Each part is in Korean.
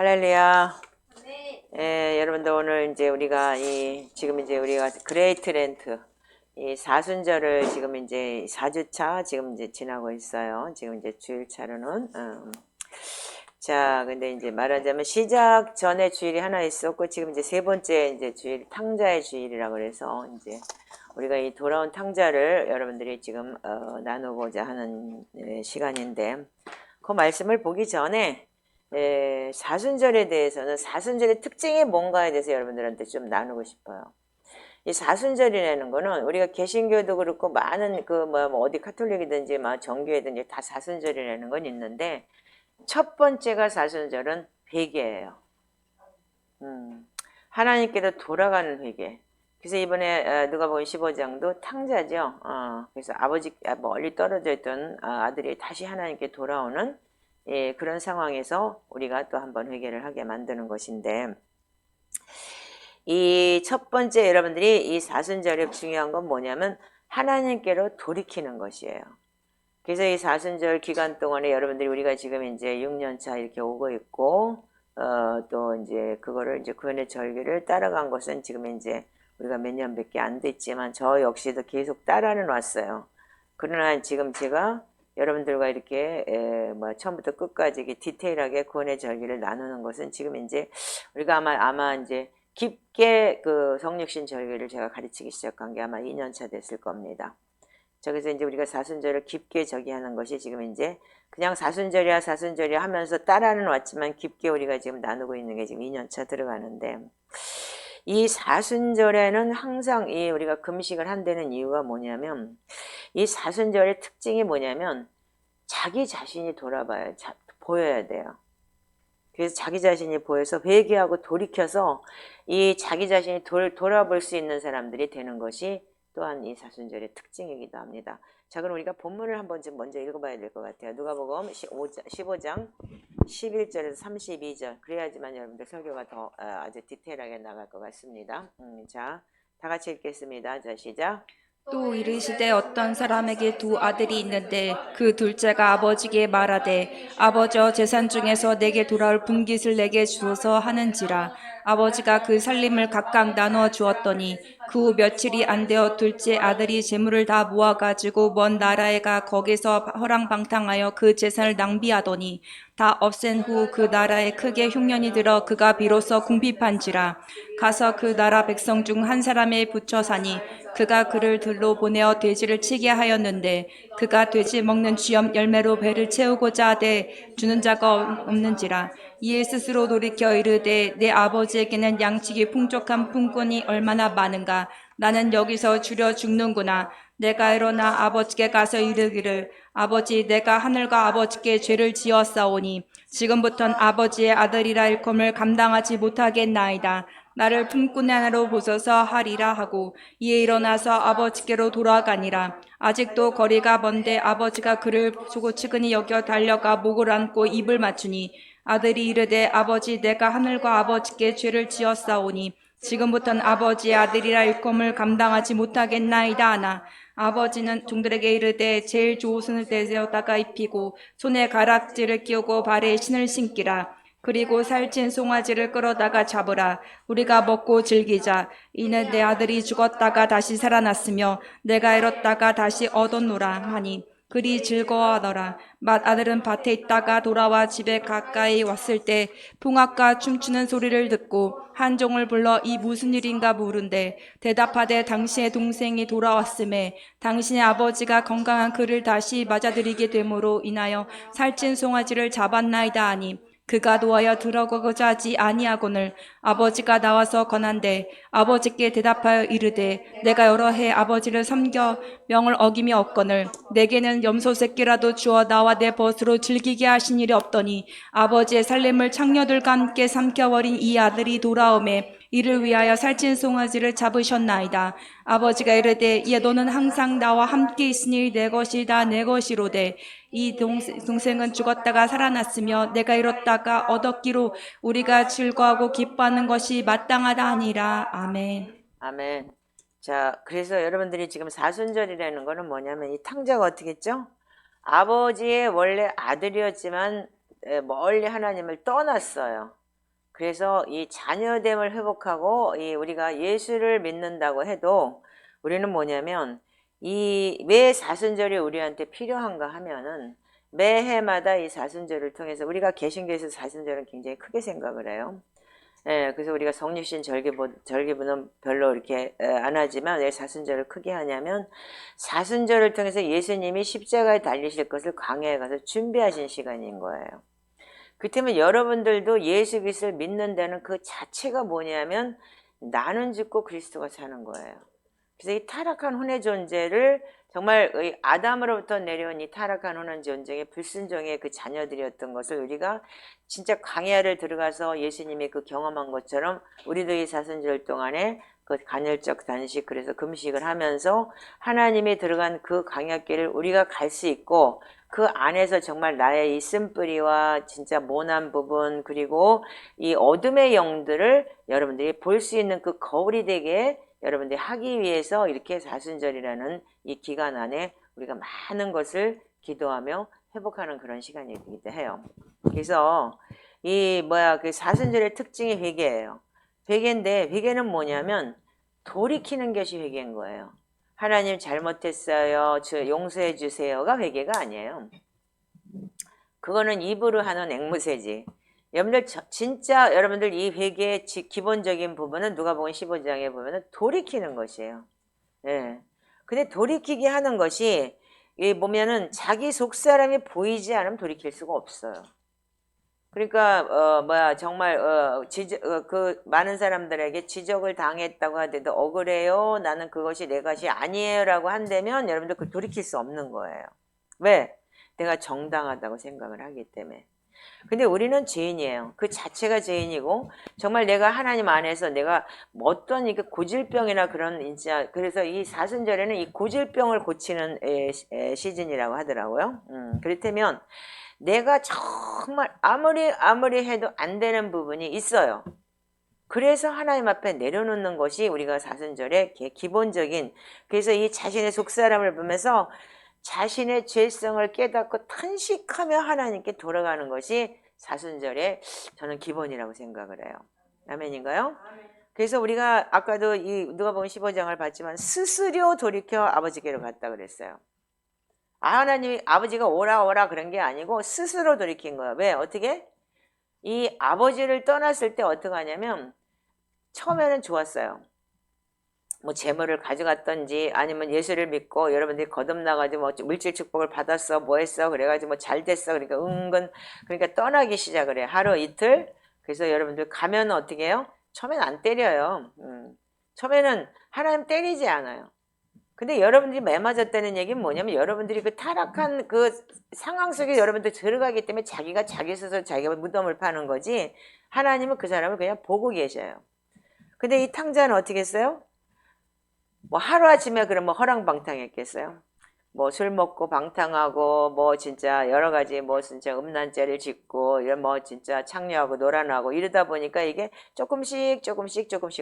할렐루야. 네. 여러분들 오늘 이제 우리가 지금 이제 우리가 그레이트 렌트 사순절을 지금 이제 4주차 지금 이제 지나고 있어요. 지금 이제 주일차로는 자, 근데 이제 말하자면 시작 전에 주일이 하나 있었고 지금 이제 세 번째 이제 주일 탕자의 주일이라 그래서 이제 우리가 이 돌아온 탕자를 여러분들이 지금 나누고자 하는 시간인데 그 말씀을 보기 전에 사순절에 대해서는 사순절의 특징이 뭔가에 대해서 여러분들한테 좀 나누고 싶어요. 이 사순절이라는 거는 우리가 개신교도 그렇고 많은 어디 카톨릭이든지 정교회든지 다 사순절이라는 건 있는데 첫 번째가 사순절은 회개예요. 하나님께로 돌아가는 회개. 그래서 이번에 누가복음 15장도 탕자죠. 그래서 아버지 멀리 떨어져 있던 아들이 다시 하나님께 돌아오는 그런 상황에서 우리가 또 한번 회개를 하게 만드는 것인데 이 첫 번째 여러분들이 이 사순절의 중요한 건 뭐냐면 하나님께로 돌이키는 것이에요. 그래서 이 사순절 기간 동안에 여러분들이 우리가 지금 이제 6년차 이렇게 오고 있고 또 이제 그거를 이제 구원의 절기를 따라간 것은 지금 이제 우리가 몇 년밖에 안 됐지만 저 역시도 계속 따라는 왔어요. 그러나 지금 제가 여러분들과 이렇게 처음부터 끝까지 이렇게 디테일하게 구원의 절기를 나누는 것은 지금 이제 우리가 아마 이제 깊게 그 성육신 절기를 제가 가르치기 시작한 게 아마 2년차 됐을 겁니다. 그래서 이제 우리가 사순절을 깊게 저기하는 것이 지금 이제 그냥 사순절이야 하면서 따라는 왔지만 깊게 우리가 지금 나누고 있는 게 지금 2년차 들어가는데 이 사순절에는 항상 우리가 금식을 한다는 이유가 뭐냐면 이 사순절의 특징이 뭐냐면 자기 자신이 보여야 돼요. 그래서 자기 자신이 보여서 회개하고 돌이켜서 이 자기 자신이 돌아볼 수 있는 사람들이 되는 것이 또한 이 사순절의 특징이기도 합니다. 자, 그럼 우리가 본문을 한번 좀 먼저 읽어봐야 될 것 같아요. 누가복음 15장 11절에서 32절. 그래야지만 여러분들 설교가 더 아주 디테일하게 나갈 것 같습니다. 자, 다 같이 읽겠습니다. 자, 시작. 또 이르시되 어떤 사람에게 두 아들이 있는데 그 둘째가 아버지께 말하되 아버지여 재산 중에서 내게 돌아올 분깃을 내게 주소서 하는지라. 아버지가 그 살림을 각각 나누어 주었더니 그 후 며칠이 안 되어 둘째 아들이 재물을 다 모아가지고 먼 나라에 가 거기서 허랑방탕하여 그 재산을 낭비하더니 다 없앤 후 그 나라에 크게 흉년이 들어 그가 비로소 궁핍한지라. 가서 그 나라 백성 중 한 사람의 부처 사니 그가 그를 들로 보내어 돼지를 치게 하였는데 그가 돼지 먹는 쥐염 열매로 배를 채우고자 하되 주는 자가 없는지라. 이에 스스로 돌이켜 이르되 내 아버지에게는 양식이 풍족한 품꾼이 얼마나 많은가. 나는 여기서 주려 죽는구나. 내가 일어나 아버지께 가서 이르기를 아버지 내가 하늘과 아버지께 죄를 지었사오니 지금부턴 아버지의 아들이라 일컬음을 감당하지 못하겠나이다. 나를 품꾼의 하나로 보소서 하리라 하고 이에 일어나서 아버지께로 돌아가니라. 아직도 거리가 먼데 아버지가 그를 조고치근히 여겨 달려가 목을 안고 입을 맞추니 아들이 이르되 아버지 내가 하늘과 아버지께 죄를 지었사오니 지금부턴 아버지의 아들이라 일컬음을 감당하지 못하겠나이다 하나 아버지는 종들에게 이르되 제일 좋은 옷을 내세우다가 입히고 손에 가락지를 끼우고 발에 신을 신기라. 그리고 살찐 송아지를 끌어다가 잡으라. 우리가 먹고 즐기자. 이는 내 아들이 죽었다가 다시 살아났으며 내가 잃었다가 다시 얻었노라 하니 그리 즐거워하더라. 맏아들은 밭에 있다가 돌아와 집에 가까이 왔을 때 풍악과 춤추는 소리를 듣고 한 종을 불러 이 무슨 일인가 물은데 대답하되 당신의 동생이 돌아왔음에 당신의 아버지가 건강한 그를 다시 맞아들이게 됨으로 인하여 살찐 송아지를 잡았나이다 하니 그가 노하여 들어가고자 하지 아니하거늘 아버지가 나와서 권한대 아버지께 대답하여 이르되 내가 여러 해 아버지를 섬겨 명을 어김이 없거늘 내게는 염소 새끼라도 주어 나와 내 벗으로 즐기게 하신 일이 없더니 아버지의 살림을 창녀들과 함께 삼켜버린 이 아들이 돌아오매 이를 위하여 살찐 송아지를 잡으셨나이다. 아버지가 이르되 이에 너는 항상 나와 함께 있으니 내 것이다 내 것이로되 이 동생은 죽었다가 살아났으며 내가 잃었다가 얻었기로 우리가 즐거워하고 기뻐하는 것이 마땅하다 하니라. 아멘. 아멘. 자, 그래서 여러분들이 지금 사순절이라는 거는 뭐냐면 이 탕자가 어떻게 했죠? 아버지의 원래 아들이었지만 멀리 하나님을 떠났어요. 그래서 이 자녀됨을 회복하고 우리가 예수를 믿는다고 해도 우리는 뭐냐면 이 왜 사순절이 우리한테 필요한가 하면은 매해마다 이 사순절을 통해서 우리가 개신교에서 사순절은 굉장히 크게 생각을 해요. 예, 그래서 우리가 성육신 절기부는 별로 이렇게 안 하지만 왜 사순절을 크게 하냐면 사순절을 통해서 예수님이 십자가에 달리실 것을 광야에 가서 준비하신 시간인 거예요. 그렇다면 여러분들도 예수 그리스도를 믿는다는 그 자체가 뭐냐면 나는 죽고 그리스도가 사는 거예요. 그래서 이 타락한 혼의 존재를 정말 아담으로부터 내려온 이 타락한 혼의 존재의 불순종의 그 자녀들이었던 것을 우리가 진짜 광야를 들어가서 예수님이 그 경험한 것처럼 우리도 이 사순절 동안에 그 간헐적 단식 그래서 금식을 하면서 하나님이 들어간 그 광야길을 우리가 갈 수 있고 그 안에서 정말 나의 이 쓴뿌리와 진짜 모난 부분 그리고 이 어둠의 영들을 여러분들이 볼 수 있는 그 거울이 되게 여러분들이 하기 위해서 이렇게 사순절이라는 이 기간 안에 우리가 많은 것을 기도하며 회복하는 그런 시간이기도 해요. 그래서 그 사순절의 특징이 회개예요. 회개인데 회개는 뭐냐면 돌이키는 것이 회개인 거예요. 하나님 잘못했어요. 저 용서해 주세요가 회개가 아니에요. 그거는 입으로 하는 앵무새지. 여러분들 진짜 여러분들 이 회개의 기본적인 부분은 누가복음 15장에 보면은 돌이키는 것이에요. 예. 근데 돌이키게 하는 것이 이 보면은 자기 속사람이 보이지 않으면 돌이킬 수가 없어요. 그러니까 정말 그 많은 사람들에게 지적을 당했다고 하더라도 억울해요. 나는 그것이 내 것이 아니에요라고 한다면 여러분들 그 돌이킬 수 없는 거예요. 왜? 내가 정당하다고 생각을 하기 때문에. 근데 우리는 죄인이에요. 그 자체가 죄인이고 정말 내가 하나님 안에서 내가 어떤 이게 고질병이나 그런 진짜 그래서 이 사순절에는 이 고질병을 고치는 시즌이라고 하더라고요. 그렇다면 내가 정말 아무리 해도 안 되는 부분이 있어요. 그래서 하나님 앞에 내려놓는 것이 우리가 사순절의 기본적인 그래서 이 자신의 속사람을 보면서 자신의 죄성을 깨닫고 탄식하며 하나님께 돌아가는 것이 사순절의 저는 기본이라고 생각을 해요. 아멘인가요? 그래서 우리가 아까도 이 누가복음 15장을 봤지만 스스로 돌이켜 아버지께로 갔다 그랬어요. 하나님이 아버지가 오라 그런 게 아니고 스스로 돌이킨 거예요. 왜? 어떻게? 이 아버지를 떠났을 때 어떻게 하냐면 처음에는 좋았어요. 뭐 재물을 가져갔던지 아니면 예수를 믿고 여러분들이 거듭나가지고 뭐 물질 축복을 받았어 뭐 했어 그래가지고 뭐 잘 됐어 그러니까 그러니까 떠나기 시작을 해요. 하루 이틀. 그래서 여러분들 가면 어떻게 해요? 처음에는 안 때려요. 처음에는 하나님 때리지 않아요. 근데 여러분들이 매 맞았다는 얘기는 뭐냐면 여러분들이 그 타락한 그 상황 속에 여러분들 들어가기 때문에 자기가 자기 스스로 자기가 무덤을 파는 거지 하나님은 그 사람을 그냥 보고 계셔요. 근데 이 탕자는 어떻게 했어요? 뭐 하루아침에 그럼 뭐 허랑방탕했겠어요? 뭐 술 먹고 방탕하고 뭐 진짜 여러 가지 뭐 진짜 음란죄를 짓고 이런 뭐 진짜 창녀하고 노란하고 이러다 보니까 이게 조금씩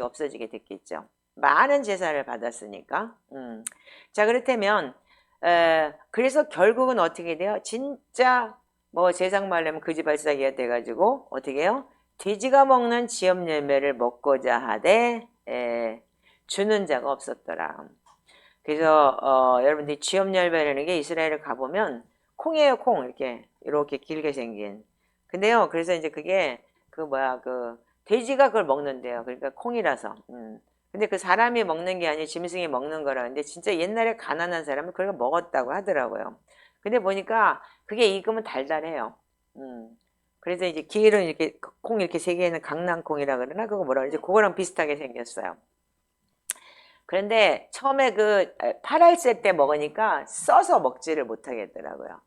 없어지게 됐겠죠. 많은 재산을 받았으니까. 자 그렇다면 그래서 결국은 어떻게 돼요? 진짜 뭐 세상 말하면 거지발사기가 돼가지고 어떻게 해요? 돼지가 먹는 지엽 열매를 먹고자 하되 주는 자가 없었더라. 그래서 여러분들이 지엽 열매라는 게 이스라엘을 가보면 콩이에요. 콩 이렇게 길게 생긴. 근데요. 그래서 이제 그게 그 돼지가 그걸 먹는데요. 그러니까 콩이라서. 근데 그 사람이 먹는 게 아니고 짐승이 먹는 거라는데 진짜 옛날에 가난한 사람은 그걸 먹었다고 하더라고요. 근데 보니까 그게 익으면 달달해요. 그래서 이제 길은 이렇게 콩 이렇게 세 개는 강낭콩이라 그러나 그거 뭐라 그러지? 그거랑 비슷하게 생겼어요. 그런데 처음에 그 8알세 때 먹으니까 써서 먹지를 못하겠더라고요.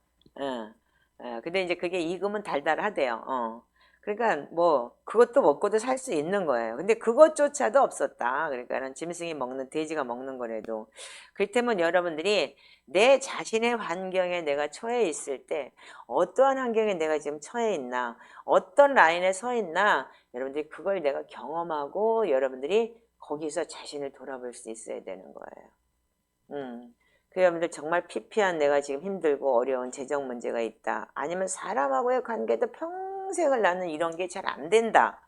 근데 이제 그게 익으면 달달하대요. 그러니까 뭐 그것도 먹고도 살 수 있는 거예요. 근데 그것조차도 없었다. 그러니까는 짐승이 먹는 돼지가 먹는 거라도. 그렇다면 여러분들이 내 자신의 환경에 내가 처해 있을 때 어떠한 환경에 내가 지금 처해 있나 어떤 라인에 서 있나 여러분들이 그걸 내가 경험하고 여러분들이 거기서 자신을 돌아볼 수 있어야 되는 거예요. 그 여러분들 정말 피폐한 내가 지금 힘들고 어려운 재정 문제가 있다. 아니면 사람하고의 관계도 평생을 나는 이런 게 잘 안 된다.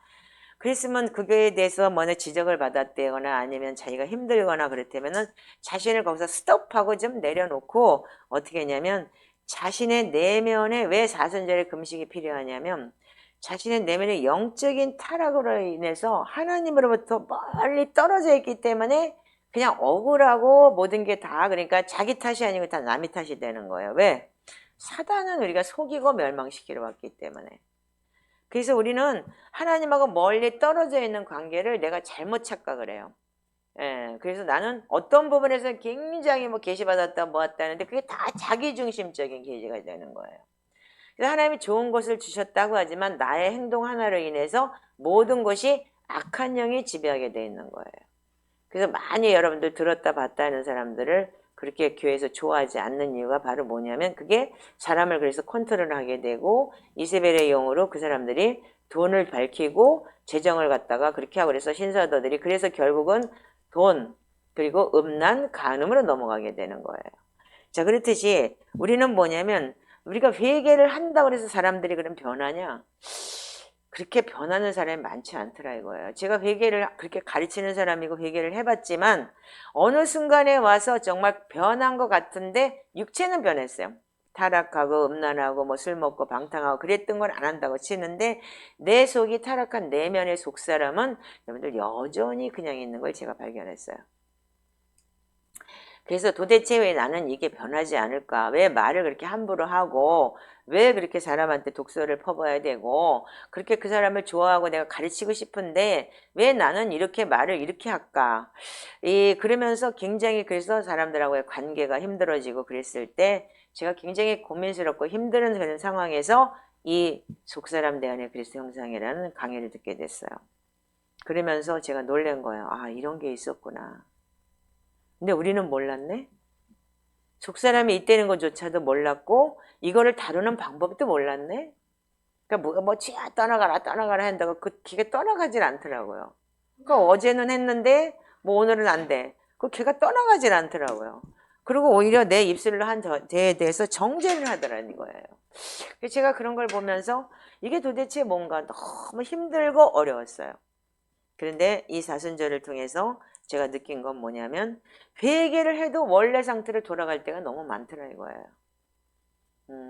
그랬으면 그거에 대해서 뭐냐 지적을 받았대거나 아니면 자기가 힘들거나 그랬다면은 자신을 거기서 스톱하고 좀 내려놓고 어떻게 했냐면 자신의 내면에 왜 사순절에 금식이 필요하냐면 자신의 내면의 영적인 타락으로 인해서 하나님으로부터 멀리 떨어져 있기 때문에 그냥 억울하고 모든 게 다 그러니까 자기 탓이 아니고 다 남의 탓이 되는 거예요. 왜? 사단은 우리가 속이고 멸망시키러 왔기 때문에. 그래서 우리는 하나님하고 멀리 떨어져 있는 관계를 내가 잘못 착각을 해요. 예, 그래서 나는 어떤 부분에서 굉장히 뭐 계시받았다 뭐았다 하는데 그게 다 자기중심적인 계시가 되는 거예요. 그래서 하나님이 좋은 것을 주셨다고 하지만 나의 행동 하나로 인해서 모든 것이 악한 영이 지배하게 돼 있는 거예요. 그래서 많이 여러분들 들었다 봤다 하는 사람들을 그렇게 교회에서 좋아하지 않는 이유가 바로 뭐냐면 그게 사람을 그래서 컨트롤하게 되고 이세벨의 영으로 그 사람들이 돈을 밝히고 재정을 갖다가 그렇게 하고 그래서 신사도들이 그래서 결국은 돈 그리고 음란 간음으로 넘어가게 되는 거예요. 자, 그렇듯이 우리는 뭐냐면 우리가 회개를 한다고 해서 사람들이 그럼 변하냐? 그렇게 변하는 사람이 많지 않더라 이거예요. 제가 회개를 그렇게 가르치는 사람이고 회개를 해봤지만 어느 순간에 와서 정말 변한 것 같은데 육체는 변했어요. 타락하고 음란하고 뭐 술 먹고 방탕하고 그랬던 걸 안 한다고 치는데 내 속이 타락한 내면의 속사람은 여러분들 여전히 그냥 있는 걸 제가 발견했어요. 그래서 도대체 왜 나는 이게 변하지 않을까? 왜 말을 그렇게 함부로 하고 왜 그렇게 사람한테 독소를 퍼부어야 되고 그렇게 그 사람을 좋아하고 내가 가르치고 싶은데 왜 나는 이렇게 말을 이렇게 할까? 그러면서 굉장히 그래서 사람들하고의 관계가 힘들어지고 그랬을 때 제가 굉장히 고민스럽고 힘든 그런 상황에서 이 속사람 대안의 그리스도 형상이라는 강의를 듣게 됐어요. 그러면서 제가 놀란 거예요. 아, 이런 게 있었구나. 근데 우리는 몰랐네. 속사람이 있다는 것조차도 몰랐고 이거를 다루는 방법도 몰랐네. 그러니까 뭐 지야 떠나가라 한다고 그 걔가 떠나가질 않더라고요. 그러니까 어제는 했는데 뭐 오늘은 안 돼. 그 걔가 떠나가질 않더라고요. 그리고 오히려 내 입술로 한 데에 대해서 정죄를 하더라는 거예요. 그래서 제가 그런 걸 보면서 이게 도대체 뭔가 너무 힘들고 어려웠어요. 그런데 이 사순절을 통해서 제가 느낀 건 뭐냐면 회개를 해도 원래 상태로 돌아갈 때가 너무 많더라 이거예요.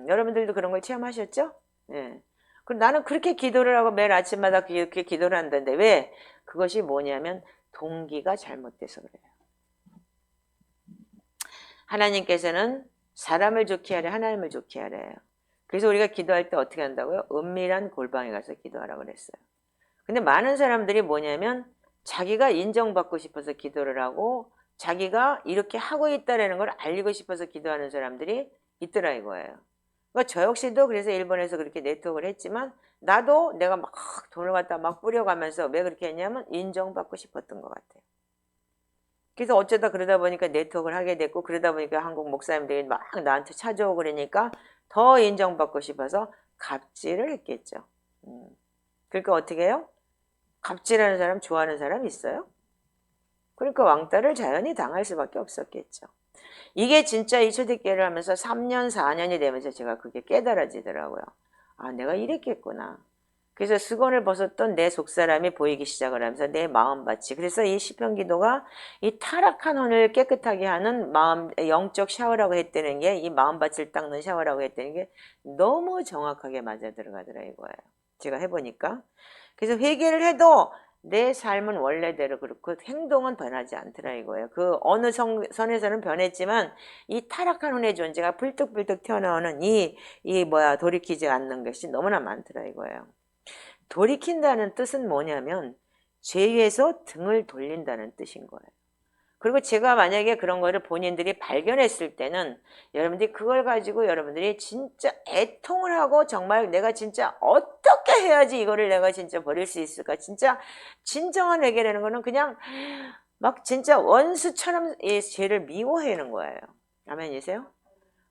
여러분들도 그런 걸 체험하셨죠? 예. 그럼 나는 그렇게 기도를 하고 매일 아침마다 그렇게 기도를 한다는데 왜? 그것이 뭐냐면 동기가 잘못돼서 그래요. 하나님께서는 사람을 좋게 하려 하나님을 좋게 하래요. 그래서 우리가 기도할 때 어떻게 한다고요? 은밀한 골방에 가서 기도하라고 그랬어요. 근데 많은 사람들이 뭐냐면 자기가 인정받고 싶어서 기도를 하고 자기가 이렇게 하고 있다는 걸 알리고 싶어서 기도하는 사람들이 있더라 이거예요. 그러니까 저 역시도 그래서 일본에서 그렇게 네트워크를 했지만 나도 내가 막 돈을 갖다 막 뿌려가면서 왜 그렇게 했냐면 인정받고 싶었던 것 같아요. 그래서 어쩌다 그러다 보니까 네트워크를 하게 됐고 그러다 보니까 한국 목사님들이 막 나한테 찾아오고 그러니까 더 인정받고 싶어서 갑질을 했겠죠. 그러니까 어떻게 해요? 갑질하는 사람 좋아하는 사람 있어요? 그러니까 왕따를 자연히 당할 수밖에 없었겠죠. 이게 진짜 이 초대교회를 하면서 3년 4년이 되면서 제가 그게 깨달아지더라고요. 아, 내가 이랬겠구나. 그래서 수건을 벗었던 내 속사람이 보이기 시작을 하면서 내 마음밭이 그래서 이 시편 기도가 이 타락한 혼을 깨끗하게 하는 마음 영적 샤워라고 했다는 게 이 마음밭을 닦는 샤워라고 했다는 게 너무 정확하게 맞아 들어가더라 이거예요. 제가 해보니까. 그래서 회개를 해도 내 삶은 원래대로 그렇고 행동은 변하지 않더라 이거예요. 그 어느 선에서는 변했지만 이 타락한 혼의 존재가 불뚝불뚝 튀어나오는 돌이키지 않는 것이 너무나 많더라 이거예요. 돌이킨다는 뜻은 뭐냐면 죄에서 등을 돌린다는 뜻인 거예요. 그리고 제가 만약에 그런 거를 본인들이 발견했을 때는 여러분들이 그걸 가지고 여러분들이 진짜 애통을 하고 정말 내가 진짜 어떻게 해야지 이거를 내가 진짜 버릴 수 있을까? 진짜 진정한 회개라는 거는 그냥 막 진짜 원수처럼 이 죄를 미워하는 거예요. 아멘이세요?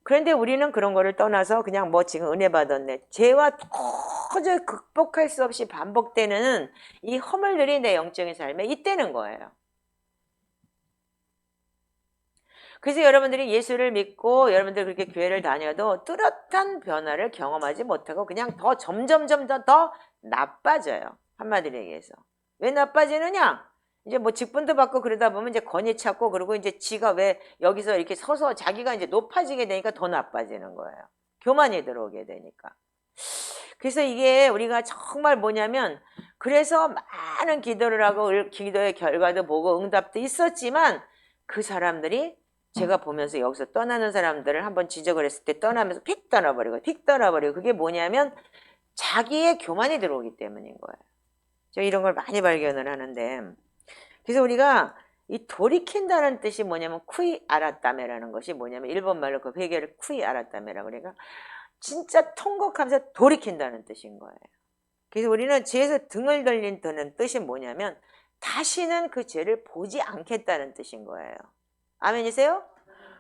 그런데 우리는 그런 거를 떠나서 그냥 뭐 지금 은혜 받았네. 죄와 도저히 극복할 수 없이 반복되는 이 허물들이 내 영적인 삶에 있다는 거예요. 그래서 여러분들이 예수를 믿고 여러분들 그렇게 교회를 다녀도 뚜렷한 변화를 경험하지 못하고 그냥 더 점점 더 나빠져요. 한마디로 얘기해서. 왜 나빠지느냐? 이제 뭐 직분도 받고 그러다 보면 이제 권위 찾고 그러고 이제 지가 왜 여기서 이렇게 서서 자기가 이제 높아지게 되니까 더 나빠지는 거예요. 교만이 들어오게 되니까. 그래서 이게 우리가 정말 뭐냐면 그래서 많은 기도를 하고 기도의 결과도 보고 응답도 있었지만 그 사람들이 제가 보면서 여기서 떠나는 사람들을 한번 지적을 했을 때 떠나면서 픽 떠나버리고 그게 뭐냐면 자기의 교만이 들어오기 때문인 거예요. 제가 이런 걸 많이 발견을 하는데 그래서 우리가 이 돌이킨다는 뜻이 뭐냐면 쿠이 아라따메라는 것이 뭐냐면 일본 말로 그 회개를 쿠이 아라따메라고 그러니까 진짜 통곡하면서 돌이킨다는 뜻인 거예요. 그래서 우리는 죄에서 등을 돌린다는 뜻이 뭐냐면 다시는 그 죄를 보지 않겠다는 뜻인 거예요. 아멘이세요?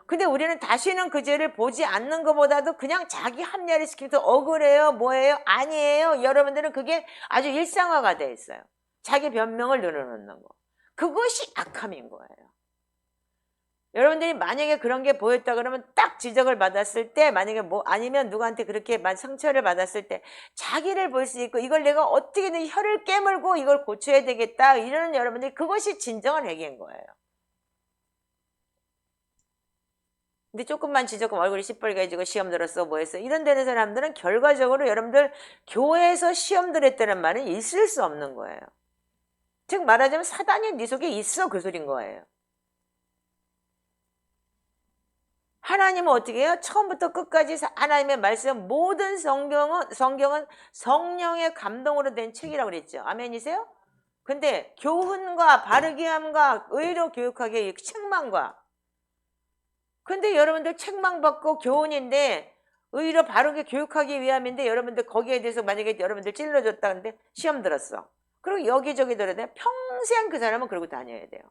근데 우리는 다시는 그 죄를 보지 않는 것보다도 그냥 자기 합리화를 시키면서 억울해요, 뭐예요? 아니에요. 여러분들은 그게 아주 일상화가 돼 있어요. 자기 변명을 늘어놓는 거. 그것이 악함인 거예요. 여러분들이 만약에 그런 게 보였다 그러면 딱 지적을 받았을 때 만약에 뭐 아니면 누구한테 그렇게 상처를 받았을 때 자기를 볼 수 있고 이걸 내가 어떻게든 혀를 깨물고 이걸 고쳐야 되겠다 이러는 여러분들이 그것이 진정한 회개인 거예요. 근데 조금만 지적하면 얼굴이 시뻘개지고 시험 들었어 뭐 했어 이런 되는 사람들은 결과적으로 여러분들 교회에서 시험 들었다는 말은 있을 수 없는 거예요. 즉 말하자면 사단이 네 속에 있어 그 소린 거예요. 하나님은 어떻게 해요? 처음부터 끝까지 하나님의 말씀 모든 성경은 성령의 감동으로 된 책이라고 그랬죠. 아멘이세요? 근데 교훈과 바르게 함과 의로 교육하기의 책망과 근데 여러분들 책망받고 교훈인데 의로 바르게 교육하기 위함인데 여러분들 거기에 대해서 만약에 여러분들 찔러줬다는데 시험 들었어. 그리고 여기저기 들어야 돼. 평생 그 사람은 그러고 다녀야 돼요.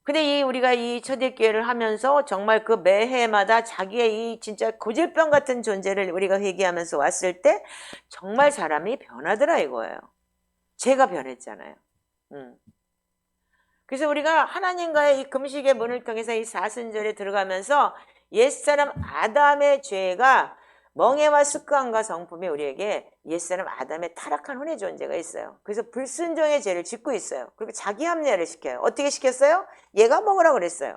근데 우리가 이 초대교회를 하면서 정말 그 매해마다 자기의 이 진짜 고질병 같은 존재를 우리가 회개하면서 왔을 때 정말 사람이 변하더라 이거예요. 제가 변했잖아요. 그래서 우리가 하나님과의 이 금식의 문을 통해서 이 사순절에 들어가면서 옛사람 아담의 죄가 멍해와 습관과 성품이 우리에게 옛사람 아담의 타락한 혼의 존재가 있어요. 그래서 불순종의 죄를 짓고 있어요. 그리고 자기 합리화를 시켜요. 어떻게 시켰어요? 얘가 먹으라고 그랬어요.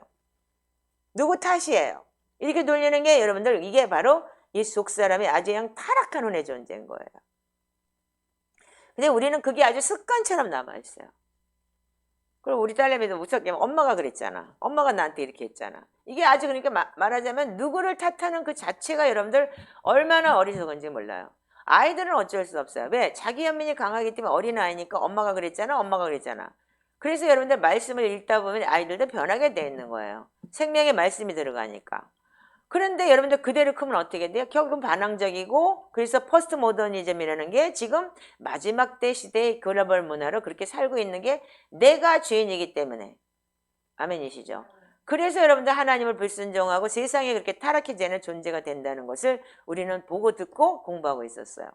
누구 탓이에요? 이렇게 돌리는 게 여러분들 이게 바로 이 속사람이 아주 그냥 타락한 혼의 존재인 거예요. 근데 우리는 그게 아주 습관처럼 남아있어요. 그리고 우리 딸내미도 무섭게 엄마가 그랬잖아. 엄마가 나한테 이렇게 했잖아. 이게 아주 그러니까 말하자면 누구를 탓하는 그 자체가 여러분들 얼마나 어리석은지 몰라요. 아이들은 어쩔 수 없어요. 왜? 자기 연민이 강하기 때문에 어린아이니까 엄마가 그랬잖아. 엄마가 그랬잖아. 그래서 여러분들 말씀을 읽다 보면 아이들도 변하게 돼 있는 거예요. 생명의 말씀이 들어가니까. 그런데 여러분들 그대로 크면 어떻게 돼요? 결국은 반항적이고 그래서 포스트 모더니즘이라는 게 지금 마지막 때 시대의 글로벌 문화로 그렇게 살고 있는 게 내가 주인이기 때문에 아멘이시죠? 그래서 여러분들 하나님을 불순종하고 세상에 그렇게 타락해지는 존재가 된다는 것을 우리는 보고 듣고 공부하고 있었어요.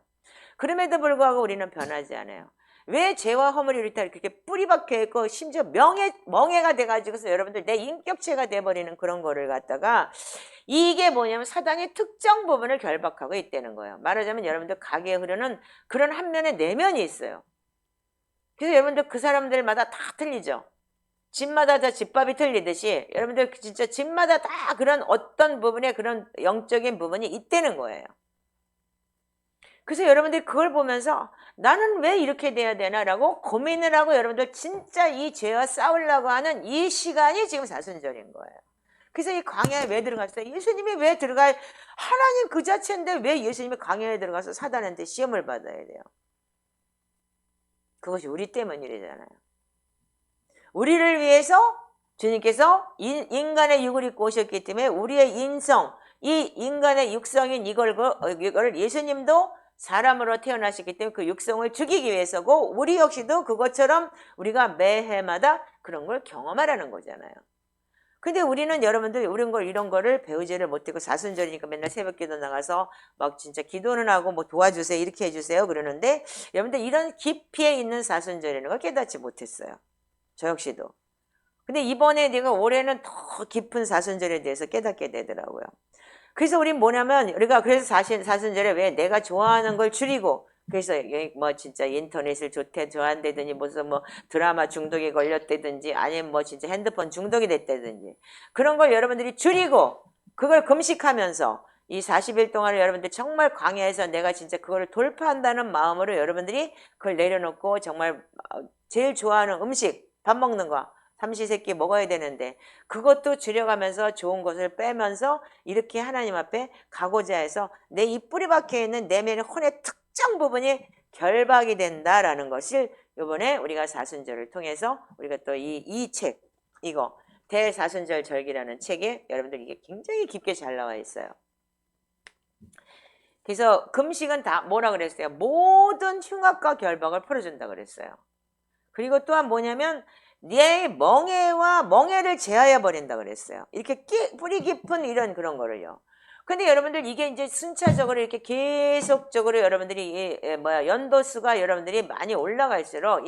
그럼에도 불구하고 우리는 변하지 않아요. 왜 죄와 허물이 우리 다 그렇게 뿌리 박혀 있고 심지어 멍해가 돼가지고서 여러분들 내 인격체가 돼버리는 그런 거를 갖다가 이게 뭐냐면 사단의 특정 부분을 결박하고 있다는 거예요. 말하자면 여러분들 가게에 흐르는 그런 한 면의 내면이 있어요. 그래서 여러분들 그 사람들마다 다 틀리죠. 집마다 다 집밥이 틀리듯이 여러분들 진짜 집마다 다 그런 어떤 부분에 그런 영적인 부분이 있다는 거예요. 그래서 여러분들이 그걸 보면서 나는 왜 이렇게 돼야 되나라고 고민을 하고 여러분들 진짜 이 죄와 싸우려고 하는 이 시간이 지금 사순절인 거예요. 그래서 이 광야에 왜 들어갔어요? 예수님이 왜 들어가요? 하나님 그 자체인데 왜 예수님이 광야에 들어가서 사단한테 시험을 받아야 돼요? 그것이 우리 때문이래잖아요. 우리를 위해서 주님께서 인간의 육을 입고 오셨기 때문에 우리의 인성, 이 인간의 육성인 이걸 예수님도 사람으로 태어나셨기 때문에 그 육성을 죽이기 위해서고 우리 역시도 그것처럼 우리가 매해마다 그런 걸 경험하라는 거잖아요. 근데 우리는 여러분들 이런 거를 배우지를 못하고 사순절이니까 맨날 새벽기도 나가서 막 진짜 기도는 하고 뭐 도와주세요 이렇게 해주세요 그러는데 여러분들 이런 깊이에 있는 사순절이라는 걸 깨닫지 못했어요. 저 역시도. 근데 이번에 내가 올해는 더 깊은 사순절에 대해서 깨닫게 되더라고요. 그래서 우린 뭐냐면 우리가 그래서 사순절에 왜 내가 좋아하는 걸 줄이고 그래서 뭐 진짜 인터넷을 좋아한다든지 무슨 뭐 드라마 중독에 걸렸다든지 아니면 뭐 진짜 핸드폰 중독이 됐다든지 그런 걸 여러분들이 줄이고 그걸 금식하면서 이 40일 동안을 여러분들 정말 광야에서 내가 진짜 그거를 돌파한다는 마음으로 여러분들이 그걸 내려놓고 정말 제일 좋아하는 음식 밥 먹는 거 삼시세끼 먹어야 되는데 그것도 줄여가면서 좋은 것을 빼면서 이렇게 하나님 앞에 가고자 해서 내 이 뿌리 박혀 있는 내면의 혼의 특정 부분이 결박이 된다라는 것을 이번에 우리가 사순절을 통해서 우리가 또 이 책 이거 대사순절 절기라는 책에 여러분들 이게 굉장히 깊게 잘 나와 있어요. 그래서 금식은 다 뭐라 그랬어요? 모든 흉악과 결박을 풀어준다 그랬어요. 그리고 또한 뭐냐면 내 멍에를 제하여 버린다 그랬어요. 이렇게 뿌리 깊은 이런 그런 거를요. 근데 여러분들 이게 이제 순차적으로 이렇게 계속적으로 여러분들이 연도수가 여러분들이 많이 올라갈수록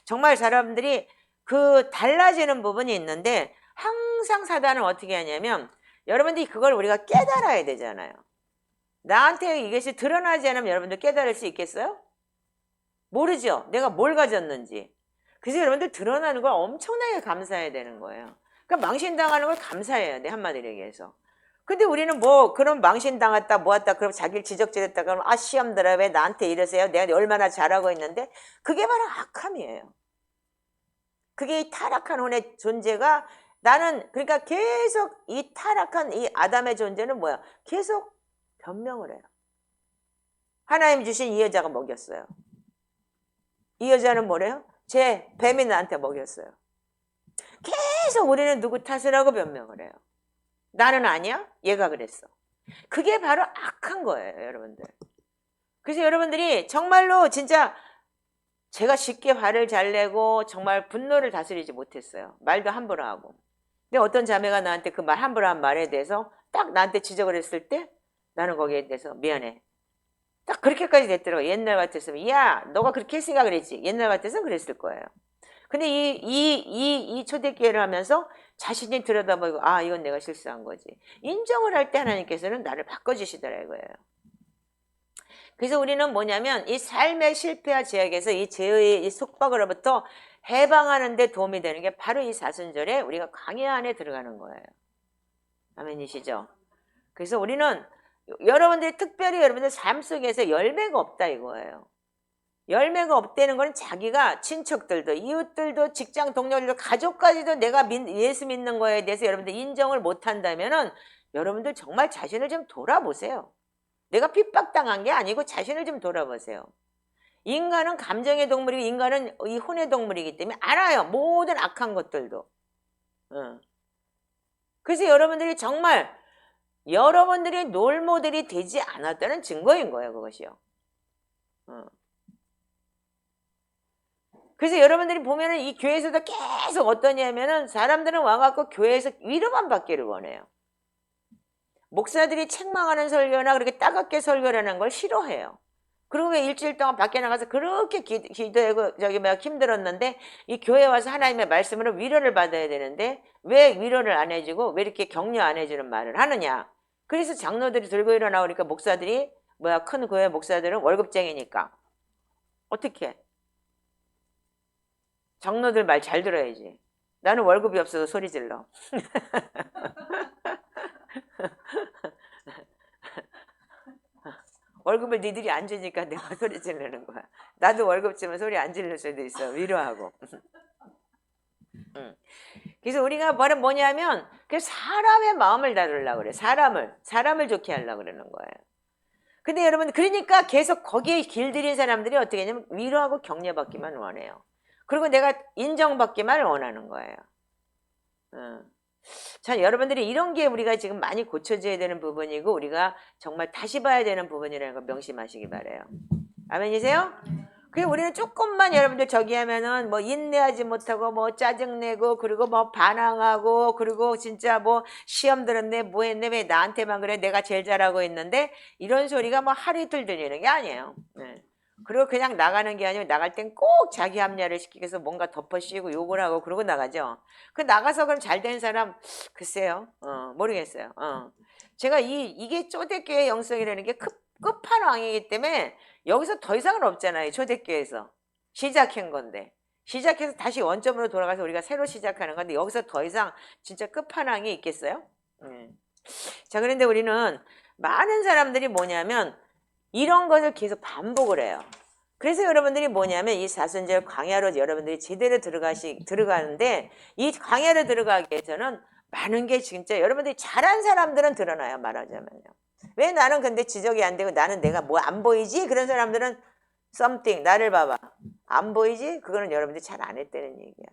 정말 사람들이 그 달라지는 부분이 있는데 항상 사단은 어떻게 하냐면 여러분들이 그걸 우리가 깨달아야 되잖아요. 나한테 이것이 드러나지 않으면 여러분들 깨달을 수 있겠어요? 모르죠. 내가 뭘 가졌는지. 그래서 여러분들 드러나는 걸 엄청나게 감사해야 되는 거예요. 그러니까 망신당하는 걸 감사해야 돼. 한마디로 얘기해서. 근데 우리는 뭐 그럼 망신당했다 뭐했다 그럼 자기를 지적질했다 그러면 아 시험들아 왜 나한테 이러세요? 내가 얼마나 잘하고 있는데 그게 바로 악함이에요. 그게 이 타락한 혼의 존재가 나는 그러니까 계속 이 타락한 이 아담의 존재는 뭐야? 계속 변명을 해요. 하나님 주신 이 여자가 먹였어요. 이 여자는 뭐래요? 제 뱀이 나한테 먹였어요. 계속 우리는 누구 탓을 하고 변명을 해요. 나는 아니야? 얘가 그랬어. 그게 바로 악한 거예요, 여러분들. 그래서 여러분들이 정말로 진짜 제가 쉽게 화를 잘 내고 정말 분노를 다스리지 못했어요. 말도 함부로 하고. 근데 어떤 자매가 나한테 그 말 함부로 한 말에 대해서 딱 나한테 지적을 했을 때 나는 거기에 대해서 미안해. 딱 그렇게까지 됐더라고요. 옛날 같았으면 야 너가 그렇게 했으니까 그랬지. 옛날 같아서 그랬을 거예요. 근데 이 초대기회를 하면서 자신이 들여다보고 아 이건 내가 실수한 거지. 인정을 할 때 하나님께서는 나를 바꿔주시더라 이거예요. 그래서 우리는 뭐냐면 이 삶의 실패와 제약에서 이 죄의 이 속박으로부터 해방하는 데 도움이 되는 게 바로 이 사순절에 우리가 광야 안에 들어가는 거예요. 아멘이시죠? 그래서 우리는 여러분들이 특별히 여러분들 삶 속에서 열매가 없다 이거예요. 열매가 없다는 건 자기가 친척들도 이웃들도 직장 동료들도 가족까지도 내가 예수 믿는 거에 대해서 여러분들 인정을 못한다면은 여러분들 정말 자신을 좀 돌아보세요. 내가 핍박당한 게 아니고 자신을 좀 돌아보세요. 인간은 감정의 동물이고 인간은 이 혼의 동물이기 때문에 알아요. 모든 악한 것들도. 그래서 여러분들이 정말 여러분들이 롤모델이 되지 않았다는 증거인 거예요. 그것이요. 그래서 여러분들이 보면은 이 교회에서도 계속 어떠냐면은 사람들은 와갖고 교회에서 위로만 받기를 원해요. 목사들이 책망하는 설교나 그렇게 따갑게 설교라는 걸 싫어해요. 그리고 왜 일주일 동안 밖에 나가서 그렇게 기도하고 힘들었는데 이 교회 와서 하나님의 말씀으로 위로를 받아야 되는데 왜 위로를 안 해주고 왜 이렇게 격려 안 해주는 말을 하느냐. 그래서 장로들이 들고 일어나오니까 목사들이 큰 교회 목사들은 월급쟁이니까 어떻게 해? 장로들 말 잘 들어야지. 나는 월급이 없어서 소리 질러. 월급을 니들이 안 주니까 내가 소리 지르는 거야. 나도 월급 주면 소리 안 지를 수도 있어. 위로하고. 그래서 우리가 뭐냐면 사람의 마음을 다루려고 그래. 사람을 좋게 하려고 그러는 거예요. 근데 여러분 그러니까 계속 거기에 길들인 사람들이 어떻게 하냐면 위로하고 격려받기만 원해요. 그리고 내가 인정받기만 원하는 거예요. 자, 여러분들이 이런 게 우리가 지금 많이 고쳐져야 되는 부분이고 우리가 정말 다시 봐야 되는 부분이라는 거 명심하시기 바라요. 아멘이세요? 그리고 우리는 조금만 여러분들 저기 하면은 뭐 인내하지 못하고 뭐 짜증내고 그리고 뭐 반항하고 그리고 진짜 뭐 시험 들었네 뭐 했네 왜 나한테만 그래 내가 제일 잘하고 있는데 이런 소리가 뭐 하루 이틀 들리는 게 아니에요. 네. 그리고 그냥 나가는 게 아니고 나갈 땐 꼭 자기 합리화를 시키기 위해서 뭔가 덮어씌우고 욕을 하고 그러고 나가죠. 그 나가서 그럼 잘 된 사람 글쎄요. 모르겠어요. 제가 이게 쪼대교회 영성이라는 게 끝판왕이기 때문에 여기서 더 이상은 없잖아요. 초대교회에서 시작한 건데 시작해서 다시 원점으로 돌아가서 우리가 새로 시작하는 건데 여기서 더 이상 진짜 끝판왕이 있겠어요? 자, 그런데 우리는 많은 사람들이 뭐냐면 이런 것을 계속 반복을 해요. 그래서 여러분들이 뭐냐면 이 사순절 광야로 여러분들이 제대로 들어가는데 이 광야로 들어가기 위해서는 많은 게 진짜 여러분들이 잘한 사람들은 드러나요. 말하자면요. 왜 나는 근데 지적이 안 되고 나는 내가 뭐 안 보이지? 그런 사람들은 something 나를 봐봐. 안 보이지? 그거는 여러분들이 잘 안 했다는 얘기야.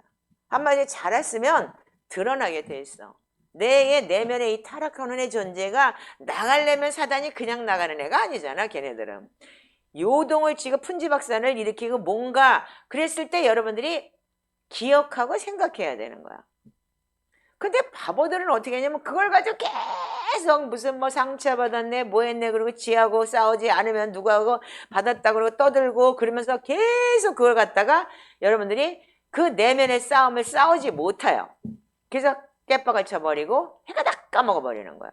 한마디로 잘했으면 드러나게 돼 있어. 내 내면의 이 타락하는 애 존재가 나가려면 사단이 그냥 나가는 애가 아니잖아. 걔네들은. 요동을 치고 푼지박산을 일으키고 뭔가 그랬을 때 여러분들이 기억하고 생각해야 되는 거야. 근데 바보들은 어떻게 하냐면 그걸 가지고 계속 무슨 뭐 상처받았네 뭐 했네 그러고 지하고 싸우지 않으면 누구하고 받았다 그러고 떠들고 그러면서 계속 그걸 갖다가 여러분들이 그 내면의 싸움을 싸우지 못해요. 그래서 깨박을 쳐버리고 해가 다 까먹어버리는 거야.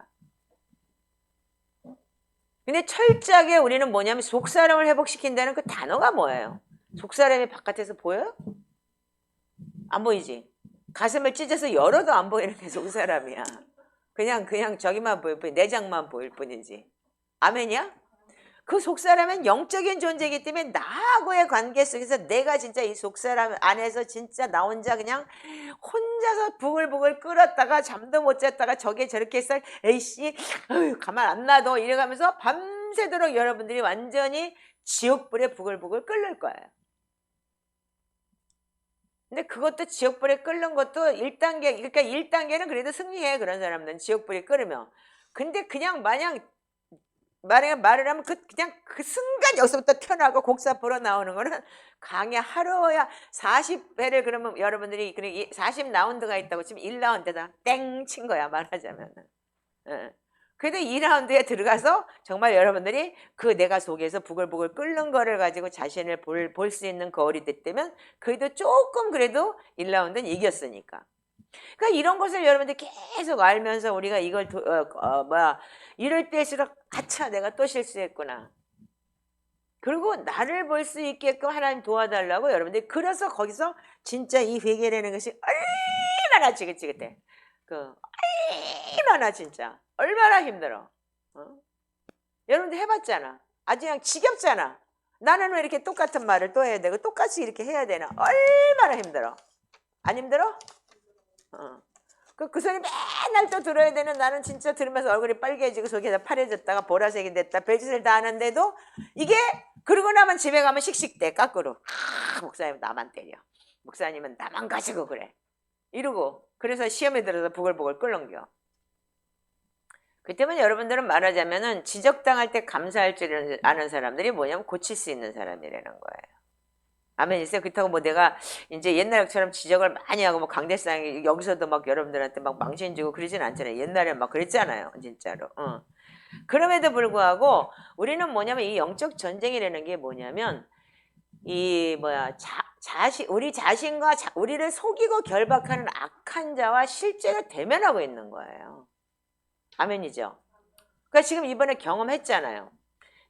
근데 철저하게 우리는 뭐냐면 속사람을 회복시킨다는 그 단어가 뭐예요? 속사람이 바깥에서 보여요? 안 보이지? 가슴을 찢어서 열어도 안 보이는 게 속사람이야. 그냥 저기만 보일 뿐, 내장만 보일 뿐이지. 아멘이야? 그 속사람은 영적인 존재이기 때문에 나하고의 관계 속에서 내가 진짜 이 속사람 안에서 진짜 나 혼자 그냥 혼자서 부글부글 끓었다가 잠도 못 잤다가 저게 저렇게 해서 에이씨 가만 안 놔둬 이래가면서 밤새도록 여러분들이 완전히 지옥불에 부글부글 끓는 거예요. 근데 그것도 지옥불에 끓는 것도 1단계, 그러니까 1단계는 그래도 승리해, 그런 사람들은 지옥불에 끓으면. 근데 그냥 마냥 말을 하면 그냥 그 순간 여기서부터 튀어나오고 곡사포로 나오는 거는 강의 하루야 40회를 그러면 여러분들이 40라운드가 있다고 지금 1라운드다 땡 친 거야, 말하자면. 그래도 2라운드에 들어가서 정말 여러분들이 그 내가 속에서 부글부글 끓는 거를 가지고 자신을 볼 수 있는 거울이 됐다면 그래도 조금 그래도 1라운드는 이겼으니까. 그러니까 이런 것을 여러분들 계속 알면서 우리가 이걸 이럴 때일수록 아차 내가 또 실수했구나. 그리고 나를 볼 수 있게끔 하나님 도와달라고 여러분들이 그래서 거기서 진짜 이 회개라는 것이 얼마나 지긋지긋해. 얼마나 진짜 얼마나 힘들어. 여러분들 해봤잖아. 아주 그냥 지겹잖아. 나는 왜 이렇게 똑같은 말을 또 해야 되고 똑같이 이렇게 해야 되나. 얼마나 힘들어. 안 힘들어? 그 소리 맨날 또 들어야 되는 나는 진짜 들으면서 얼굴이 빨개지고 속에서 파래졌다가 보라색이 됐다 별짓을 다 하는데도 이게 그러고 나면 집에 가면 씩씩대 까꾸로. 목사님 나만 때려. 목사님은 나만 가지고 그래. 이러고 그래서 시험에 들어서 부글부글 끓는겨. 그때면 여러분들은 말하자면은 지적당할 때 감사할 줄 아는 사람들이 뭐냐면 고칠 수 있는 사람이라는 거예요. 아멘이세요? 그렇다고 뭐 내가 이제 옛날처럼 지적을 많이 하고 뭐 강대상이 여기서도 막 여러분들한테 막 망신 주고 그러진 않잖아요. 옛날에 막 그랬잖아요. 진짜로. 그럼에도 불구하고 우리는 뭐냐면 이 영적 전쟁이라는 게 뭐냐면 이 우리 자신과 우리를 속이고 결박하는 악한 자와 실제로 대면하고 있는 거예요. 아멘이죠? 그러니까 지금 이번에 경험했잖아요.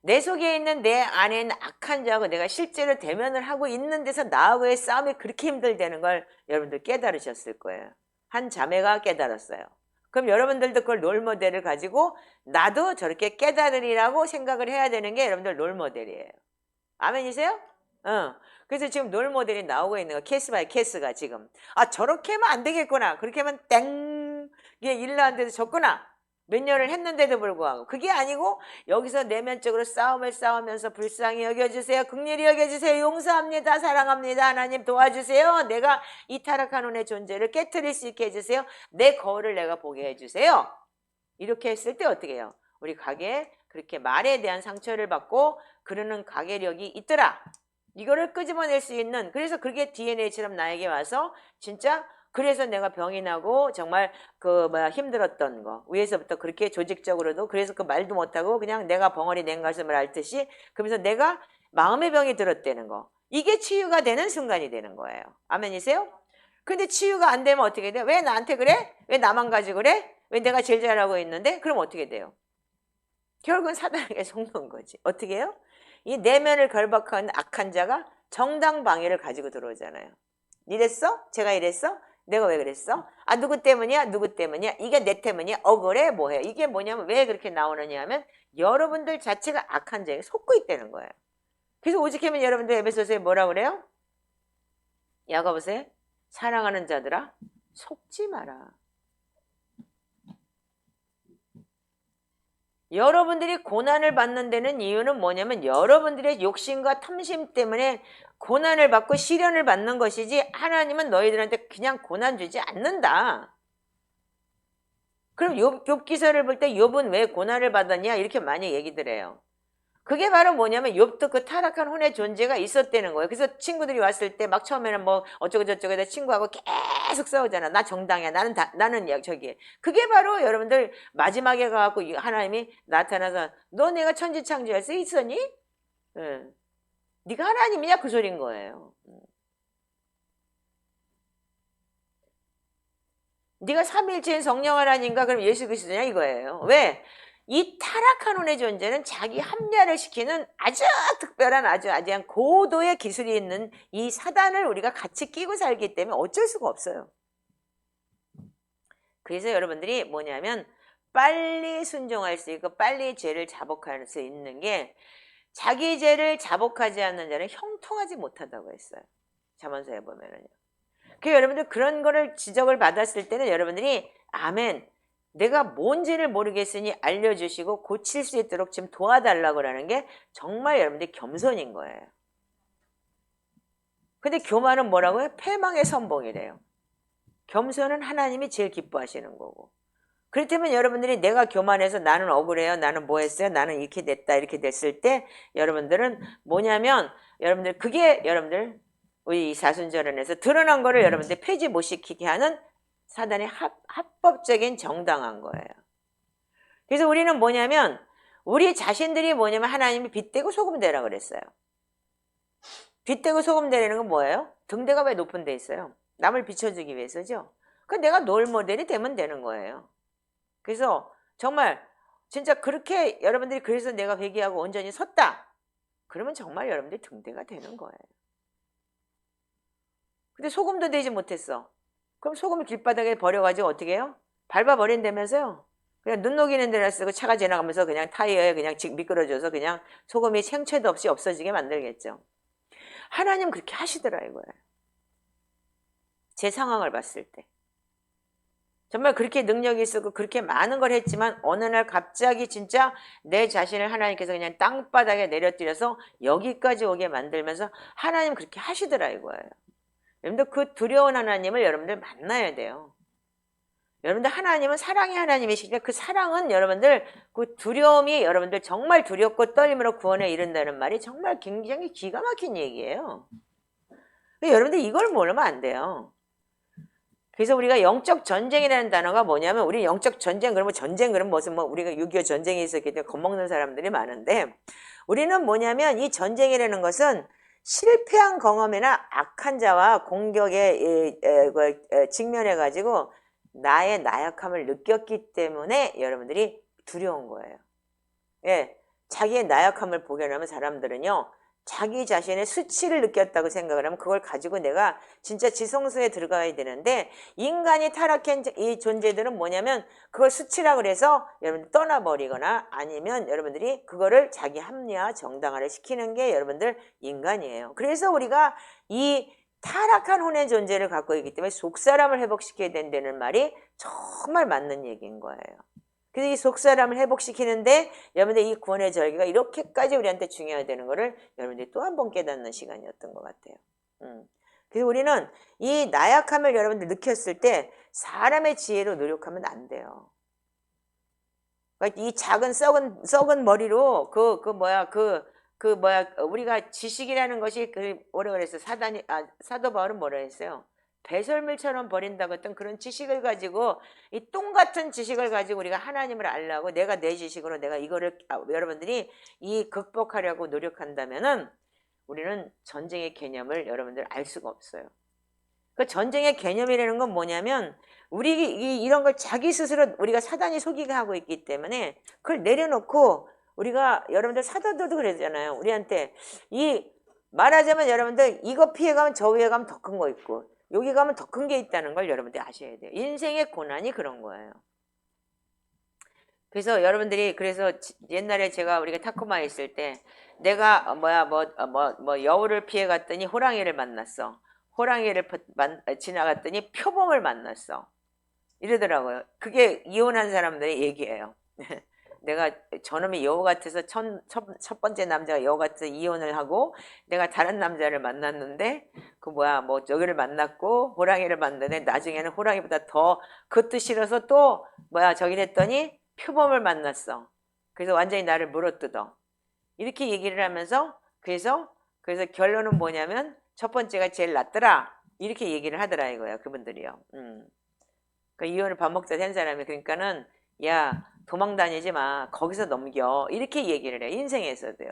내 속에 있는 내 안에 있는 악한 자하고 내가 실제로 대면을 하고 있는 데서 나하고의 싸움이 그렇게 힘들다는 걸 여러분들 깨달으셨을 거예요. 한 자매가 깨달았어요. 그럼 여러분들도 그걸 롤모델을 가지고 나도 저렇게 깨달으리라고 생각을 해야 되는 게 여러분들 롤모델이에요. 아멘이세요? 그래서 지금 롤모델이 나오고 있는 거 케이스 바이 케이스가 지금 저렇게 하면 안 되겠구나. 그렇게 하면 땡 이게 일라운드에서 졌구나. 몇 년을 했는데도 불구하고 그게 아니고 여기서 내면적으로 싸움을 싸우면서 불쌍히 여겨주세요. 긍휼히 여겨주세요. 용서합니다. 사랑합니다. 하나님 도와주세요. 내가 이 타락한 혼의 존재를 깨트릴 수 있게 해주세요. 내 거울을 내가 보게 해주세요. 이렇게 했을 때 어떻게 해요? 우리 가게에 그렇게 말에 대한 상처를 받고 그러는 가게력이 있더라. 이거를 끄집어낼 수 있는, 그래서 그게 DNA처럼 나에게 와서 진짜 그래서 내가 병이 나고 정말 힘들었던 거 위에서부터 그렇게 조직적으로도 그래서 그 말도 못하고 그냥 내가 벙어리 냉가슴을 앓듯이 그러면서 내가 마음의 병이 들었다는 거, 이게 치유가 되는 순간이 되는 거예요. 아멘이세요? 근데 치유가 안 되면 어떻게 돼요? 왜 나한테 그래? 왜 나만 가지고 그래? 왜 내가 제일 잘하고 있는데? 그럼 어떻게 돼요? 결국은 사단에게 속는 거지. 어떻게 해요? 이 내면을 결박한 악한 자가 정당방위를 가지고 들어오잖아요. 이랬어? 제가 이랬어? 내가 왜 그랬어? 아, 누구 때문이야? 누구 때문이야? 이게 내 때문이야? 억울해? 뭐해? 이게 뭐냐면 왜 그렇게 나오느냐 하면 여러분들 자체가 악한 자에 속고 있다는 거예요. 그래서 오직하면 여러분들 에베소서에 뭐라 그래요? 야고보서에 사랑하는 자들아 속지 마라. 여러분들이 고난을 받는 데는 이유는 뭐냐면 여러분들의 욕심과 탐심 때문에 고난을 받고 시련을 받는 것이지 하나님은 너희들한테 그냥 고난 주지 않는다. 그럼 욥 기서를 볼 때 욥은 왜 고난을 받았냐 이렇게 많이 얘기들 해요. 그게 바로 뭐냐면 욥도 그 타락한 혼의 존재가 있었다는 거예요. 그래서 친구들이 왔을 때 막 처음에는 뭐 어쩌고 저쩌고 해서 친구하고 계속 싸우잖아. 나 정당이야. 나는 저기. 그게 바로 여러분들 마지막에 가갖고 하나님이 나타나서 너 내가 천지창조할 수 있었니? 예. 네가 하나님이냐 그 소린 거예요. 네가 삼위일체인 성령 하나님인가? 그럼 예수 그리스도냐 이거예요. 왜? 이 타락한 혼의 존재는 자기 합리화를 시키는 아주 특별한 아주 고도의 기술이 있는 이 사단을 우리가 같이 끼고 살기 때문에 어쩔 수가 없어요. 그래서 여러분들이 뭐냐면 빨리 순종할 수 있고 빨리 죄를 자복할 수 있는 게 자기 죄를 자복하지 않는 자는 형통하지 못하다고 했어요. 잠언서에 보면은요. 그 여러분들 그런 거를 지적을 받았을 때는 여러분들이 아멘. 내가 뭔지를 모르겠으니 알려주시고 고칠 수 있도록 지금 도와달라고 하는 게 정말 여러분들 겸손인 거예요. 근데 교만은 뭐라고요? 패망의 선봉이래요. 겸손은 하나님이 제일 기뻐하시는 거고. 그렇다면 여러분들이 내가 교만해서 나는 억울해요. 나는 뭐 했어요? 나는 이렇게 됐다. 이렇게 됐을 때 여러분들은 뭐냐면 여러분들 그게 여러분들 우리 사순절언에서 드러난 거를 여러분들 폐지 못 시키게 하는 사단의 합법적인 정당한 거예요. 그래서 우리는 뭐냐면 우리 자신들이 뭐냐면 하나님이 빗대고 소금 되라 그랬어요. 빗대고 소금 되라는 건 뭐예요? 등대가 왜 높은 데 있어요? 남을 비춰주기 위해서죠. 그 내가 롤 모델이 되면 되는 거예요. 그래서 정말 진짜 그렇게 여러분들이 그래서 내가 회개하고 온전히 섰다. 그러면 정말 여러분들이 등대가 되는 거예요. 근데 소금도 되지 못했어. 그럼 소금을 길바닥에 버려가지고 어떻게 해요? 밟아버린다면서요? 그냥 눈 녹이는 데다 쓰고 차가 지나가면서 그냥 타이어에 그냥 미끄러져서 그냥 소금이 생채도 없이 없어지게 만들겠죠. 하나님 그렇게 하시더라 이거예요. 제 상황을 봤을 때. 정말 그렇게 능력이 있었고 그렇게 많은 걸 했지만 어느 날 갑자기 진짜 내 자신을 하나님께서 그냥 땅바닥에 내려뜨려서 여기까지 오게 만들면서 하나님 그렇게 하시더라 이거예요. 여러분들 그 두려운 하나님을 여러분들 만나야 돼요. 여러분들 하나님은 사랑의 하나님이시니까 그 사랑은 여러분들 그 두려움이 여러분들 정말 두렵고 떨림으로 구원에 이른다는 말이 정말 굉장히 기가 막힌 얘기예요. 여러분들 이걸 모르면 안 돼요. 그래서 우리가 영적 전쟁이라는 단어가 뭐냐면 우리 영적 전쟁 그러면 전쟁 그러면 무슨 뭐 우리가 6.25 전쟁이 있었기 때문에 겁먹는 사람들이 많은데 우리는 뭐냐면 이 전쟁이라는 것은 실패한 경험이나 악한 자와 공격에 직면해가지고 나의 나약함을 느꼈기 때문에 여러분들이 두려운 거예요. 예, 자기의 나약함을 보게 되면 사람들은요. 자기 자신의 수치를 느꼈다고 생각을 하면 그걸 가지고 내가 진짜 지성소에 들어가야 되는데 인간이 타락한 이 존재들은 뭐냐면 그걸 수치라고 그래서 여러분들 떠나버리거나 아니면 여러분들이 그거를 자기 합리화 정당화를 시키는 게 여러분들 인간이에요. 그래서 우리가 이 타락한 혼의 존재를 갖고 있기 때문에 속사람을 회복시켜야 된다는 말이 정말 맞는 얘기인 거예요. 그래서 이 속사람을 회복시키는데 여러분들 이 구원의 절기가 이렇게까지 우리한테 중요하다는 거를 여러분들이 또 한 번 깨닫는 시간이었던 것 같아요. 그래서 우리는 이 나약함을 여러분들 느꼈을 때 사람의 지혜로 노력하면 안 돼요. 그러니까 이 작은 썩은 머리로 우리가 지식이라는 것이 뭐라 그랬어요? 사도 바울은 뭐라 했어요? 배설물처럼 버린다고 했던 그런 지식을 가지고 이 똥 같은 지식을 가지고 우리가 하나님을 알라고 내가 내 지식으로 내가 이거를 여러분들이 이 극복하려고 노력한다면은 우리는 전쟁의 개념을 여러분들 알 수가 없어요. 그 전쟁의 개념이라는 건 뭐냐면 우리 이런 걸 자기 스스로 우리가 사단이 속이게 하고 있기 때문에 그걸 내려놓고 우리가 여러분들 사도들도 그랬잖아요. 우리한테 이 말하자면 여러분들 이거 피해가면 저 위에 가면 더 큰 거 있고 여기 가면 더 큰 게 있다는 걸 여러분들이 아셔야 돼요. 인생의 고난이 그런 거예요. 그래서 여러분들이 그래서 옛날에 제가 우리가 타코마에 있을 때 내가 여우를 피해 갔더니 호랑이를 만났어. 호랑이를 지나갔더니 표범을 만났어. 이러더라고요. 그게 이혼한 사람들의 얘기예요. 내가 저놈이 여우 같아서 첫 번째 남자가 여우 같아서 이혼을 하고 내가 다른 남자를 만났는데 저기를 만났고 호랑이를 만났는데 나중에는 호랑이보다 더 그것도 싫어서 또 저기를 했더니 표범을 만났어. 그래서 완전히 나를 물어뜯어. 이렇게 얘기를 하면서 그래서 결론은 뭐냐면 첫 번째가 제일 낫더라. 이렇게 얘기를 하더라 이거야 그분들이요. 그 이혼을 밥 먹자 된 사람이 그러니까는 야 도망 다니지 마. 거기서 넘겨. 이렇게 얘기를 해요. 인생에서도요.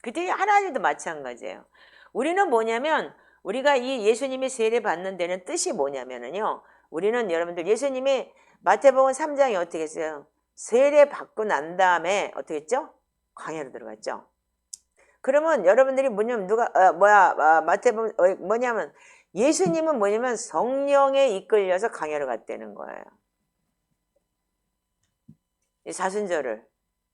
그때 하나님도 마찬가지예요. 우리는 뭐냐면 우리가 이 예수님이 세례 받는 데는 뜻이 뭐냐면은요. 우리는 여러분들 예수님이 마태복음 3장에 어떻게 했어요? 세례 받고 난 다음에 어떻게 했죠? 광야로 들어갔죠. 그러면 여러분들이 뭐냐면 마태복음 뭐냐면 예수님은 뭐냐면 성령에 이끌려서 광야로 갔다는 거예요. 이 사순절을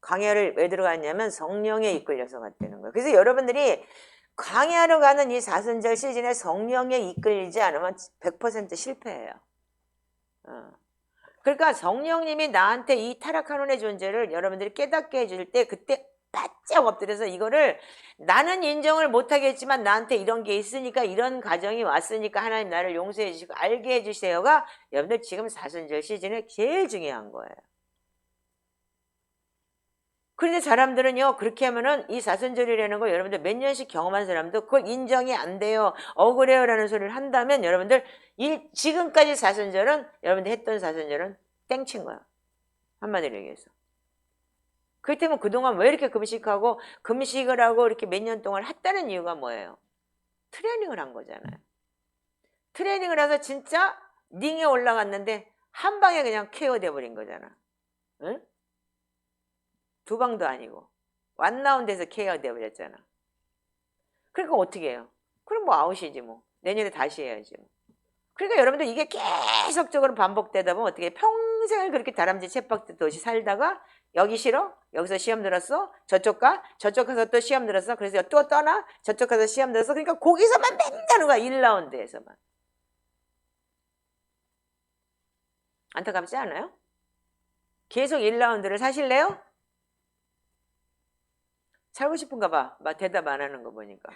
광야를 왜 들어갔냐면 성령에 이끌려서 갔다는 거예요. 그래서 여러분들이 광야로 가는 이 사순절 시즌에 성령에 이끌리지 않으면 100% 실패해요. 그러니까 성령님이 나한테 이 타락하는 존재를 여러분들이 깨닫게 해줄 때 그때 바짝 엎드려서 이거를 나는 인정을 못하겠지만 나한테 이런 게 있으니까 이런 가정이 왔으니까 하나님 나를 용서해 주시고 알게 해주세요가 여러분들 지금 사순절 시즌에 제일 중요한 거예요. 그런데 사람들은요 그렇게 하면은 이 사순절이라는 거 여러분들 몇 년씩 경험한 사람도 그걸 인정이 안 돼요 억울해요 라는 소리를 한다면 여러분들 지금까지 사순절은 여러분들 했던 사순절은 땡친 거야. 한마디로 얘기해서. 그렇기 때문에 그동안 왜 이렇게 금식을 하고 이렇게 몇 년 동안 했다는 이유가 뭐예요? 트레이닝을 한 거잖아요. 트레이닝을 해서 진짜 링에 올라갔는데 한 방에 그냥 KO 돼버린 거잖아. 응? 두 방도 아니고 원라운드에서 KO 돼버렸잖아. 그러니까 어떻게 해요? 그럼 뭐 아웃이지 뭐. 내년에 다시 해야지 뭐. 그러니까 여러분들 이게 계속적으로 반복되다 보면 어떻게 평생을 그렇게 다람쥐 쳇바퀴 도시 살다가 여기 싫어? 여기서 시험 들었어? 저쪽 가? 저쪽 가서 또 시험 들었어? 그래서 또 떠나? 저쪽 가서 시험 들었어? 그러니까 거기서만 맨날 하는 거야. 1라운드에서만. 안타깝지 않아요? 계속 1라운드를 사실래요? 살고 싶은가 봐. 대답 안 하는 거 보니까.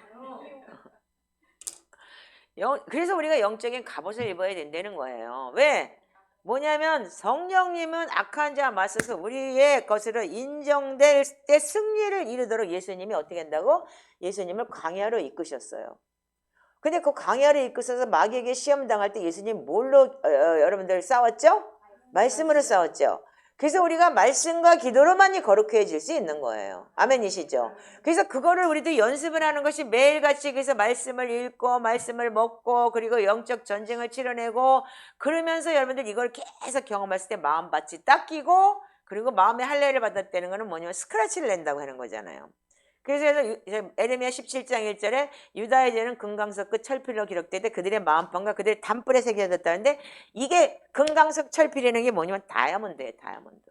그래서 우리가 영적인 갑옷을 입어야 된다는 거예요. 왜? 뭐냐면 성령님은 악한 자 맞서서 우리의 것으로 인정될 때 승리를 이루도록 예수님이 어떻게 한다고? 예수님을 광야로 이끄셨어요. 근데 그 광야로 이끄셔서 마귀에게 시험 당할 때 예수님 뭘로 여러분들 싸웠죠? 말씀으로 싸웠죠. 그래서 우리가 말씀과 기도로만이 거룩해질 수 있는 거예요. 아멘이시죠? 그래서 그거를 우리도 연습을 하는 것이 매일같이 그래서 말씀을 읽고 말씀을 먹고 그리고 영적 전쟁을 치러내고 그러면서 여러분들 이걸 계속 경험했을 때 마음밭이 닦이고 그리고 마음의 할례를 받았다는 거는 뭐냐면 스크래치를 낸다고 하는 거잖아요. 그래서 에레미야 17장 1절에 유다의 죄는 금강석 끝 철필로 기록되되 그들의 마음판과 그들의 담불에 새겨졌다는데 이게 금강석 철필이라는 게 뭐냐면 다이아몬드예요. 다이아몬드.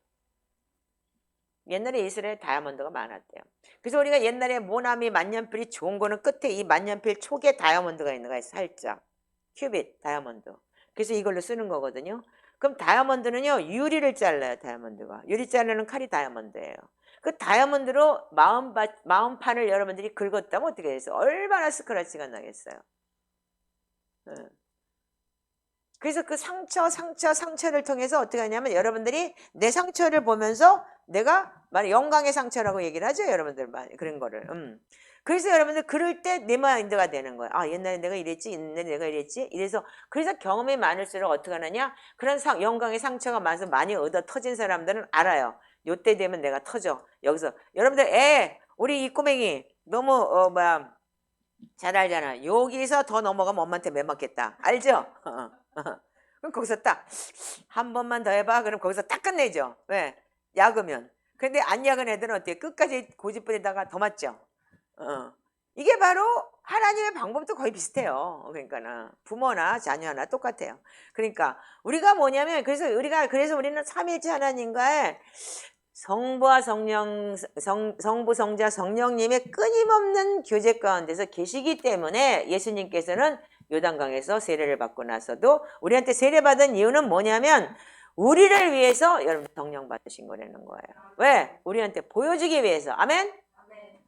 옛날에 이스라엘에 다이아몬드가 많았대요. 그래서 우리가 옛날에 모나미 만년필이 좋은 거는 끝에 이 만년필 촉에 다이아몬드가 있는 거예요. 살짝. 큐빗 다이아몬드. 그래서 이걸로 쓰는 거거든요. 그럼 다이아몬드는요. 유리를 잘라요. 다이아몬드가. 유리 자르는 칼이 다이아몬드예요. 그 다이아몬드로 마음판을 여러분들이 긁었다면 어떻게 해서 얼마나 스크래치가 나겠어요. 그래서 그 상처를 통해서 어떻게 하냐면 여러분들이 내 상처를 보면서 내가 영광의 상처라고 얘기를 하죠. 여러분들 그런 거를. 그래서 여러분들 그럴 때 내 마인드가 되는 거예요. 아 옛날에 내가 이랬지 옛날에 내가 이랬지 그래서 경험이 많을수록 어떻게 하느냐 그런 영광의 상처가 많아서 많이 얻어 터진 사람들은 알아요. 요때 되면 내가 터져. 여기서 여러분들 우리 이 꼬맹이 너무 잘 알잖아. 여기서 더 넘어가면 엄마한테 매 맞겠다. 알죠? 그럼 거기서 딱 한 번만 더 해봐. 그럼 거기서 딱 끝내죠. 왜? 약으면. 근데 안 약은 애들은 어때요? 끝까지 고집부리다가 더 맞죠? 이게 바로 하나님의 방법도 거의 비슷해요. 그러니까는 부모나 자녀나 똑같아요. 그러니까 우리가 뭐냐면 그래서 우리는 삼위일체 하나님과의 성부와 성부, 성자, 성령님의 끊임없는 교제 가운데서 계시기 때문에 예수님께서는 요단강에서 세례를 받고 나서도 우리한테 세례받은 이유는 뭐냐면 우리를 위해서 여러분 성령 받으신 거라는 거예요. 왜? 우리한테 보여주기 위해서. 아멘?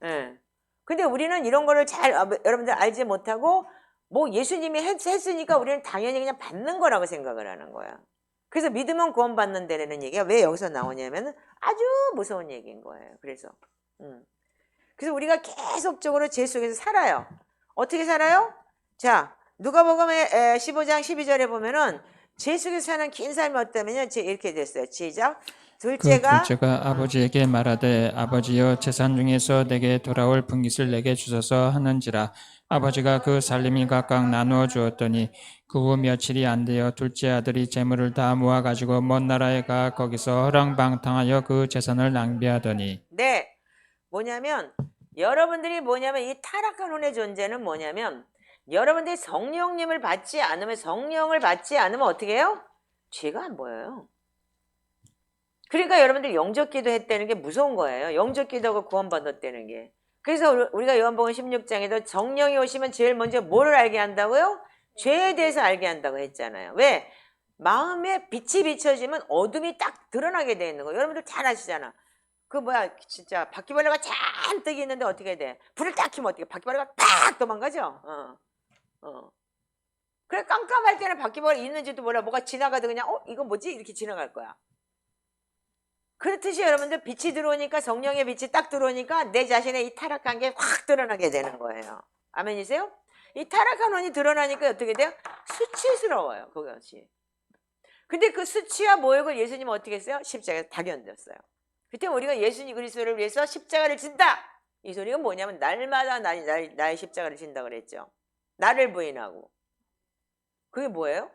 예. 근데 우리는 이런 거를 잘 여러분들 알지 못하고 뭐 예수님이 했으니까 우리는 당연히 그냥 받는 거라고 생각을 하는 거야. 그래서 믿으면 구원받는다는 얘기가 왜 여기서 나오냐면 아주 무서운 얘기인 거예요. 그래서 우리가 계속적으로 죄 속에서 살아요. 어떻게 살아요? 자, 누가복음 15장 12절에 보면은 죄 속에서 사는 긴 삶이 어떠면요. 이렇게 됐어요. 시작. 그 둘째가 둘째가 아버지에게 말하되 아버지여 재산 중에서 내게 돌아올 분깃을 내게 주소서 하는지라 아버지가 그 살림을 각각 나누어 주었더니 그 후 며칠이 안 되어 둘째 아들이 재물을 다 모아 가지고 먼 나라에 가 거기서 허랑방탕하여 그 재산을 낭비하더니 네. 뭐냐면 여러분들이 뭐냐면 이 타락한 혼의 존재는 뭐냐면 여러분들이 성령을 받지 않으면 어떻게 해요? 죄가 안 보여요. 그러니까 여러분들 영적 기도 했다는 게 무서운 거예요. 영적 기도가 구원받았다는 게. 그래서 우리가 요한복음 16장에도 성령이 오시면 제일 먼저 뭐를 알게 한다고요? 죄에 대해서 알게 한다고 했잖아요. 왜? 마음에 빛이 비춰지면 어둠이 딱 드러나게 돼 있는 거예요. 여러분들 잘 아시잖아. 진짜 바퀴벌레가 잔뜩 있는데 어떻게 돼? 불을 딱 켜면 어떻게 바퀴벌레가 딱 도망가죠? 그래 깜깜할 때는 바퀴벌레 있는지도 몰라. 뭐가 지나가도 그냥 이건 뭐지? 이렇게 지나갈 거야. 그렇듯이 여러분들 빛이 들어오니까 성령의 빛이 딱 들어오니까 내 자신의 이 타락한 게 확 드러나게 되는 거예요. 아멘이세요? 이 타락한 혼이 드러나니까 어떻게 돼요? 수치스러워요. 그것이. 근데 그 수치와 모욕을 예수님은 어떻게 했어요? 십자가에서 다 견뎠어요. 그때 우리가 예수님 그리스도를 위해서 십자가를 진다. 이 소리가 뭐냐면 날마다 나의 십자가를 진다 그랬죠. 나를 부인하고. 그게 뭐예요?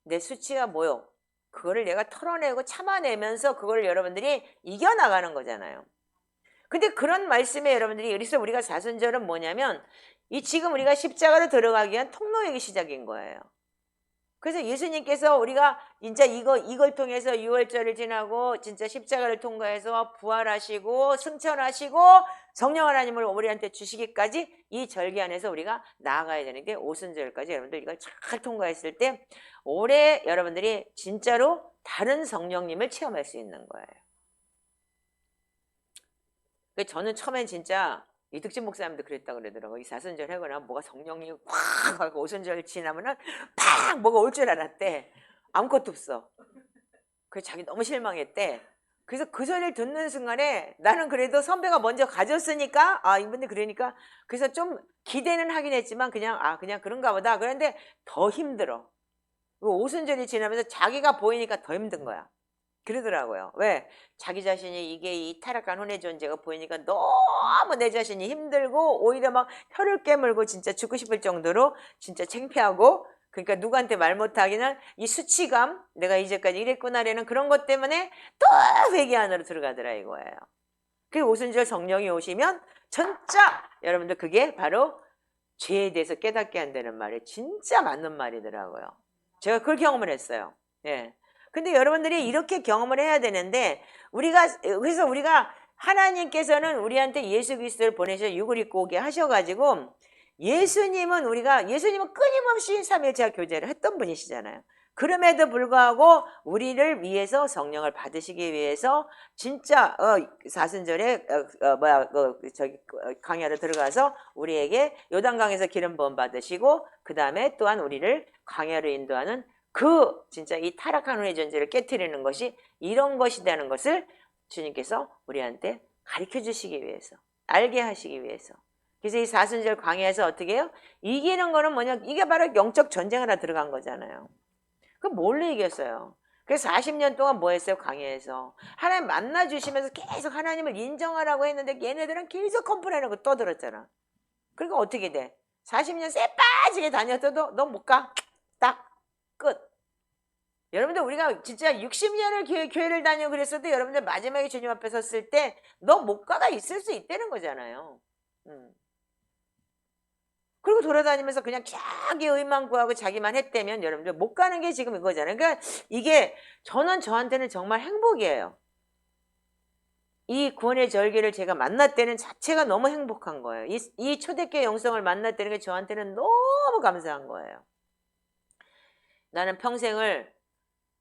내 수치와 모욕. 그거를 내가 털어내고 참아내면서 그거를 여러분들이 이겨나가는 거잖아요. 근데 그런 말씀에 여러분들이 그래서 우리가 사순절은 뭐냐면 지금 우리가 십자가로 들어가기 위한 통로역이 시작인 거예요. 그래서 예수님께서 우리가 진짜 이걸 통해서 유월절을 지나고 진짜 십자가를 통과해서 부활하시고 승천하시고 성령 하나님을 우리한테 주시기까지 이 절기 안에서 우리가 나아가야 되는 게 오순절까지 여러분들 이걸 잘 통과했을 때 올해 여러분들이 진짜로 다른 성령님을 체험할 수 있는 거예요. 저는 처음엔 진짜 이득진 목사님도 그랬다고 그러더라고요. 이 사순절 하거나 뭐가 성령이 확 하고 오순절 지나면은 팍 뭐가 올 줄 알았대. 아무것도 없어. 그래서 자기 너무 실망했대. 그래서 그 소리를 듣는 순간에 나는 그래도 선배가 먼저 가졌으니까 이분들 그러니까 그래서 좀 기대는 하긴 했지만 그냥 그런가 보다. 그런데 더 힘들어. 오순절이 지나면서 자기가 보이니까 더 힘든 거야. 그러더라고요. 왜? 자기 자신이 이게 이 타락한 혼의 존재가 보이니까 너무 내 자신이 힘들고 오히려 막 혀를 깨물고 진짜 죽고 싶을 정도로 진짜 창피하고 그러니까 누구한테 말 못하기는 이 수치감 내가 이제까지 이랬구나라는 그런 것 때문에 또 회개 안으로 들어가더라 이거예요. 그리고 오순절 성령이 오시면 진짜 여러분들 그게 바로 죄에 대해서 깨닫게 한다는 말이 진짜 맞는 말이더라고요. 제가 그걸 경험을 했어요. 예. 근데 여러분들이 이렇게 경험을 해야 되는데 그래서 우리가 하나님께서는 우리한테 예수 그리스도를 보내셔 육을 입고 오게 하셔가지고 예수님은 끊임없이 삼위일체와 교제를 했던 분이시잖아요. 그럼에도 불구하고 우리를 위해서 성령을 받으시기 위해서 진짜 사순절에 광야로 들어가서 우리에게 요단강에서 기름 부음 받으시고 그 다음에 또한 우리를 광야로 인도하는 진짜 이 타락한 혼의 존재를 깨트리는 것이 이런 것이라는 것을 주님께서 우리한테 가르쳐 주시기 위해서, 알게 하시기 위해서. 그래서 이 사순절 광야에서 어떻게 해요? 이기는 거는 뭐냐? 이게 바로 영적 전쟁 하나 들어간 거잖아요. 그럼 뭘로 이겼어요? 그래서 40년 동안 뭐 했어요? 광야에서. 하나님 만나주시면서 계속 하나님을 인정하라고 했는데 얘네들은 계속 컴플레인하고 떠들었잖아. 그러니까 어떻게 돼? 40년 쎄 빠지게 다녔어도 너 못 가. 딱. 끝. 여러분들 우리가 진짜 60년을 교회를 다니고 그랬어도 여러분들 마지막에 주님 앞에 섰을 때 너 못 가가 있을 수 있다는 거잖아요. 그리고 돌아다니면서 그냥 자기 의만 구하고 자기만 했다면 여러분들 못 가는 게 지금 이거잖아요. 그러니까 이게 저한테는 정말 행복이에요. 이 구원의 절기를 제가 만났다는 자체가 너무 행복한 거예요. 이 초대교회 영성을 만났다는 게 저한테는 너무 감사한 거예요. 나는 평생을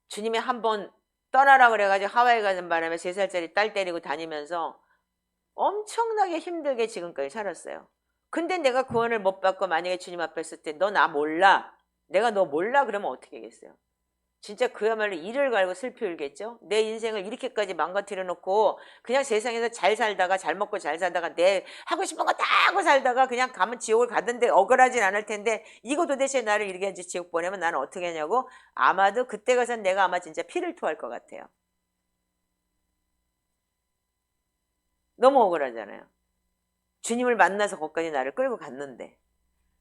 주님이 한번 떠나라 그래가지고 하와이 가는 바람에 3살짜리 딸 데리고 다니면서 엄청나게 힘들게 지금까지 살았어요. 근데 내가 구원을 못 받고 만약에 주님 앞에 있을 때 너 나 몰라, 내가 너 몰라 그러면 어떻게 하겠어요? 진짜 그야말로 이를 갈고 슬피 울겠죠. 내 인생을 이렇게까지 망가뜨려 놓고 그냥 세상에서 잘 살다가 잘 먹고 잘 살다가 내 하고 싶은 거 다 하고 살다가 그냥 가면 지옥을 가던데 억울하진 않을 텐데 이거 도대체 나를 이렇게 지옥 보내면 나는 어떻게 하냐고. 아마도 그때 가서 내가 아마 진짜 피를 토할 것 같아요. 너무 억울하잖아요. 주님을 만나서 거기까지 나를 끌고 갔는데.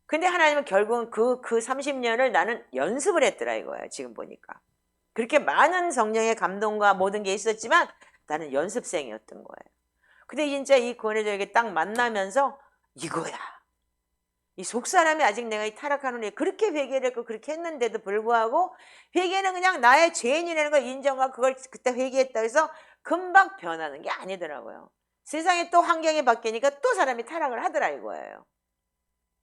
근데 하나님은 결국은 그 30년을 나는 연습을 했더라 이거야. 지금 보니까. 그렇게 많은 성령의 감동과 모든 게 있었지만 나는 연습생이었던 거예요. 근데 진짜 이 구원의 절기 딱 만나면서 이거야. 이 속사람이 아직 내가 이 타락하는 애 그렇게 회개를 했고 그렇게 했는데도 불구하고 회개는 그냥 나의 죄인이라는 걸 인정하고 그걸 그때 회개했다 해서 금방 변하는 게 아니더라고요. 세상에 또 환경이 바뀌니까 또 사람이 타락을 하더라 이거예요.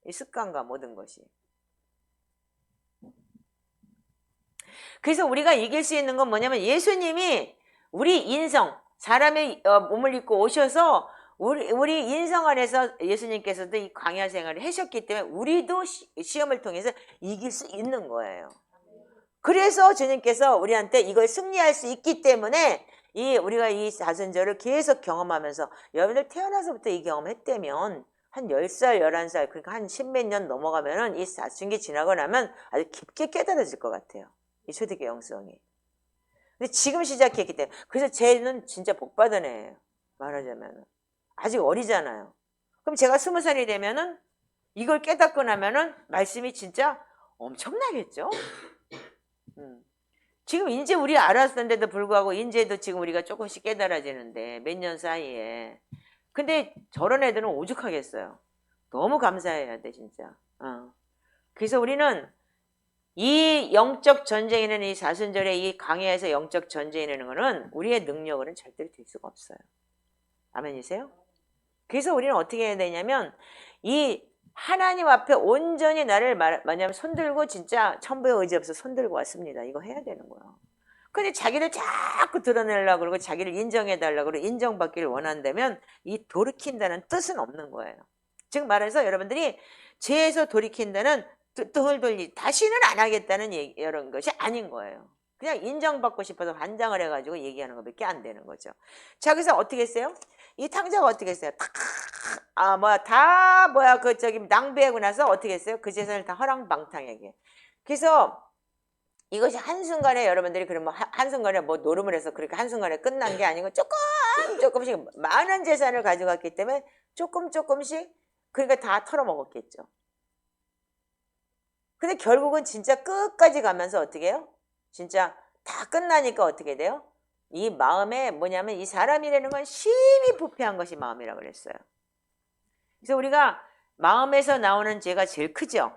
이 습관과 모든 것이. 그래서 우리가 이길 수 있는 건 뭐냐면 예수님이 우리 인성, 사람의 몸을 입고 오셔서 우리 인성 안에서 예수님께서도 이 광야 생활을 하셨기 때문에 우리도 시험을 통해서 이길 수 있는 거예요. 그래서 주님께서 우리한테 이걸 승리할 수 있기 때문에 우리가 이 사순절을 계속 경험하면서 여러분들 태어나서부터 이 경험했다면 한 10살, 11살, 그러니까 한 10몇 년 넘어가면은 이 사춘기 지나고 나면 아주 깊게 깨달아질 것 같아요. 이 초대교회 영성이. 근데 지금 시작했기 때문에. 그래서 쟤는 진짜 복받은 애예요. 말하자면. 아직 어리잖아요. 그럼 제가 20살이 되면은 이걸 깨닫고 나면은 말씀이 진짜 엄청나겠죠? 지금 이제 우리 알았는데도 불구하고 이제도 지금 우리가 조금씩 깨달아지는데 몇 년 사이에. 근데 저런 애들은 오죽하겠어요. 너무 감사해야 돼 진짜. 그래서 우리는 이 영적 전쟁이라는 이 사순절의 이 광야에서 영적 전쟁이라는 거는 우리의 능력으로는 절대로 될 수가 없어요. 아멘이세요? 그래서 우리는 어떻게 해야 되냐면 이 하나님 앞에 온전히 나를 뭐냐면 손들고 진짜 천부의 의지 없어 손들고 왔습니다. 이거 해야 되는 거예요. 근데 자기를 자꾸 드러내려고 그러고 자기를 인정해달라고 그러고 인정받기를 원한다면 이 돌이킨다는 뜻은 없는 거예요. 즉 말해서 여러분들이 죄에서 돌이킨다는 등을 돌리 다시는 안 하겠다는 이런 것이 아닌 거예요. 그냥 인정받고 싶어서 환장을 해가지고 얘기하는 것밖에 안 되는 거죠. 자, 그래서 어떻게 했어요? 이 탕자가 어떻게 했어요? 낭비하고 나서 어떻게 했어요? 그 재산을 다 허랑방탕하게. 그래서 이것이 한순간에 여러분들이 그러면 한순간에 뭐 노름을 해서 그렇게 한순간에 끝난 게 아니고 조금씩 많은 재산을 가져갔기 때문에 조금씩 그러니까 다 털어먹었겠죠. 근데 결국은 진짜 끝까지 가면서 어떻게 해요? 진짜 다 끝나니까 어떻게 돼요? 이 마음에 뭐냐면 이 사람이라는 건 심히 부패한 것이 마음이라고 그랬어요. 그래서 우리가 마음에서 나오는 죄가 제일 크죠.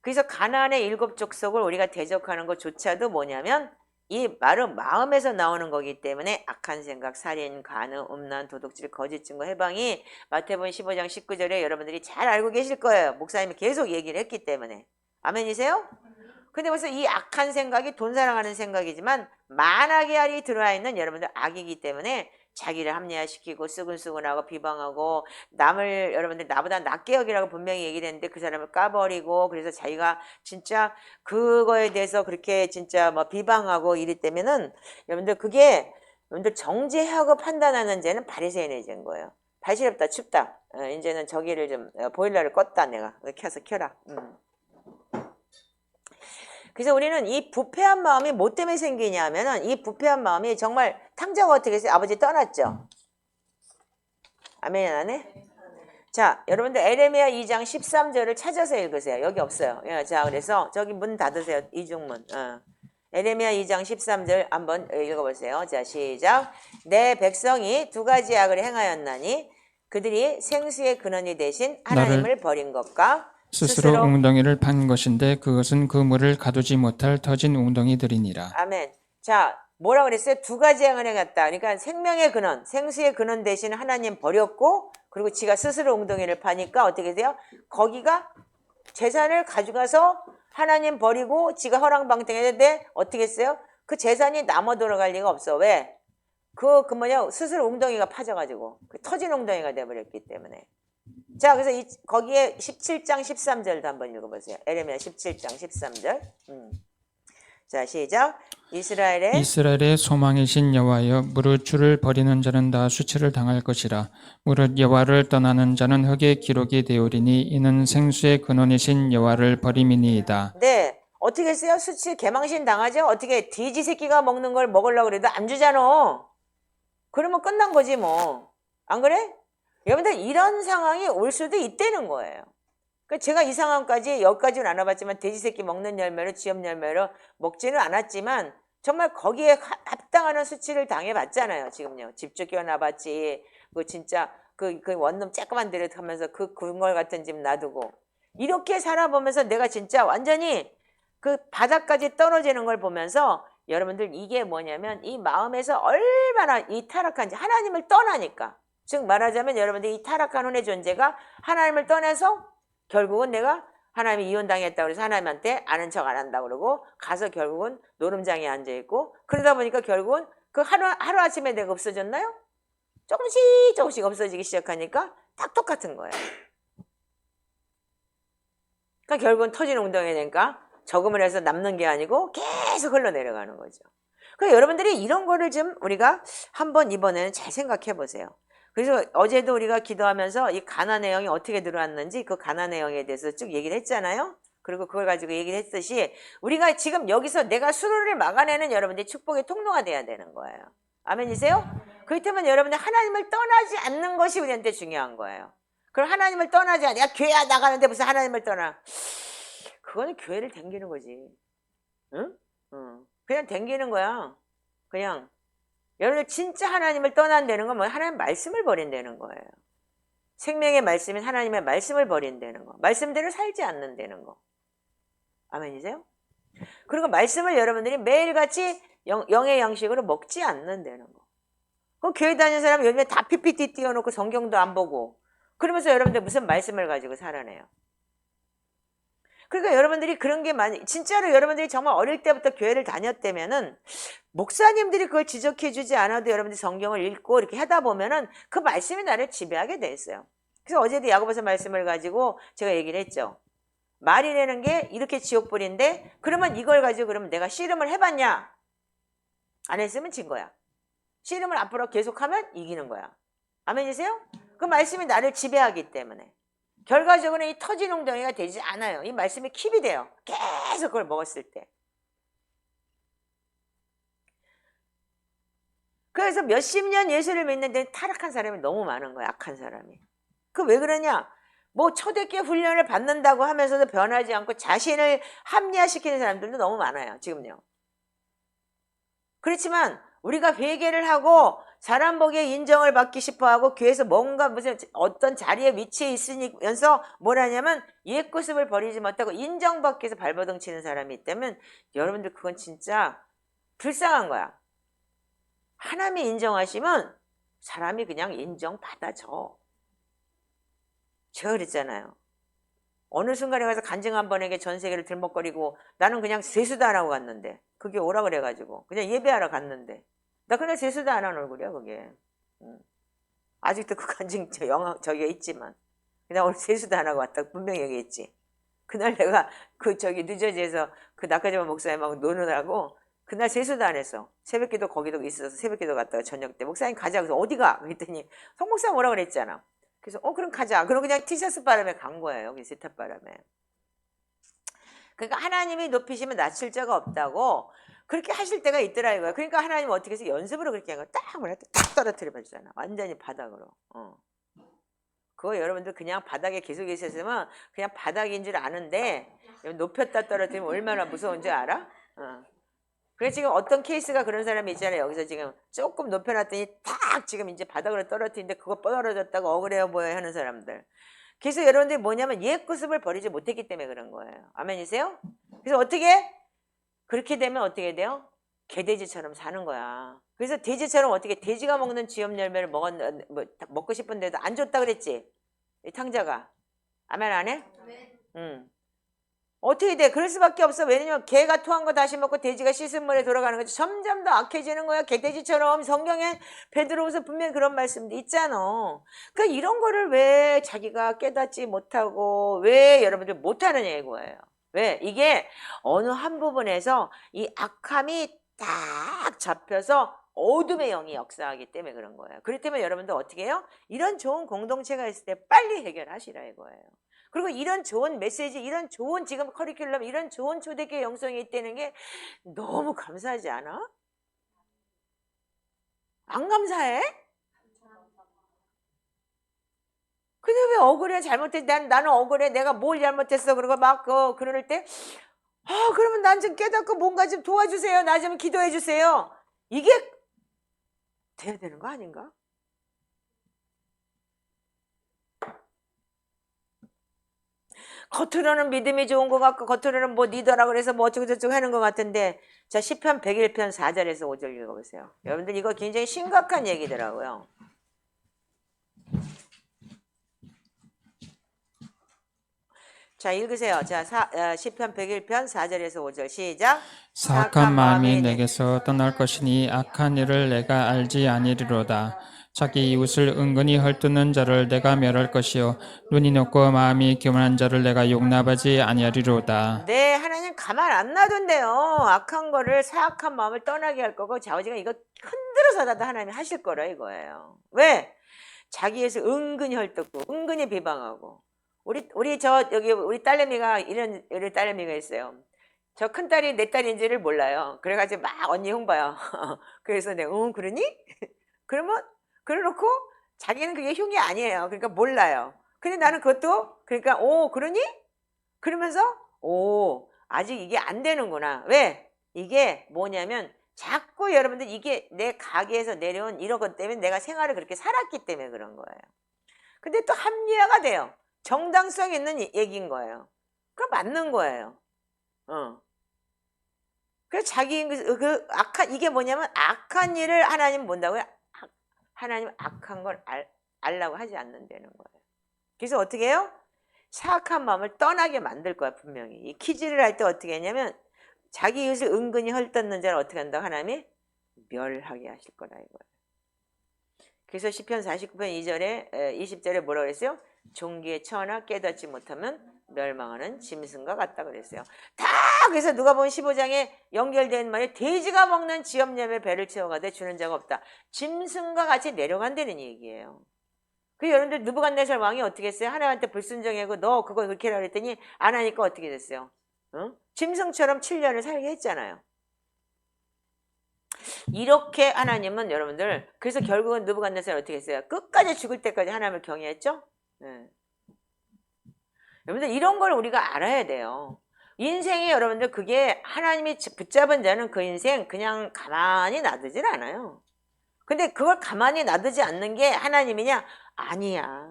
그래서 가나안의 7 족속을 우리가 대적하는 것조차도 뭐냐면 이 말은 마음에서 나오는 거기 때문에 악한 생각, 살인, 간음, 음란, 도둑질, 거짓 증거, 해방이 마태복음 15장 19절에 여러분들이 잘 알고 계실 거예요. 목사님이 계속 얘기를 했기 때문에. 아멘이세요? 근데 벌써 이 악한 생각이 돈 사랑하는 생각이지만 만악의 알이 들어와 있는 여러분들 악이기 때문에 자기를 합리화시키고 쓰근쓰근하고 비방하고 남을 여러분들 나보다 낮게 여기라고 분명히 얘기를 했는데 그 사람을 까버리고 그래서 자기가 진짜 그거에 대해서 그렇게 진짜 뭐 비방하고 이랬 때면은 여러분들 그게 여러분들 정죄하고 판단하는 죄는 바리새인의 죄인 거예요. 발시렵다 춥다. 이제는 저기를 좀 보일러를 껐다 내가 켜라. 그래서 우리는 이 부패한 마음이 뭐 때문에 생기냐 하면은 이 부패한 마음이 정말 탕자가 어떻게 했어요? 아버지 떠났죠? 아멘 안 해? 자, 여러분들 에레미야 2장 13절을 찾아서 읽으세요. 여기 없어요. 자, 그래서 저기 문 닫으세요. 이중문. 에레미야 2장 13절 한번 읽어보세요. 자, 시작. 내 백성이 두 가지 악을 행하였나니 그들이 생수의 근원이 되신 하나님을 버린 것과 스스로 웅덩이를 판 것인데 그것은 그 물을 가두지 못할 터진 웅덩이들이니라. 아멘. 자, 뭐라 그랬어요? 두 가지 악을 행했다. 그러니까 생명의 근원, 생수의 근원 대신 하나님 버렸고, 그리고 지가 스스로 웅덩이를 파니까 어떻게 돼요? 거기가 재산을 가져가서 하나님 버리고 지가 허랑방탕했는데 어떻게 했어요? 그 재산이 남아 돌아갈 리가 없어. 왜? 스스로 웅덩이가 파져가지고 터진 웅덩이가 돼버렸기 때문에. 자, 그래서 거기에 17장 13절도 한번 읽어보세요. 에레미야 17장 13절. 자, 시작. 이스라엘의 소망이신 여호와여, 무릇 주를 버리는 자는 다 수치를 당할 것이라. 무릇 여호와를 떠나는 자는 흙의 기록이 되오리니 이는 생수의 근원이신 여호와를 버림이니이다. 네, 어떻게 했어요? 수치 개망신 당하죠? 어떻게 돼지 새끼가 먹는 걸 먹으려고 그래도 안 주잖아. 그러면 끝난 거지 뭐. 안 그래? 여러분들 이런 상황이 올 수도 있다는 거예요. 그러니까 제가 이 상황까지 여기까지는 안 와봤지만 돼지 새끼 먹는 열매로 지엽 열매로 먹지는 않았지만 정말 거기에 합당하는 수치를 당해봤잖아요. 지금요. 집 쫓겨나봤지. 진짜 그 원룸 쬐끄만 데려 하면서 그 궁궐 같은 집 놔두고 이렇게 살아보면서 내가 진짜 완전히 그 바닥까지 떨어지는 걸 보면서 여러분들 이게 뭐냐면 이 마음에서 얼마나 이 타락한지 하나님을 떠나니까. 즉 말하자면 여러분들 이 타락한 혼의 존재가 하나님을 떠나서 결국은 내가 하나님이 이혼당했다고 해서 하나님한테 아는 척 안 한다고 그러고 가서 결국은 노름장에 앉아있고 그러다 보니까 결국은 그 하루아침에 내가 없어졌나요? 조금씩 없어지기 시작하니까 딱 똑같은 거예요. 그러니까 결국은 터진 웅덩이 되니까 저금을 해서 남는 게 아니고 계속 흘러내려가는 거죠. 그러니까 여러분들이 이런 거를 좀 우리가 한번 이번에는 잘 생각해 보세요. 그래서 어제도 우리가 기도하면서 이 가나안의 영이 어떻게 들어왔는지 그 가나안의 영에 대해서 쭉 얘기를 했잖아요. 그리고 그걸 가지고 얘기를 했듯이 우리가 지금 여기서 내가 수로를 막아내는 여러분들이 축복의 통로가 돼야 되는 거예요. 아멘이세요? 그렇기 때문에 여러분들 하나님을 떠나지 않는 것이 우리한테 중요한 거예요. 그럼 하나님을 떠나지 않아. 야, 교회 나가는데 무슨 하나님을 떠나. 그거는 교회를 댕기는 거지. 응? 그냥 댕기는 거야. 그냥. 여러분들 진짜 하나님을 떠난다는 건 뭐 하나님 말씀을 버린다는 거예요. 생명의 말씀인 하나님의 말씀을 버린다는 거. 말씀대로 살지 않는다는 거. 아멘이세요? 그리고 말씀을 여러분들이 매일같이 영의 양식으로 먹지 않는다는 거. 그 교회 다니는 사람은 요즘에 다 PPT 띄워놓고 성경도 안 보고 그러면서 여러분들 무슨 말씀을 가지고 살아내요. 그러니까 여러분들이 그런 게 진짜로 여러분들이 정말 어릴 때부터 교회를 다녔다면은 목사님들이 그걸 지적해 주지 않아도 여러분들이 성경을 읽고 이렇게 하다 보면은 그 말씀이 나를 지배하게 돼 있어요. 그래서 어제도 야고보서 말씀을 가지고 제가 얘기를 했죠. 말이라는 게 이렇게 지옥불인데 그러면 이걸 가지고 그러면 내가 씨름을 해봤냐? 안 했으면 진 거야. 씨름을 앞으로 계속하면 이기는 거야. 아멘이세요? 그 말씀이 나를 지배하기 때문에. 결과적으로는 이 터진 웅덩이가 되지 않아요. 이 말씀이 킵이 돼요. 계속 그걸 먹었을 때. 그래서 몇십 년 예수를 믿는데 타락한 사람이 너무 많은 거야. 악한 사람이. 그 왜 그러냐? 뭐 초대교회 훈련을 받는다고 하면서도 변하지 않고 자신을 합리화시키는 사람들도 너무 많아요. 지금요. 그렇지만 우리가 회개를 하고 사람 보기에 인정을 받기 싶어하고 교회에서 뭔가 무슨 어떤 자리에 위치해 있으면서 뭘 하냐면 옛모습을 버리지 못하고 인정받기 위해서 발버둥 치는 사람이 있다면 여러분들 그건 진짜 불쌍한 거야. 하나님이 인정하시면 사람이 그냥 인정받아줘. 제가 그랬잖아요. 어느 순간에 가서 간증 한 번에게 전 세계를 들먹거리고 나는 그냥 세수도 안 하고 갔는데 그게 오라 그래가지고 그냥 예배하러 갔는데 나 그날 세수도 안 한 얼굴이야 그게. 아직도 그 간증 저기가 있지만 그냥 오늘 세수도 안 하고 왔다 분명히 얘기했지. 그날 내가 뉴저지에서 그 낙하지만 목사님하고 노느라고 그날 세수도 안 했어. 새벽기도 거기도 있어서 새벽기도 갔다가 저녁 때 목사님 가자. 그래서 어디가? 그랬더니 성 목사 뭐라 그랬잖아. 그래서 그럼 가자. 그럼 그냥 티셔츠 바람에 간 거예요. 여기 세탁 바람에. 그러니까 하나님이 높이시면 낮출 자가 없다고 그렇게 하실 때가 있더라 이거야. 그러니까 하나님은 어떻게 해서 연습으로 그렇게 한 거야. 딱 떨어뜨려 버리잖아. 완전히 바닥으로. 그거 여러분들 그냥 바닥에 계속 있었으면 그냥 바닥인 줄 아는데 높였다 떨어뜨리면 얼마나 무서운 줄 알아? 그래서 지금 어떤 케이스가 그런 사람이 있잖아요. 여기서 지금 조금 높여놨더니 탁 지금 이제 바닥으로 떨어뜨리는데 그거 떨어졌다고 억울해요 보여요 하는 사람들. 그래서 여러분들이 뭐냐면 옛 구습을 버리지 못했기 때문에 그런 거예요. 아멘이세요? 그래서 어떻게? 그렇게 되면 어떻게 돼요? 개돼지처럼 사는 거야. 그래서 돼지처럼 어떻게 돼지가 먹는 쥐염 열매를 먹고 싶은데도 안 줬다 그랬지? 이 탕자가. 아멘 안 해? 응. 어떻게 돼? 그럴 수밖에 없어. 왜냐면 개가 토한 거 다시 먹고 돼지가 씻은 물에 돌아가는 거지. 점점 더 악해지는 거야. 개돼지처럼. 성경에 베드로후서 분명히 그런 말씀도 있잖아. 그러니까 이런 거를 왜 자기가 깨닫지 못하고 왜 여러분들 못하느냐 이거예요. 왜? 이게 어느 한 부분에서 이 악함이 딱 잡혀서 어둠의 영이 역사하기 때문에 그런 거예요. 그렇기 때문에 여러분들 어떻게 해요? 이런 좋은 공동체가 있을 때 빨리 해결하시라 이거예요. 그리고 이런 좋은 메시지, 이런 좋은 지금 커리큘럼, 이런 좋은 초대교회 영성이 있다는 게 너무 감사하지 않아? 안 감사해? 근데 왜 억울해? 잘못했, 나는 억울해. 내가 뭘 잘못했어? 그러고 막, 그럴 때, 그러면 난 좀 깨닫고 뭔가 좀 도와주세요. 나 좀 기도해 주세요. 이게 돼야 되는 거 아닌가? 겉으로는 믿음이 좋은 것 같고 겉으로는 뭐 리더라 그래서 뭐 어쩌고저쩌고 하는 것 같은데 자 시편 101편 4절에서 5절 읽어보세요. 여러분들 이거 굉장히 심각한 얘기더라고요. 자 읽으세요. 자 시편 101편 4절에서 5절 시작. 사악한 마음이 내게서 떠날 것이니 악한 일을 내가 알지 아니리로다. 자기 이웃을 은근히 헐뜯는 자를 내가 멸할 것이요 눈이 높고 마음이 교만한 자를 내가 용납하지 아니하리로다. 네, 하나님 가만 안 놔둔대요. 악한 거를 사악한 마음을 떠나게 할 거고 자오지가 이거 흔들어서라도 하나님이 하실 거라 이거예요. 왜? 자기에서 은근히 헐뜯고 은근히 비방하고 우리 딸내미가 우리 딸내미가 있어요. 저 큰딸이 내 딸인지를 몰라요. 그래가지고 막 언니 흉봐요. 그래서 내가 그러니? 그러면 그래놓고 자기는 그게 흉이 아니에요. 그러니까 몰라요. 근데 나는 그것도 그러니까 그러니? 그러면서 아직 이게 안 되는구나. 왜? 이게 뭐냐면 자꾸 여러분들 이게 내 가게에서 내려온 이런 것 때문에 내가 생활을 그렇게 살았기 때문에 그런 거예요. 근데 또 합리화가 돼요. 정당성 있는 얘기인 거예요. 그럼 맞는 거예요. 그래서 자기 이게 뭐냐면 악한 일을 하나님 본다고요? 하나님 악한 걸 알라고 하지 않는다는 거예요. 그래서 어떻게 해요? 사악한 마음을 떠나게 만들 거야 분명히. 이 키즈를 할 때 어떻게 했냐면 자기 이웃을 은근히 헐뜯는 자를 어떻게 한다고 하나님이 멸하게 하실 거라 이거예요. 그래서 시편 49편 2절에 20절에 뭐라 그랬어요? 종기에 처하나 깨닫지 못하면 멸망하는 짐승과 같다 그랬어요. 다 그래서 누가복음 15장에 연결된 말이 돼지가 먹는 지엄념의 배를 채워가되 주는 자가 없다. 짐승과 같이 내려간다는 얘기예요. 그 여러분들 느부갓네살 왕이 어떻게 했어요? 하나님한테 불순종하고 너 그거 그렇게 하라 그랬더니 안 하니까 어떻게 됐어요? 짐승처럼 7년을 살게 했잖아요. 이렇게 하나님은 여러분들 그래서 결국은 느부갓네살이 어떻게 했어요? 끝까지 죽을 때까지 하나님을 경외했죠? 네. 여러분들 이런 걸 우리가 알아야 돼요. 인생이 여러분들 그게 하나님이 붙잡은 자는 그 인생 그냥 가만히 놔두질 않아요. 근데 그걸 가만히 놔두지 않는 게 하나님이냐? 아니야.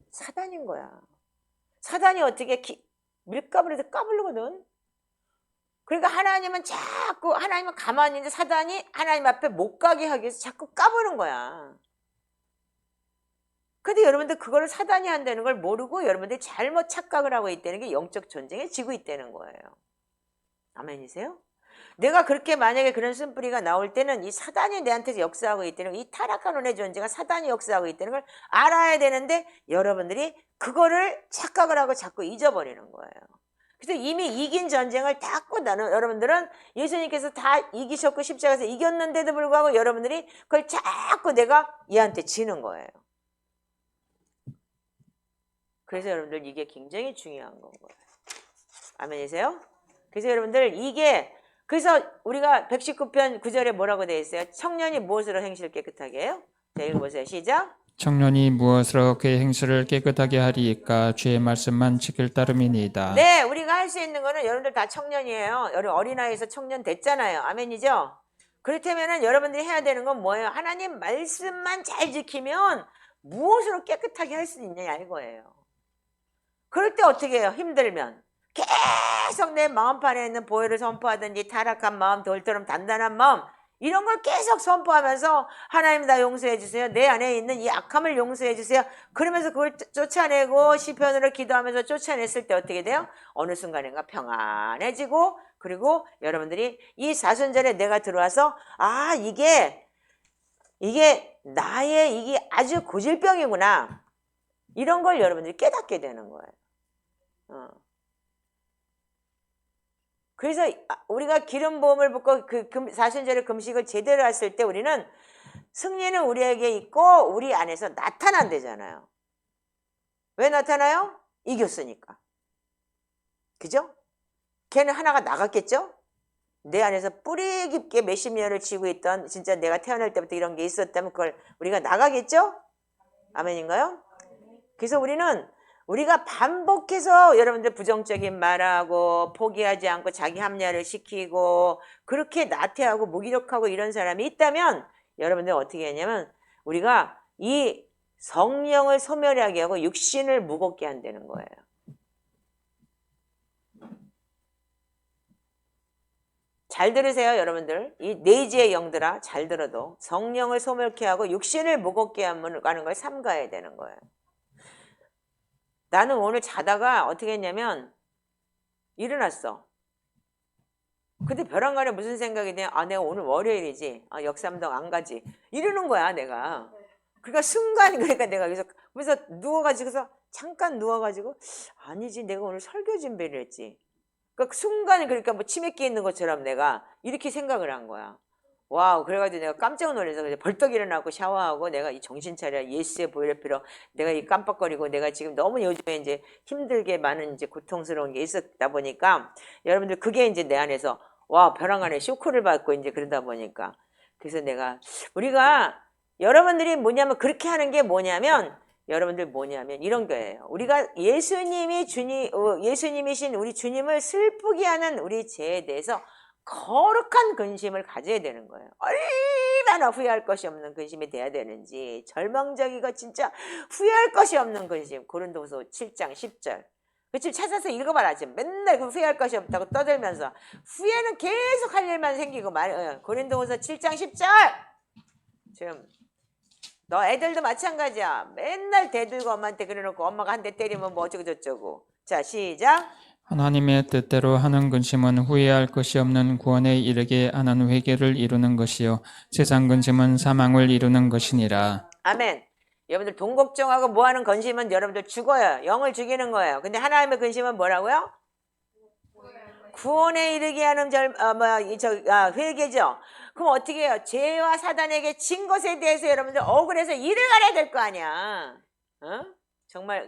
사단인 거야. 사단이 어떻게 밀가루에서 까불르거든. 그러니까 하나님은 자꾸 하나님은 가만히 있는데 사단이 하나님 앞에 못 가게 하기 위해서 자꾸 까부는 거야. 근데 여러분들 그거를 사단이 한다는 걸 모르고 여러분들이 잘못 착각을 하고 있다는 게 영적 전쟁에 지고 있다는 거예요. 아멘이세요? 내가 그렇게 만약에 그런 쓴뿌리가 나올 때는 이 사단이 내한테 역사하고 있다는 거, 이 타락한 운의 존재가 사단이 역사하고 있다는 걸 알아야 되는데 여러분들이 그거를 착각을 하고 자꾸 잊어버리는 거예요. 그래서 이미 이긴 전쟁을 닫고 나는 여러분들은 예수님께서 다 이기셨고 십자가에서 이겼는데도 불구하고 여러분들이 그걸 자꾸 내가 얘한테 지는 거예요. 그래서 여러분들 이게 굉장히 중요한 건 거예요. 아멘이세요? 그래서 여러분들 그래서 우리가 119편 9절에 뭐라고 되어 있어요? 청년이 무엇으로 행실을 깨끗하게 해요? 자, 읽어보세요. 시작. 청년이 무엇으로 그의 행실을 깨끗하게 하리이까 주의 말씀만 지킬 따름이니이다. 네, 우리가 할 수 있는 거는 여러분들 다 청년이에요. 여러분 어린아이에서 청년 됐잖아요. 아멘이죠? 그렇다면 여러분들이 해야 되는 건 뭐예요? 하나님 말씀만 잘 지키면 무엇으로 깨끗하게 할 수 있느냐 이거예요. 그럴 때 어떻게 해요? 힘들면 계속 내 마음판에 있는 보혈을 선포하든지 타락한 마음, 돌처럼 단단한 마음 이런 걸 계속 선포하면서 하나님 나 용서해 주세요. 내 안에 있는 이 악함을 용서해 주세요. 그러면서 그걸 쫓아내고 시편으로 기도하면서 쫓아냈을 때 어떻게 돼요? 어느 순간인가 평안해지고 그리고 여러분들이 이 사순절에 내가 들어와서 아 이게 나의 이게 아주 고질병이구나. 이런 걸 여러분들이 깨닫게 되는 거예요. 그래서 우리가 기름 부음을 붓고 그 사순절의 금식을 제대로 했을 때 우리는 승리는 우리에게 있고 우리 안에서 나타난대잖아요. 왜 나타나요? 이겼으니까. 그죠? 걔는 하나가 나갔겠죠? 내 안에서 뿌리 깊게 몇십 년을 쥐고 있던 진짜 내가 태어날 때부터 이런 게 있었다면 그걸 우리가 나가겠죠? 아멘인가요? 그래서 우리가 반복해서 여러분들 부정적인 말하고 포기하지 않고 자기 합리화를 시키고 그렇게 나태하고 무기력하고 이런 사람이 있다면 여러분들 어떻게 했냐면 우리가 이 성령을 소멸하게 하고 육신을 무겁게 한다는 거예요. 잘 들으세요 여러분들. 이 내지의 영들아 잘 들어도 성령을 소멸케 하고 육신을 무겁게 하는 걸 삼가야 되는 거예요. 나는 오늘 자다가 어떻게 했냐면 일어났어. 근데 벼랑간에 무슨 생각이 드냐. 아 내가 오늘 월요일이지. 아 역삼동 안 가지. 이러는 거야 내가. 그러니까 순간 그러니까 내가 그래서 누워가지고서 잠깐 누워가지고 아니지 내가 오늘 설교 준비를 했지. 그러니까 순간 그러니까 뭐 치맥기 있는 것처럼 내가 이렇게 생각을 한 거야. 와우 그래가지고 내가 깜짝 놀라서 벌떡 일어나고 샤워하고 내가 이 정신 차려 예수의 보혈의 피로 내가 이 깜빡거리고 내가 지금 너무 요즘에 이제 힘들게 많은 이제 고통스러운 게 있었다 보니까 여러분들 그게 이제 내 안에서 와 벼랑 안에 쇼크를 받고 이제 그러다 보니까 그래서 우리가 여러분들이 뭐냐면 그렇게 하는 게 뭐냐면 여러분들 뭐냐면 이런 거예요. 우리가 예수님이신 우리 주님을 슬프게 하는 우리 죄에 대해서 거룩한 근심을 가져야 되는 거예요. 얼마나 후회할 것이 없는 근심이 돼야 되는지 절망적이고 진짜 후회할 것이 없는 근심. 고린도후서 7장 10절. 그 집 찾아서 읽어봐라. 지금 맨날 그 후회할 것이 없다고 떠들면서 후회는 계속 할 일만 생기고 고린도후서 7장 10절. 지금 너 애들도 마찬가지야. 맨날 대들고 엄마한테 그래놓고 엄마가 한 대 때리면 뭐 어쩌고 저쩌고. 자 시작. 하나님의 뜻대로 하는 근심은 후회할 것이 없는 구원에 이르게 하는 회개를 이루는 것이요 세상 근심은 사망을 이루는 것이니라. 아멘. 여러분들 돈 걱정하고 뭐하는 근심은 여러분들 죽어요. 영을 죽이는 거예요. 근데 하나님의 근심은 뭐라고요? 구원에 이르게 하는 회개죠. 그럼 어떻게 해요? 죄와 사단에게 진 것에 대해서 여러분들 억울해서 일을 가려야 될 거 아니야. 정말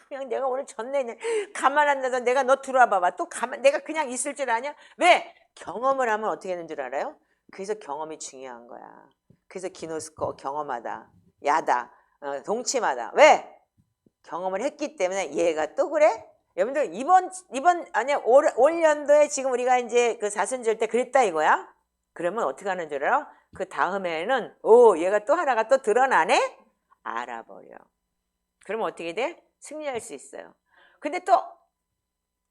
그냥 내가 오늘 졌네. 가만 안 놔둬. 내가 너 들어와 봐봐. 또 내가 그냥 있을 줄 아냐? 왜? 경험을 하면 어떻게 되는 줄 알아요? 그래서 경험이 중요한 거야. 그래서 기노스코 경험하다. 야다. 동침하다. 왜? 경험을 했기 때문에 얘가 또 그래? 여러분들 올 연도에 지금 우리가 이제 그 사순절 때 그랬다 이거야? 그러면 어떻게 하는 줄 알아? 그 다음에는 얘가 또 하나가 또 드러나네? 알아버려. 그러면 어떻게 돼? 승리할 수 있어요. 근데 또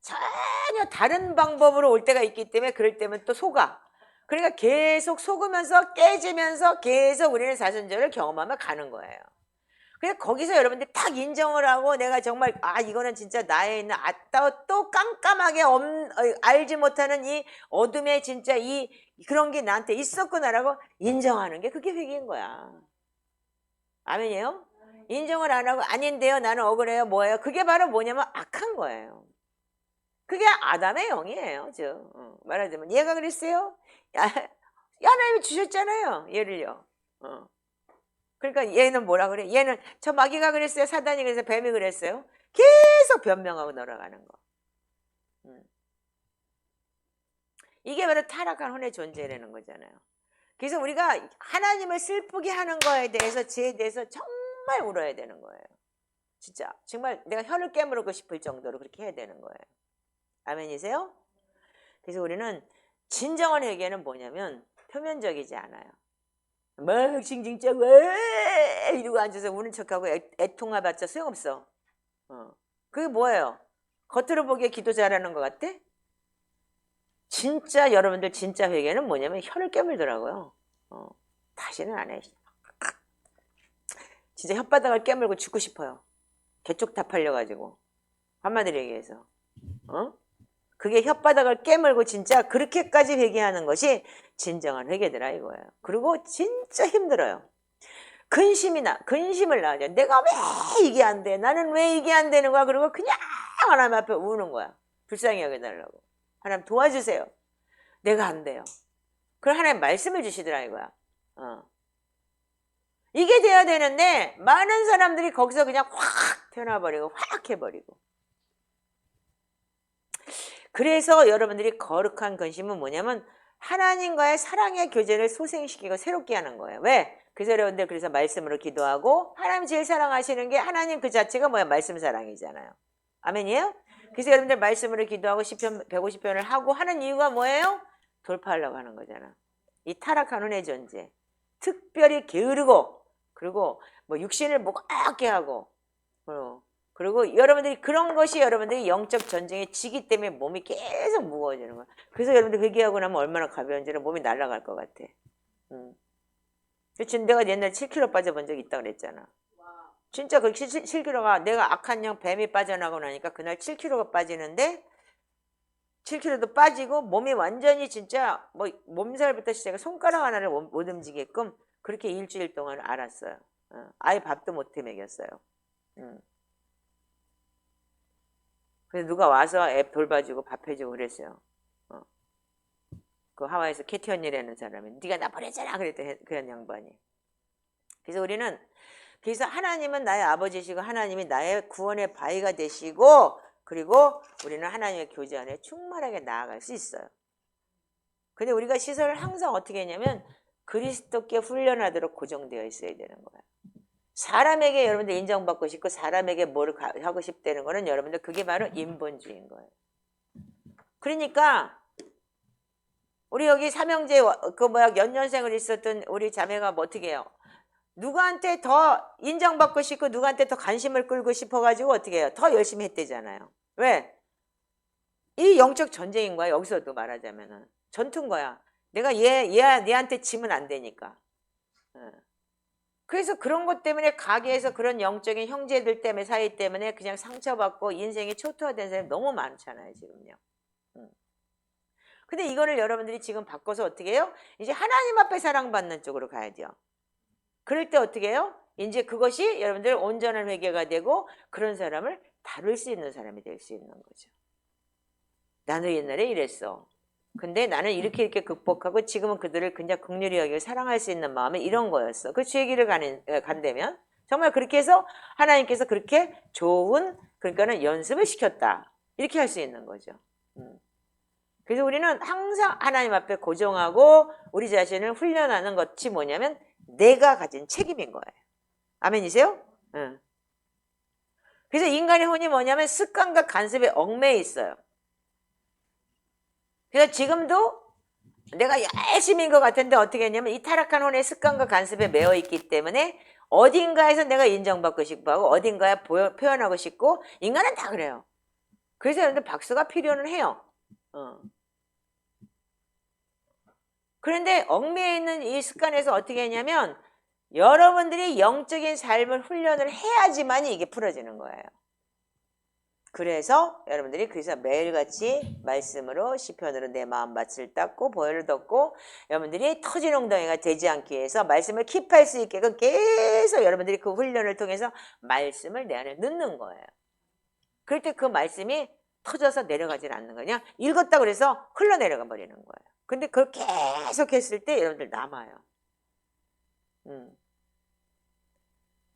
전혀 다른 방법으로 올 때가 있기 때문에 그럴 때면 또 속아. 그러니까 계속 속으면서 깨지면서 계속 우리는 사순절을 경험하며 가는 거예요. 그래서 거기서 여러분들이 딱 인정을 하고 내가 정말 이거는 진짜 나에 있는 또 깜깜하게 알지 못하는 이 어둠에 진짜 그런 게 나한테 있었구나라고 인정하는 게 그게 회개인 거야. 아멘이에요? 인정을 안 하고 아닌데요 나는 억울해요 뭐예요? 그게 바로 뭐냐면 악한 거예요. 그게 아담의 영이에요. 말하자면 얘가 그랬어요. 하나님이 주셨잖아요. 얘를요. 그러니까 얘는 뭐라 그래? 얘는 저 마귀가 그랬어요. 사단이 그래서 뱀이 그랬어요. 계속 변명하고 놀아가는 거. 이게 바로 타락한 혼의 존재라는 거잖아요. 그래서 우리가 하나님을 슬프게 하는 거에 대해서 죄에 대해서 정말 정말 울어야 되는 거예요. 진짜 정말 내가 혀를 깨물고 싶을 정도로 그렇게 해야 되는 거예요. 아멘이세요? 그래서 우리는 진정한 회개는 뭐냐면 표면적이지 않아요. 막 징징짝 왜 이러고 앉아서 우는 척하고 애통해봤자 소용없어. 그게 뭐예요? 겉으로 보기에 기도 잘하는 것 같아? 진짜 여러분들 진짜 회개는 뭐냐면 혀를 깨물더라고요. 다시는 안 해. 진짜 혓바닥을 깨물고 죽고 싶어요. 개쪽 다 팔려가지고. 한마디로 얘기해서. 그게 혓바닥을 깨물고 진짜 그렇게까지 회개하는 것이 진정한 회개더라 이거예요. 그리고 진짜 힘들어요. 근심을 나죠. 내가 왜 이게 안 돼? 나는 왜 이게 안 되는 거야? 그리고 그냥 하나님 앞에 우는 거야. 불쌍히 여겨달라고. 하나님 도와주세요. 내가 안 돼요. 그럼 하나님 말씀을 주시더라 이거야. 이게 돼야 되는데 많은 사람들이 거기서 그냥 확 튀어나와버리고 확 해버리고. 그래서 여러분들이 거룩한 근심은 뭐냐면 하나님과의 사랑의 교제를 소생시키고 새롭게 하는 거예요. 왜? 그래서 여러분들 그래서 말씀으로 기도하고 하나님 제일 사랑하시는 게 하나님 그 자체가 뭐야? 말씀 사랑이잖아요. 아멘이에요? 그래서 여러분들 말씀으로 기도하고 시편 150편을 하고 하는 이유가 뭐예요? 돌파하려고 하는 거잖아. 이 타락한 운의 존재. 특별히 게으르고 그리고 뭐 육신을 무겁게 하고 그리고 여러분들이 그런 것이 여러분들이 영적 전쟁에 지기 때문에 몸이 계속 무거워지는 거야. 그래서 여러분들 회개하고 나면 얼마나 가벼운지는 몸이 날아갈 것 같아. 그치? 내가 옛날에 7kg 빠져본 적이 있다고 그랬잖아. 진짜 그 7kg가 내가 악한 영 뱀이 빠져나가고 나니까 그날 7kg가 빠지는데 7kg도 빠지고 몸이 완전히 진짜 뭐 몸살부터 시작해 손가락 하나를 못 움직이게끔 그렇게 일주일 동안 알았어요. 아예 밥도 못해 먹였어요. 그래서 누가 와서 애 돌봐주고 밥 해주고 그랬어요. 그 하와이에서 캐티 언니라는 사람이 네가 나 버렸잖아 그랬더니 그런 양반이. 그래서 우리는 그래서 하나님은 나의 아버지시고 하나님이 나의 구원의 바위가 되시고 그리고 우리는 하나님의 교제 안에 충만하게 나아갈 수 있어요. 근데 우리가 시설을 항상 어떻게 했냐면 그리스도께 훈련하도록 고정되어 있어야 되는 거예요. 사람에게 여러분들 인정받고 싶고 사람에게 뭘 하고 싶다는 거는 여러분들 그게 바로 인본주의인 거예요. 그러니까 우리 여기 삼형제 연년생을 있었던 우리 자매가 뭐 어떻게 해요? 누구한테 더 인정받고 싶고 누구한테 더 관심을 끌고 싶어가지고 어떻게 해요? 더 열심히 했대잖아요. 왜? 이 영적 전쟁인 거야. 여기서도 말하자면은 전투인 거야. 내가 얘한테 지면 안 되니까. 그래서 그런 것 때문에 가게에서 그런 영적인 형제들 때문에 사이 때문에 그냥 상처받고 인생이 초토화된 사람이 너무 많잖아요 지금요. 근데 이거를 여러분들이 지금 바꿔서 어떻게 해요? 이제 하나님 앞에 사랑받는 쪽으로 가야 돼요. 그럴 때 어떻게 해요? 이제 그것이 여러분들 온전한 회개가 되고 그런 사람을 다룰 수 있는 사람이 될 수 있는 거죠. 나는 옛날에 이랬어. 근데 나는 이렇게 극복하고 지금은 그들을 그냥 긍휼히 여기고 사랑할 수 있는 마음이 이런 거였어. 그 죄의 길을 간다면 정말 그렇게 해서 하나님께서 그렇게 좋은 그러니까는 연습을 시켰다. 이렇게 할 수 있는 거죠. 그래서 우리는 항상 하나님 앞에 고정하고 우리 자신을 훈련하는 것이 뭐냐면 내가 가진 책임인 거예요. 아멘이세요? 그래서 인간의 혼이 뭐냐면 습관과 간섭에 얽매여 있어요. 그래서 지금도 내가 열심히인 것 같은데 어떻게 했냐면 이 타락한 혼의 습관과 간섭에 매여 있기 때문에 어딘가에서 내가 인정받고 싶어 하고 어딘가에 표현하고 싶고 인간은 다 그래요. 그래서 여러분들 박수가 필요는 해요. 그런데 얽매여 있는 이 습관에서 어떻게 했냐면 여러분들이 영적인 삶을 훈련을 해야지만 이게 풀어지는 거예요. 그래서 여러분들이 그래서 매일같이 말씀으로 시편으로 내 마음밭을 닦고 보혈을 덮고 여러분들이 터진 웅덩이가 되지 않기 위해서 말씀을 킵할 수 있게끔 계속 여러분들이 그 훈련을 통해서 말씀을 내 안에 넣는 거예요. 그럴 때 그 말씀이 터져서 내려가질 않는 거냐? 읽었다 그래서 흘러내려가 버리는 거예요. 근데 그걸 계속 했을 때 여러분들 남아요.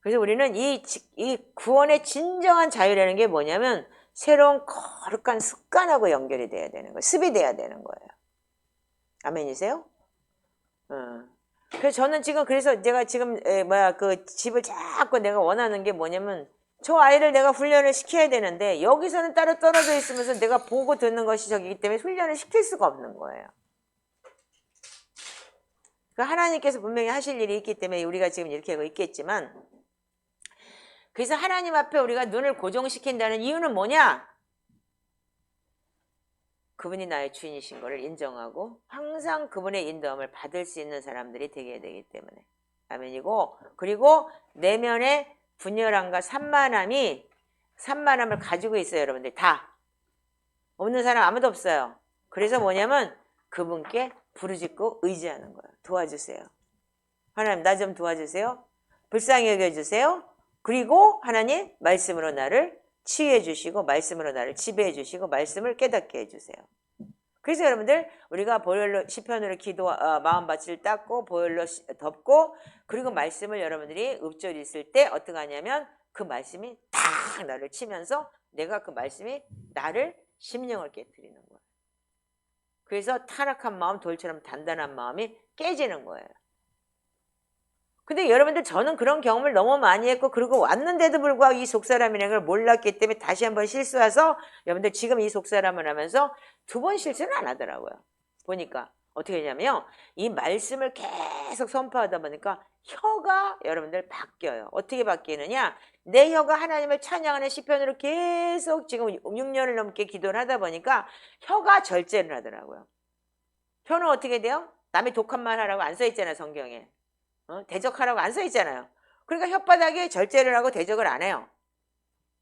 그래서 우리는 이 구원의 진정한 자유라는 게 뭐냐면 새로운 거룩한 습관하고 연결이 돼야 되는 거예요. 습이 돼야 되는 거예요. 아멘이세요? 그래서 저는 지금 그래서 제가 지금 그 집을 자꾸 내가 원하는 게 뭐냐면 저 아이를 내가 훈련을 시켜야 되는데 여기서는 따로 떨어져 있으면서 내가 보고 듣는 것이 저기기 때문에 훈련을 시킬 수가 없는 거예요. 그 하나님께서 분명히 하실 일이 있기 때문에 우리가 지금 이렇게 하고 있겠지만, 그래서 하나님 앞에 우리가 눈을 고정시킨다는 이유는 뭐냐? 그분이 나의 주인이신 것을 인정하고 항상 그분의 인도함을 받을 수 있는 사람들이 되게 되기 때문에. 아멘이고, 그리고 내면의 분열함과 산만함을 가지고 있어요. 여러분들 다. 없는 사람 아무도 없어요. 그래서 뭐냐면 그분께 부르짖고 의지하는 거예요. 도와주세요. 하나님 나 좀 도와주세요. 불쌍히 여겨주세요. 그리고 하나님 말씀으로 나를 치유해 주시고 말씀으로 나를 지배해 주시고 말씀을 깨닫게 해주세요. 그래서 여러분들 우리가 보혈로 시편으로 마음밭을 닦고 보혈로 덮고 그리고 말씀을 여러분들이 읊조리 있을 때 어떻게 하냐면 그 말씀이 탁 나를 치면서 내가 그 말씀이 나를 심령을 깨트리는 거예요. 그래서 타락한 마음 돌처럼 단단한 마음이 깨지는 거예요. 근데 여러분들 저는 그런 경험을 너무 많이 했고 그리고 왔는데도 불구하고 이 속사람이라는 걸 몰랐기 때문에 다시 한번 실수해서 여러분들 지금 이 속사람을 하면서 2번 실수는 안 하더라고요. 보니까 어떻게 되냐면요. 이 말씀을 계속 선포하다 보니까 혀가 여러분들 바뀌어요. 어떻게 바뀌느냐. 내 혀가 하나님을 찬양하는 시편으로 계속 지금 6년을 넘게 기도를 하다 보니까 혀가 절제를 하더라고요. 혀는 어떻게 돼요? 남이 독한 말 하라고 안 써있잖아요. 성경에. 대적하라고 안 써있잖아요. 그러니까 혓바닥에 절제를 하고 대적을 안 해요.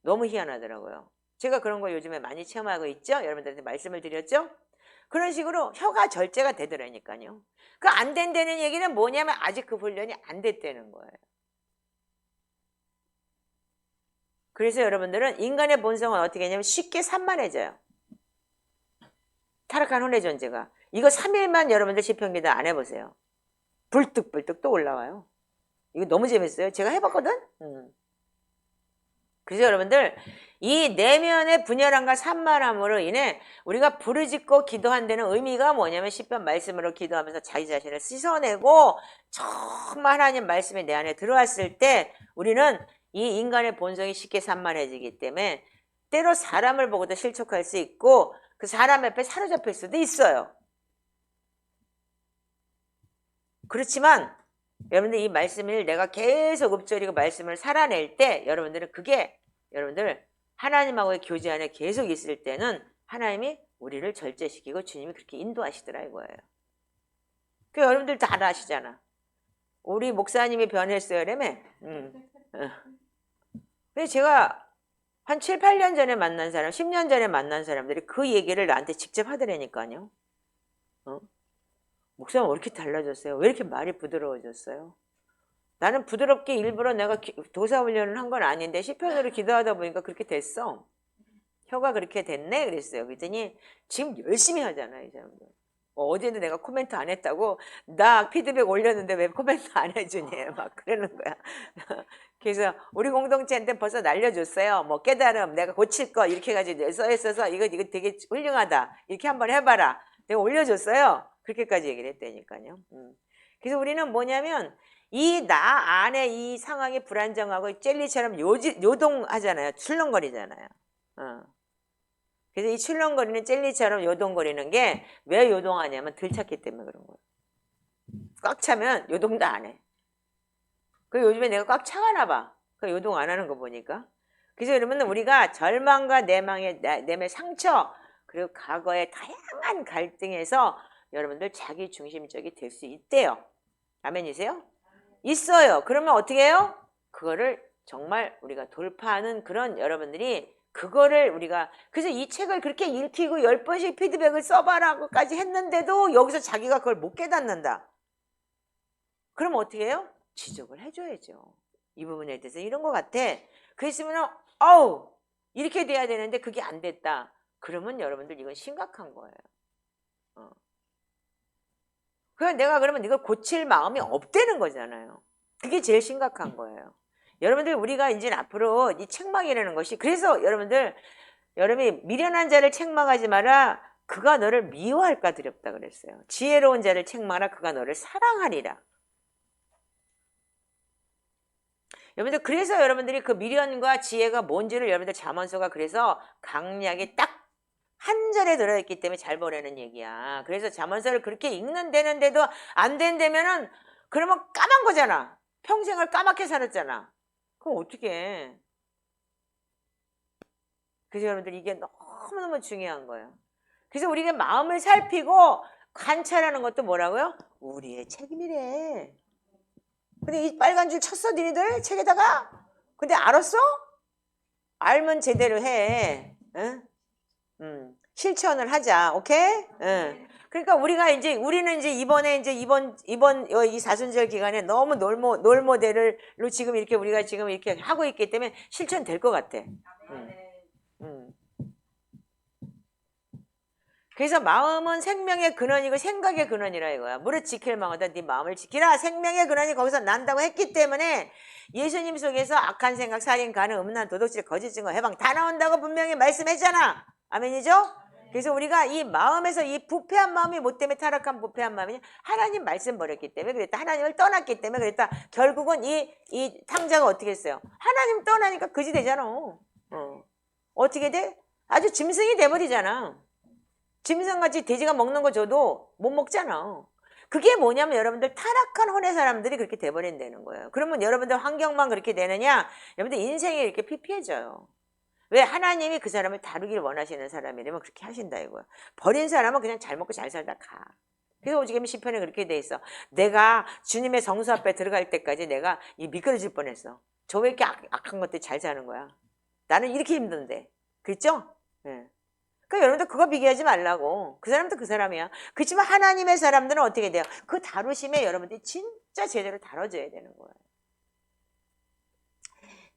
너무 희한하더라고요. 제가 그런 거 요즘에 많이 체험하고 있죠. 여러분들한테 말씀을 드렸죠. 그런 식으로 혀가 절제가 되더라니까요. 그 안 된다는 얘기는 뭐냐면 아직 그 훈련이 안 됐다는 거예요. 그래서 여러분들은 인간의 본성은 어떻게 하냐면 쉽게 산만해져요. 타락한 혼의 존재가. 이거 3일만 여러분들 시편기도 안 해보세요. 불뚝불뚝 또 올라와요. 이거 너무 재밌어요. 제가 해봤거든. 그래서 여러분들 이 내면의 분열함과 산만함으로 인해 우리가 부르짖고 기도한 데는 의미가 뭐냐면 시편 말씀으로 기도하면서 자기 자신을 씻어내고 정말 하나님 말씀이 내 안에 들어왔을 때 우리는 이 인간의 본성이 쉽게 산만해지기 때문에 때로 사람을 보고도 실족할 수 있고 그 사람 앞에 사로잡힐 수도 있어요. 그렇지만 여러분들 이 말씀을 내가 계속 읊조리고 말씀을 살아낼 때 여러분들은 그게 여러분들 하나님하고의 교제 안에 계속 있을 때는 하나님이 우리를 절제시키고 주님이 그렇게 인도하시더라 이거예요. 그 여러분들 다 아시잖아. 우리 목사님이 변했어요 라며. 근데 제가 한 7, 8년 전에 만난 사람, 10년 전에 만난 사람들이 그 얘기를 나한테 직접 하더라니까요. 목사님 왜 이렇게 달라졌어요? 왜 이렇게 말이 부드러워졌어요? 나는 부드럽게 일부러 내가 도사훈련을 한 건 아닌데 시편으로 기도하다 보니까 그렇게 됐어. 혀가 그렇게 됐네 그랬어요. 그랬더니 지금 열심히 하잖아요. 이 사람들. 어제도 내가 코멘트 안 했다고 나 피드백 올렸는데 왜 코멘트 안 해주니 막 그러는 거야. 그래서 우리 공동체한테 벌써 날려줬어요. 뭐 깨달음 내가 고칠 거 이렇게 해가지고 써있어서 이거 되게 훌륭하다. 이렇게 한번 해봐라. 내가 올려줬어요. 그렇게까지 얘기를 했다니까요. 그래서 우리는 뭐냐면 이 나 안에 이 상황이 불안정하고 젤리처럼 요동하잖아요. 출렁거리잖아요. 그래서 이 출렁거리는 젤리처럼 요동거리는 게 왜 요동하냐면 들찾기 때문에 그런 거예요. 꽉 차면 요동도 안 해. 그리고 요즘에 내가 꽉 차가나 봐. 그 요동 안 하는 거 보니까. 그래서 여러분 우리가 절망과 내면의 상처 그리고 과거의 다양한 갈등에서 여러분들 자기 중심적이 될 수 있대요. 아멘이세요? 있어요. 그러면 어떻게 해요? 그거를 정말 우리가 돌파하는 그런 여러분들이 그거를 우리가 그래서 이 책을 그렇게 읽히고 10번씩 피드백을 써봐라고까지 했는데도 여기서 자기가 그걸 못 깨닫는다. 그럼 어떻게 해요? 지적을 해줘야죠. 이 부분에 대해서 이런 것 같아. 그랬으면 이렇게 돼야 되는데 그게 안 됐다. 그러면 여러분들 이건 심각한 거예요. 그래서 내가 그러면 이걸 고칠 마음이 없다는 거잖아요. 그게 제일 심각한 거예요. 여러분들 우리가 이제 앞으로 이 책망이라는 것이 그래서 여러분이 미련한 자를 책망하지 마라. 그가 너를 미워할까 두렵다 그랬어요. 지혜로운 자를 책망하라. 그가 너를 사랑하리라. 여러분들 그래서 여러분들이 그 미련과 지혜가 뭔지를 여러분들 잠언서가 그래서 강약이 딱 한 절에 들어있기 때문에 잘 보라는 얘기야. 그래서 잠언서를 그렇게 읽는데도 안 된다면은 그러면 까만 거잖아. 평생을 까맣게 살았잖아. 그럼 어떻게 해? 그래서 여러분들 이게 너무너무 중요한 거예요. 그래서 우리가 마음을 살피고 관찰하는 것도 뭐라고요? 우리의 책임이래. 근데 이 빨간 줄 쳤어 니네들 책에다가? 근데 알았어? 알면 제대로 해. 응? 실천을 하자. 오케이? 응. 그러니까 우리는 이제 이번에 이제 이번 이 사순절 기간에 너무 롤모델로 지금 이렇게 우리가 지금 이렇게 하고 있기 때문에 실천될 것 같아. 그래서 마음은 생명의 근원이고 생각의 근원이라 이거야. 무릇 지킬 망하다 네 마음을 지키라. 생명의 근원이 거기서 난다고 했기 때문에 예수님 속에서 악한 생각, 살인, 간음, 음란, 도둑질, 거짓 증거, 해방 다 나온다고 분명히 말씀했잖아. 아멘이죠? 그래서 우리가 이 마음에서 이 부패한 마음이 뭐 때문에 타락한 부패한 마음이냐? 하나님 말씀 버렸기 때문에 그랬다. 하나님을 떠났기 때문에 그랬다. 결국은 이 탕자가 어떻게 했어요? 하나님 떠나니까 그지 되잖아. 어떻게 돼? 아주 짐승이 돼버리잖아. 짐승같이 돼지가 먹는 거 줘도 못 먹잖아. 그게 뭐냐면 여러분들 타락한 혼의 사람들이 그렇게 돼버린다는 거예요. 그러면 여러분들 환경만 그렇게 되느냐? 여러분들 인생이 이렇게 피폐해져요. 왜? 하나님이 그 사람을 다루길 원하시는 사람이라면 그렇게 하신다 이거야. 버린 사람은 그냥 잘 먹고 잘 살다 가. 그래서 오직에미 시편에 그렇게 돼 있어. 내가 주님의 성수 앞에 들어갈 때까지 내가 미끄러질 뻔했어. 저 왜 이렇게 악한 것들 잘 사는 거야? 나는 이렇게 힘든데. 그렇죠? 네. 그러니까 여러분들 그거 비교하지 말라고. 그 사람도 그 사람이야. 그렇지만 하나님의 사람들은 어떻게 돼요? 그 다루심에 여러분들이 진짜 제대로 다뤄줘야 되는 거예요.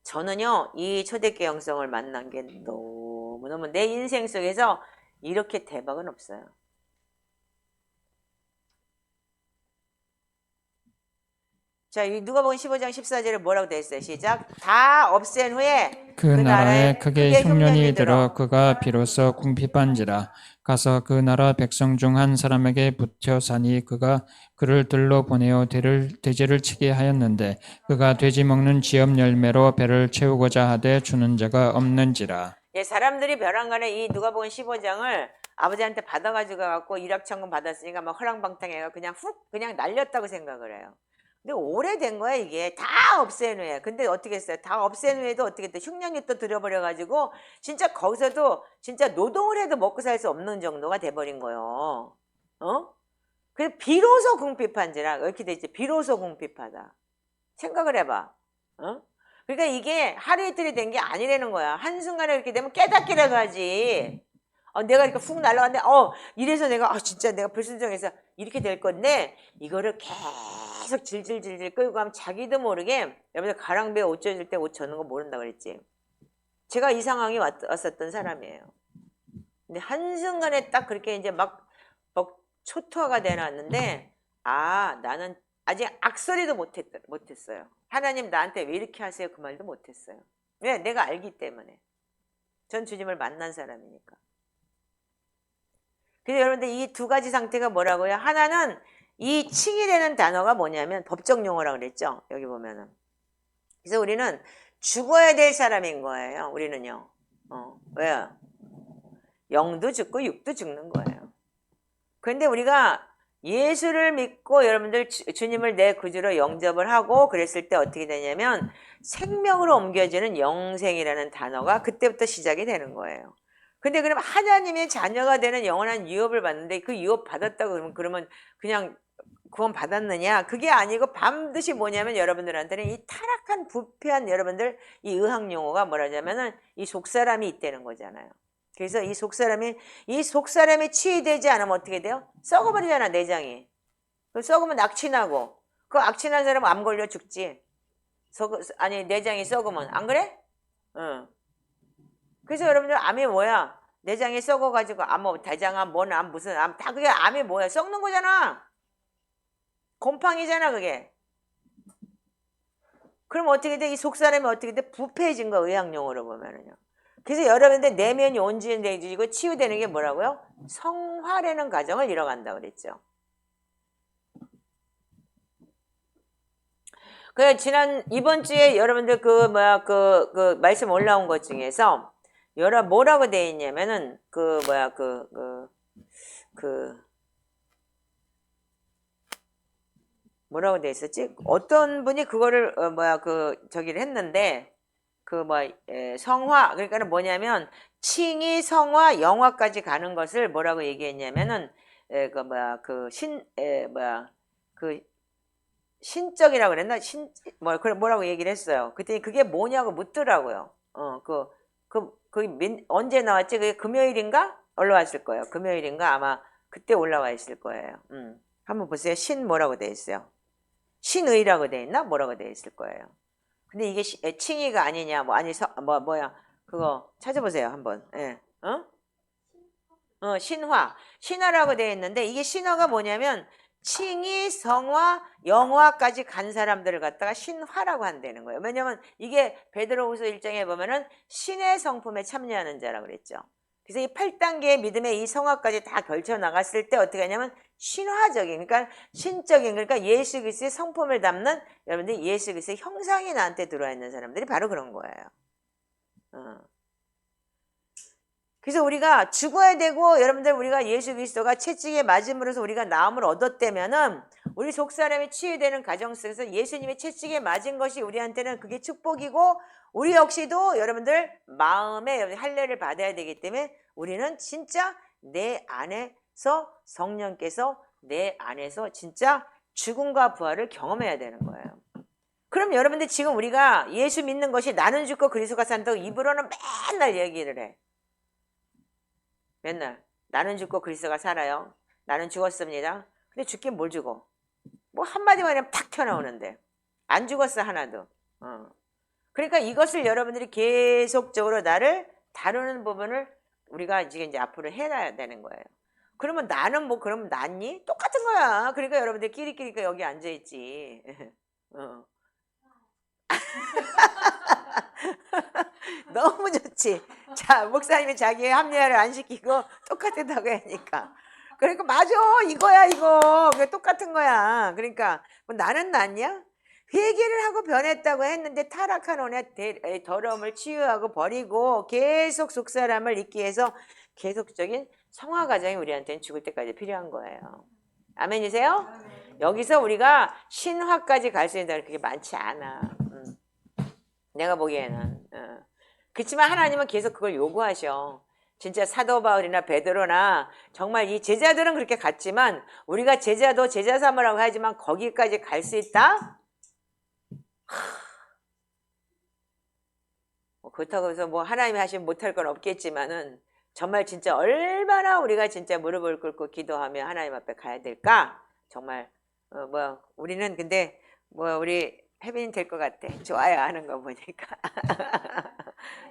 저는요, 이 초대교회 영성을 만난 게 너무너무 내 인생 속에서 이렇게 대박은 없어요. 자, 누가복음 15장 14절에 뭐라고 돼 있어요? 시작. 다 없앤 후에 그 나라에 크게 흉년이 들어 그가 비로소 궁핍한지라. 가서 그 나라 백성 중 한 사람에게 붙여 사니 그가 그를 들러 보내어 돼지를 치게 하였는데 그가 돼지 먹는 지엽 열매로 배를 채우고자 하되 주는 자가 없는지라. 예, 사람들이 벼랑간에 이 누가복음 15장을 아버지한테 받아가지고 갖고 일확천금 받았으니까 막 허랑방탕해가 그냥 훅 그냥 날렸다고 생각을 해요. 근데 오래된 거야 이게. 다 없앤 후에. 근데 어떻게 했어요? 다 없앤 후에도 어떻게 했대? 흉년이 또 들어버려가지고 진짜 거기서도 진짜 노동을 해도 먹고 살 수 없는 정도가 돼버린 거예요. 그래서 비로소 궁핍한지라 이렇게 돼 있지. 비로소 궁핍하다. 생각을 해봐. 그러니까 이게 하루 이틀이 된 게 아니라는 거야. 한순간에 이렇게 되면 깨닫기라도 하지. 내가 이렇게 훅 날아갔는데 이래서 내가 진짜 내가 불순종해서 이렇게 될 건데 이거를 계속 질질질질 끌고 가면 자기도 모르게 여러분들 가랑비에 옷 젖을 때 옷 젖는 거 모른다 그랬지. 제가 이 상황이 왔었던 사람이에요. 근데 한순간에 딱 그렇게 이제 막 초토화가 돼놨는데 나는 아직 악소리도 못했어요. 하나님 나한테 왜 이렇게 하세요? 그 말도 못했어요. 왜? 내가 알기 때문에. 전 주님을 만난 사람이니까. 그래서 여러분들 이 두 가지 상태가 뭐라고요? 하나는 이 칭이라는 단어가 뭐냐면 법적 용어라고 그랬죠. 여기 보면은. 그래서 우리는 죽어야 될 사람인 거예요. 우리는요. 왜요? 영도 죽고 육도 죽는 거예요. 그런데 우리가 예수를 믿고 여러분들 주님을 내 구주로 영접을 하고 그랬을 때 어떻게 되냐면 생명으로 옮겨지는 영생이라는 단어가 그때부터 시작이 되는 거예요. 근데 그럼 하나님의 자녀가 되는 영원한 유업을 받는데 그 유업 받았다고 그러면 그냥 구원 받았느냐? 그게 아니고 반드시 뭐냐면 여러분들한테는 이 타락한 부패한 여러분들 이 의학 용어가 뭐라냐면은 이 속사람이 있다는 거잖아요. 그래서 이 속사람이 치유되지 않으면 어떻게 돼요? 썩어버리잖아 내장이. 썩으면 악취나고 그 악취난 사람은 암 걸려 죽지. 내장이 썩으면 안 그래? 응. 그래서 여러분들 암이 뭐야? 내장이 썩어가지고 대장암, 뭔암, 무슨 암 다 그게 암이 뭐야? 썩는 거잖아. 곰팡이잖아 그게. 그럼 어떻게 돼? 이 속사람이 어떻게 돼? 부패해진 거 의학용어로 보면은요. 그래서 여러분들 내면이 온전해지고 치유되는 게 뭐라고요? 성화라는 과정을 이뤄간다고 그랬죠. 이번 주에 여러분들 그 말씀 올라온 것 중에서 뭐라고 돼 있냐면은 뭐라고 돼 있었지? 어떤 분이 그거를 저기를 했는데 성화, 그러니까는 뭐냐면 칭의, 성화, 영화까지 가는 것을 뭐라고 얘기했냐면은 신적이라고 그랬나? 뭐라고 얘기를 했어요. 그랬더니 그게 뭐냐고 묻더라고요. 언제 나왔지? 그게 금요일인가? 올라왔을 거예요. 금요일인가? 아마 그때 올라와 있을 거예요. 한번 보세요. 뭐라고 돼 있어요? 신의라고 돼 있나? 뭐라고 돼 있을 거예요. 근데 이게 칭의가 아니냐? 그거 찾아보세요. 한번. 예. 신화라고 되어 있는데 이게 신화가 뭐냐면 칭의, 성화, 영화까지 간 사람들을 갖다가 신화라고 한다는 거예요. 왜냐면 이게 베드로후서 1장에 보면은 신의 성품에 참여하는 자라고 그랬죠. 그래서 이 8단계의 믿음의 이 성화까지 다 걸쳐 나갔을 때 어떻게 하냐면 신화적인, 그러니까 신적인, 그러니까 예수 그리스도의 성품을 담는 여러분들 예수 그리스도의 형상이 나한테 들어와 있는 사람들이 바로 그런 거예요. 그래서 우리가 죽어야 되고 여러분들 우리가 예수 그리스도가 채찍에 맞음으로써 우리가 나음을 얻었다면은 우리 속사람이 치유되는 과정 속에서 예수님의 채찍에 맞은 것이 우리한테는 그게 축복이고 우리 역시도 여러분들 마음에 할례를 받아야 되기 때문에 우리는 진짜 내 안에서 성령께서 내 안에서 진짜 죽음과 부활을 경험해야 되는 거예요. 그럼 여러분들 지금 우리가 예수 믿는 것이 나는 죽고 그리스도가 산다고 입으로는 맨날 얘기를 해. 맨날 나는 죽고 그리스도가 살아요. 나는 죽었습니다. 근데 죽긴 뭘 죽어? 뭐 한마디만 하면 탁 튀어나오는데 안 죽었어 하나도. 그러니까 이것을 여러분들이 계속적으로 나를 다루는 부분을 우리가 이제 앞으로 해놔야 되는 거예요. 그러면 나는 그럼 낫니? 똑같은 거야. 그러니까 여러분들 끼리끼리가 여기 앉아있지. 너무 좋지. 자, 목사님이 자기의 합리화를 안 시키고 똑같다고 하니까. 그러니까 맞아, 이거야 이거. 그게 똑같은 거야. 그러니까 나는 낫냐? 회개를 하고 변했다고 했는데 타락한 혼의 더러움을 치유하고 버리고 계속 속사람을 잊기 위해서 계속적인 성화 과정이 우리한테는 죽을 때까지 필요한 거예요. 아멘이세요? 여기서 우리가 신화까지 갈 수 있는 그게 많지 않아. 내가 보기에는. 그렇지만 하나님은 계속 그걸 요구하셔. 진짜 사도 바울이나 베드로나 정말 이 제자들은 그렇게 갔지만 우리가 제자도 제자 삼으라고 하지만 거기까지 갈 수 있다? 그렇다고 해서 하나님이 하시면 못할 건 없겠지만은 정말 진짜 얼마나 우리가 진짜 무릎을 꿇고 기도하며 하나님 앞에 가야 될까? 정말 우리는 근데 우리 혜빈이 될 것 같아. 좋아요 하는 거 보니까.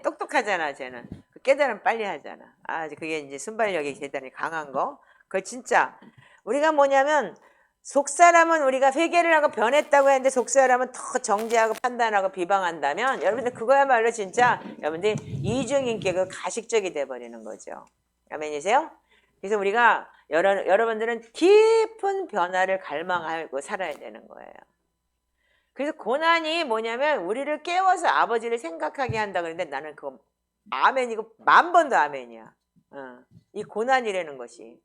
똑똑하잖아 쟤는. 깨달음 빨리 하잖아. 그게 이제 순발력이 대단히 강한 거. 그걸 진짜 우리가 뭐냐면 속사람은 우리가 회개를 하고 변했다고 했는데 속사람은 더 정죄하고 판단하고 비방한다면 여러분들 그거야말로 진짜 여러분들 이중인격은 가식적이 돼버리는 거죠. 아멘이세요? 그래서 우리가 여러분들은 깊은 변화를 갈망하고 살아야 되는 거예요. 그래서 고난이 뭐냐면 우리를 깨워서 아버지를 생각하게 한다 그러는데 나는 그거 아멘이고 10,000번도 아멘이야. 이 고난이라는 것이.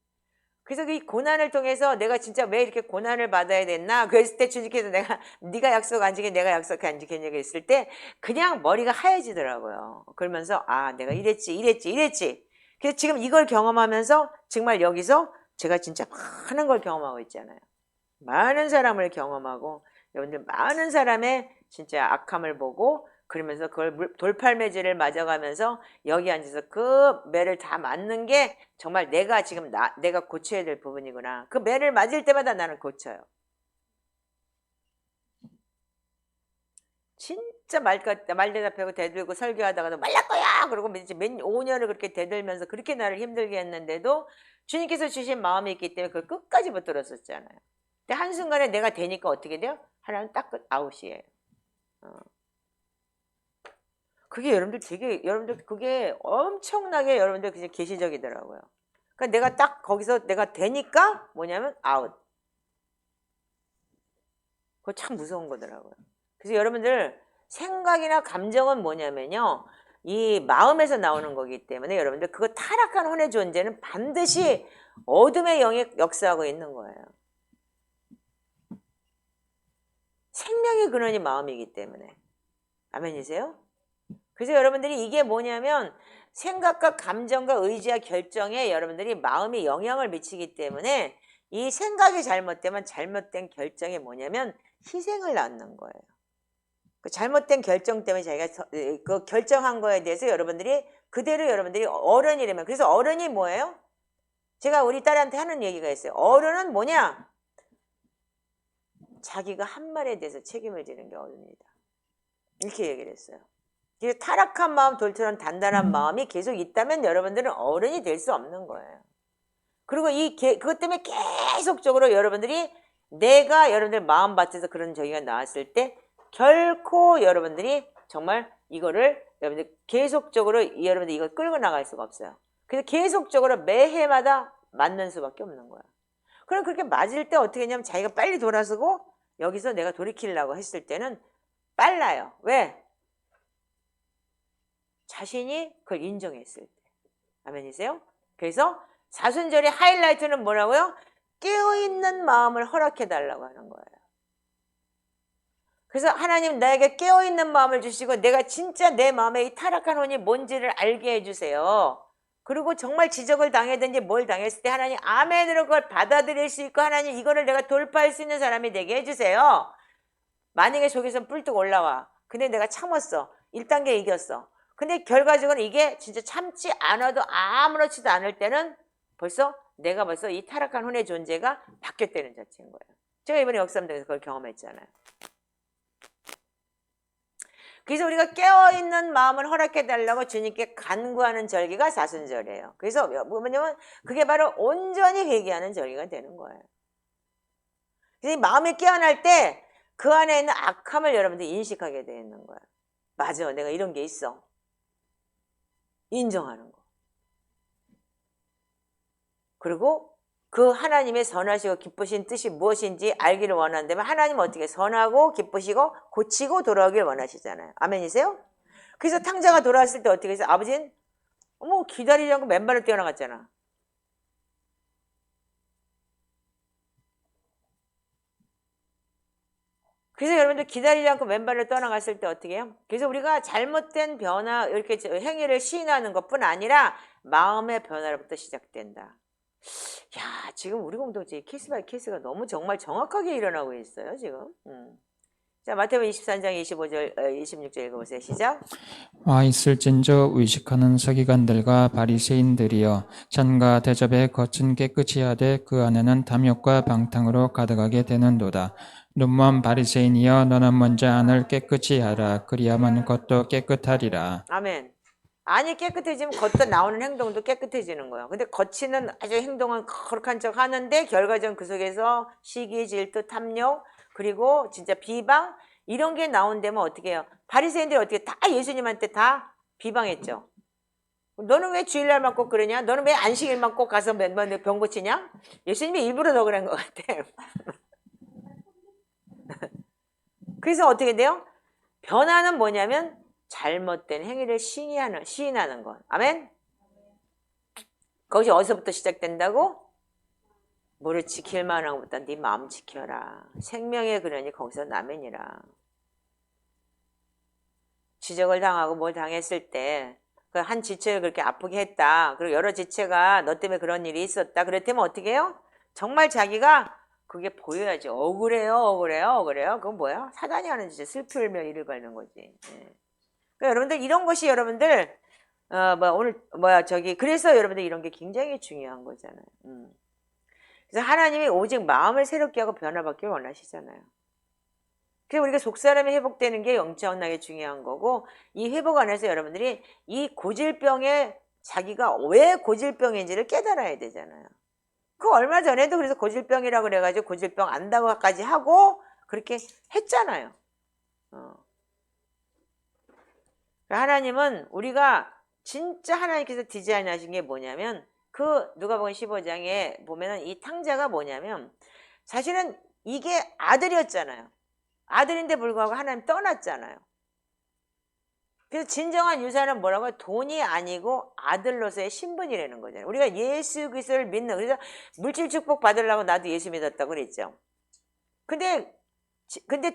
그래서 이 고난을 통해서 내가 진짜 왜 이렇게 고난을 받아야 됐나? 그랬을 때 주님께서 네가 약속 안 지켜 내가 약속 안 지켰냐고 했을 때 그냥 머리가 하얘지더라고요. 그러면서 내가 이랬지. 그래서 지금 이걸 경험하면서 정말 여기서 제가 진짜 많은 걸 경험하고 있잖아요. 많은 사람을 경험하고 여러분들 많은 사람의 진짜 악함을 보고 그러면서 그걸 돌팔매질을 맞아가면서 여기 앉아서 그 매를 다 맞는 게 정말 내가 지금 내가 고쳐야 될 부분이구나. 그 매를 맞을 때마다 나는 고쳐요. 진짜 말대답하고 대들고 설교하다가도 말랄 거야! 그러고 이제 5년을 그렇게 대들면서 그렇게 나를 힘들게 했는데도 주님께서 주신 마음이 있기 때문에 그걸 끝까지 붙들었었잖아요. 근데 한순간에 내가 되니까 어떻게 돼요? 하나는 딱 아웃이에요. 그게 여러분들 그게 엄청나게 여러분들 그게 계시적이더라고요. 그러니까 내가 딱 거기서 내가 되니까 뭐냐면 아웃. 그거 참 무서운 거더라고요. 그래서 여러분들 생각이나 감정은 뭐냐면요. 이 마음에서 나오는 거기 때문에 여러분들 그거 타락한 혼의 존재는 반드시 어둠의 영이 역사하고 있는 거예요. 생명의 근원이 마음이기 때문에. 아멘이세요? 그래서 여러분들이 이게 뭐냐면 생각과 감정과 의지와 결정에 여러분들이 마음이 영향을 미치기 때문에 이 생각이 잘못되면 잘못된 결정이 뭐냐면 희생을 낳는 거예요. 그 잘못된 결정 때문에 자기가 그 결정한 거에 대해서 여러분들이 그대로 여러분들이 어른이라면, 그래서 어른이 뭐예요? 제가 우리 딸한테 하는 얘기가 있어요. 어른은 뭐냐? 자기가 한 말에 대해서 책임을 지는 게 어른이다. 이렇게 얘기를 했어요. 그래서 타락한 마음, 돌처럼 단단한 마음이 계속 있다면 여러분들은 어른이 될 수 없는 거예요. 그리고 그것 때문에 계속적으로 여러분들이 내가 여러분들 마음밭에서 그런 저기가 나왔을 때 결코 여러분들이 정말 이거를 여러분들 계속적으로 여러분들 이걸 끌고 나갈 수가 없어요. 그래서 계속적으로 매해마다 맞는 수밖에 없는 거야. 그럼 그렇게 맞을 때 어떻게 했냐면 자기가 빨리 돌아서고 여기서 내가 돌이키려고 했을 때는 빨라요. 왜? 자신이 그걸 인정했을 때. 아멘이세요? 그래서 사순절의 하이라이트는 뭐라고요? 깨어있는 마음을 허락해달라고 하는 거예요. 그래서 하나님 나에게 깨어있는 마음을 주시고 내가 진짜 내 마음에 이 타락한 혼이 뭔지를 알게 해주세요. 그리고 정말 지적을 당하든지 뭘 당했을 때 하나님 아멘으로 그걸 받아들일 수 있고 하나님 이거를 내가 돌파할 수 있는 사람이 되게 해주세요. 만약에 속에서 뿔뚝 올라와. 근데 내가 참았어. 1단계 이겼어. 근데 결과적으로 이게 진짜 참지 않아도 아무렇지도 않을 때는 내가 벌써 이 타락한 혼의 존재가 바뀌었다는 자체인 거예요. 제가 이번에 역삼동에서 그걸 경험했잖아요. 그래서 우리가 깨어있는 마음을 허락해달라고 주님께 간구하는 절기가 사순절이에요. 그래서 뭐냐면 그게 바로 온전히 회개하는 절기가 되는 거예요. 그래서 이 마음이 깨어날 때 그 안에 있는 악함을 여러분들이 인식하게 되어 있는 거예요. 맞아, 내가 이런 게 있어. 인정하는 거. 그리고 그 하나님의 선하시고 기쁘신 뜻이 무엇인지 알기를 원한다면 하나님은 어떻게 선하고 기쁘시고 고치고 돌아오길 원하시잖아요. 아멘이세요? 그래서 탕자가 돌아왔을 때 어떻게 해서 아버지는 기다리지 않고 맨발로 뛰어나갔잖아. 그래서 여러분들 기다리지 않고 맨발로 떠나갔을 때 어떻게 해요? 그래서 우리가 잘못된 변화, 이렇게 행위를 시인하는 것뿐 아니라 마음의 변화로부터 시작된다. 야, 지금 우리 공동체 케이스 바이 케이스가 너무 정말 정확하게 일어나고 있어요, 지금. 자, 마태복음 24장 25절, 26절 읽어보세요. 시작. 와 있을진저 의식하는 서기관들과 바리새인들이여 잔과 대접에 겉은 깨끗이 하되 그 안에는 탐욕과 방탕으로 가득하게 되는도다. 눈먼 바리새인이여 너는 먼저 안을 깨끗이 하라. 그리하면 겉도 깨끗하리라. 아멘. 안이 깨끗해지면 겉도 나오는 행동도 깨끗해지는 거예요. 근데 겉이는 아주 행동은 거룩한 척 하는데 결과적으로 그 속에서 시기, 질투, 탐욕, 그리고 진짜 비방 이런 게 나온다면 어떻게 해요? 바리새인들이 어떻게 다 예수님한테 다 비방했죠. 너는 왜 주일날만 꼭 그러냐? 너는 왜 안식일만 꼭 가서 맨날 병 고치냐? 예수님이 일부러 더 그런 것 같아. 그래서 어떻게 돼요? 변화는 뭐냐면 잘못된 행위를 시인하는 것. 아멘? 거기서 어디서부터 시작된다고? 뭐를 지킬 만한 것보다 네 마음 지켜라. 생명의 근원이 거기서 나면이라. 지적을 당하고 뭘 당했을 때 그 한 지체를 그렇게 아프게 했다. 그리고 여러 지체가 너 때문에 그런 일이 있었다. 그랬다면 어떻게 해요? 정말 자기가 그게 보여야지. 억울해요. 그건 뭐야? 사단이 하는 짓이 슬프면 이를 걸는 거지. 예. 그러니까 여러분들 이런 것이 여러분들 그래서 여러분들 이런 게 굉장히 중요한 거잖아요. 그래서 하나님이 오직 마음을 새롭게 하고 변화받기를 원하시잖아요. 그래서 우리가 속사람이 회복되는 게 엄청나게 중요한 거고 이 회복 안에서 여러분들이 이 고질병에 자기가 왜 고질병인지를 깨달아야 되잖아요. 그 얼마 전에도 그래서 고질병이라고 그래가지고 고질병 안다고까지 하고 그렇게 했잖아요. 하나님은 우리가 진짜 하나님께서 디자인하신 게 뭐냐면 그 누가복음 15장에 보면은 이 탕자가 뭐냐면 사실은 이게 아들이었잖아요. 아들인데 불구하고 하나님 떠났잖아요. 그래서 진정한 유산은 뭐라고요? 돈이 아니고 아들로서의 신분이라는 거잖아요. 우리가 예수 그리스도를 믿는, 그래서 물질 축복 받으려고 나도 예수 믿었다고 그랬죠. 근데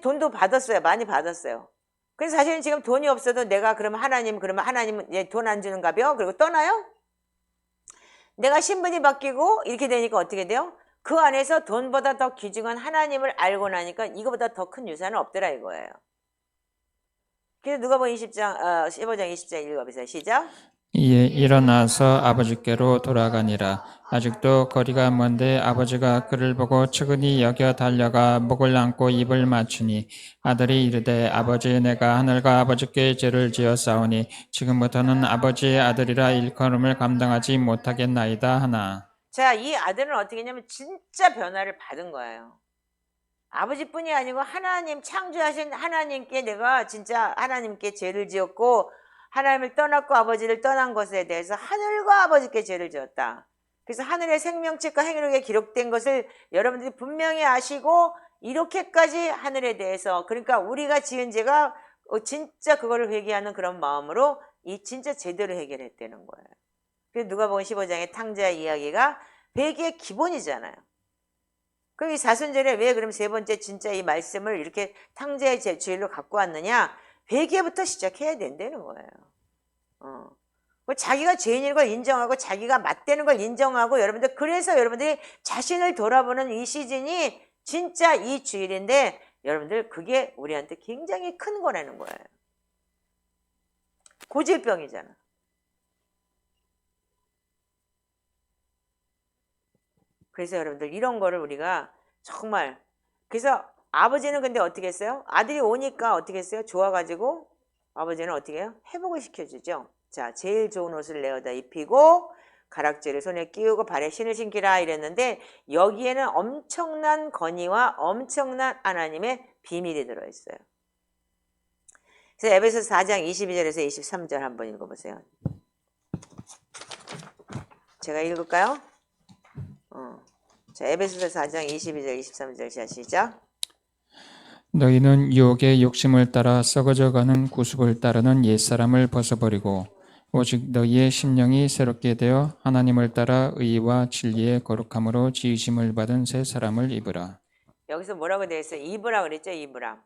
돈도 받았어요. 많이 받았어요. 그래서 사실은 지금 돈이 없어도 내가 그러면 하나님은 돈 안 주는가벼? 그리고 떠나요? 내가 신분이 바뀌고 이렇게 되니까 어떻게 돼요? 그 안에서 돈보다 더 귀중한 하나님을 알고 나니까 이거보다 더 큰 유산은 없더라 이거예요. 그래서 누가복음 15장 20절 읽어보세요. 시작. 이에 일어나서 아버지께로 돌아가니라. 아직도 거리가 먼데 아버지가 그를 보고 측은히 여겨 달려가 목을 안고 입을 맞추니 아들이 이르되 아버지 내가 하늘과 아버지께 죄를 지었사오니 지금부터는 아버지의 아들이라 일컬음을 감당하지 못하겠나이다 하나. 자, 이 아들은 어떻게 했냐면 진짜 변화를 받은 거예요. 아버지뿐이 아니고 하나님 창조하신 하나님께 내가 진짜 하나님께 죄를 지었고 하나님을 떠났고 아버지를 떠난 것에 대해서 하늘과 아버지께 죄를 지었다. 그래서 하늘의 생명책과 행위록에 기록된 것을 여러분들이 분명히 아시고 이렇게까지 하늘에 대해서, 그러니까 우리가 지은 죄가 진짜 그거를 회개하는 그런 마음으로 이 진짜 제대로 해결했다는 거예요. 그래서 누가복음 15장의 탕자 이야기가 회개의 기본이잖아요. 그럼 이 사순절에 왜 그럼 세 번째 진짜 이 말씀을 이렇게 탕자의 주일로 갖고 왔느냐? 회개부터 시작해야 된다는 거예요. 자기가 죄인인 걸 인정하고 자기가 맞대는 걸 인정하고 여러분들, 그래서 여러분들이 자신을 돌아보는 이 시즌이 진짜 이 주일인데 여러분들 그게 우리한테 굉장히 큰 거라는 거예요. 고질병이잖아. 그래서 여러분들 이런 거를 우리가 정말, 그래서 아버지는 근데 어떻게 했어요? 아들이 오니까 어떻게 했어요? 좋아가지고 아버지는 어떻게 해요? 회복을 시켜주죠. 자, 제일 좋은 옷을 내어다 입히고 가락지를 손에 끼우고 발에 신을 신기라 이랬는데 여기에는 엄청난 건의와 엄청난 하나님의 비밀이 들어있어요. 그래서 에베소서 4장 22절에서 23절 한번 읽어보세요. 제가 읽을까요? 자, 에베소서 4장 22절 23절 시작. 너희는 유혹의 욕심을 따라 썩어져가는 구습을 따르는 옛사람을 벗어버리고 오직 너희의 심령이 새롭게 되어 하나님을 따라 의와 진리의 거룩함으로 지으심을 받은 새 사람을 입으라. 여기서 뭐라고 되어 있어요? 입으라 그랬죠? 입으라.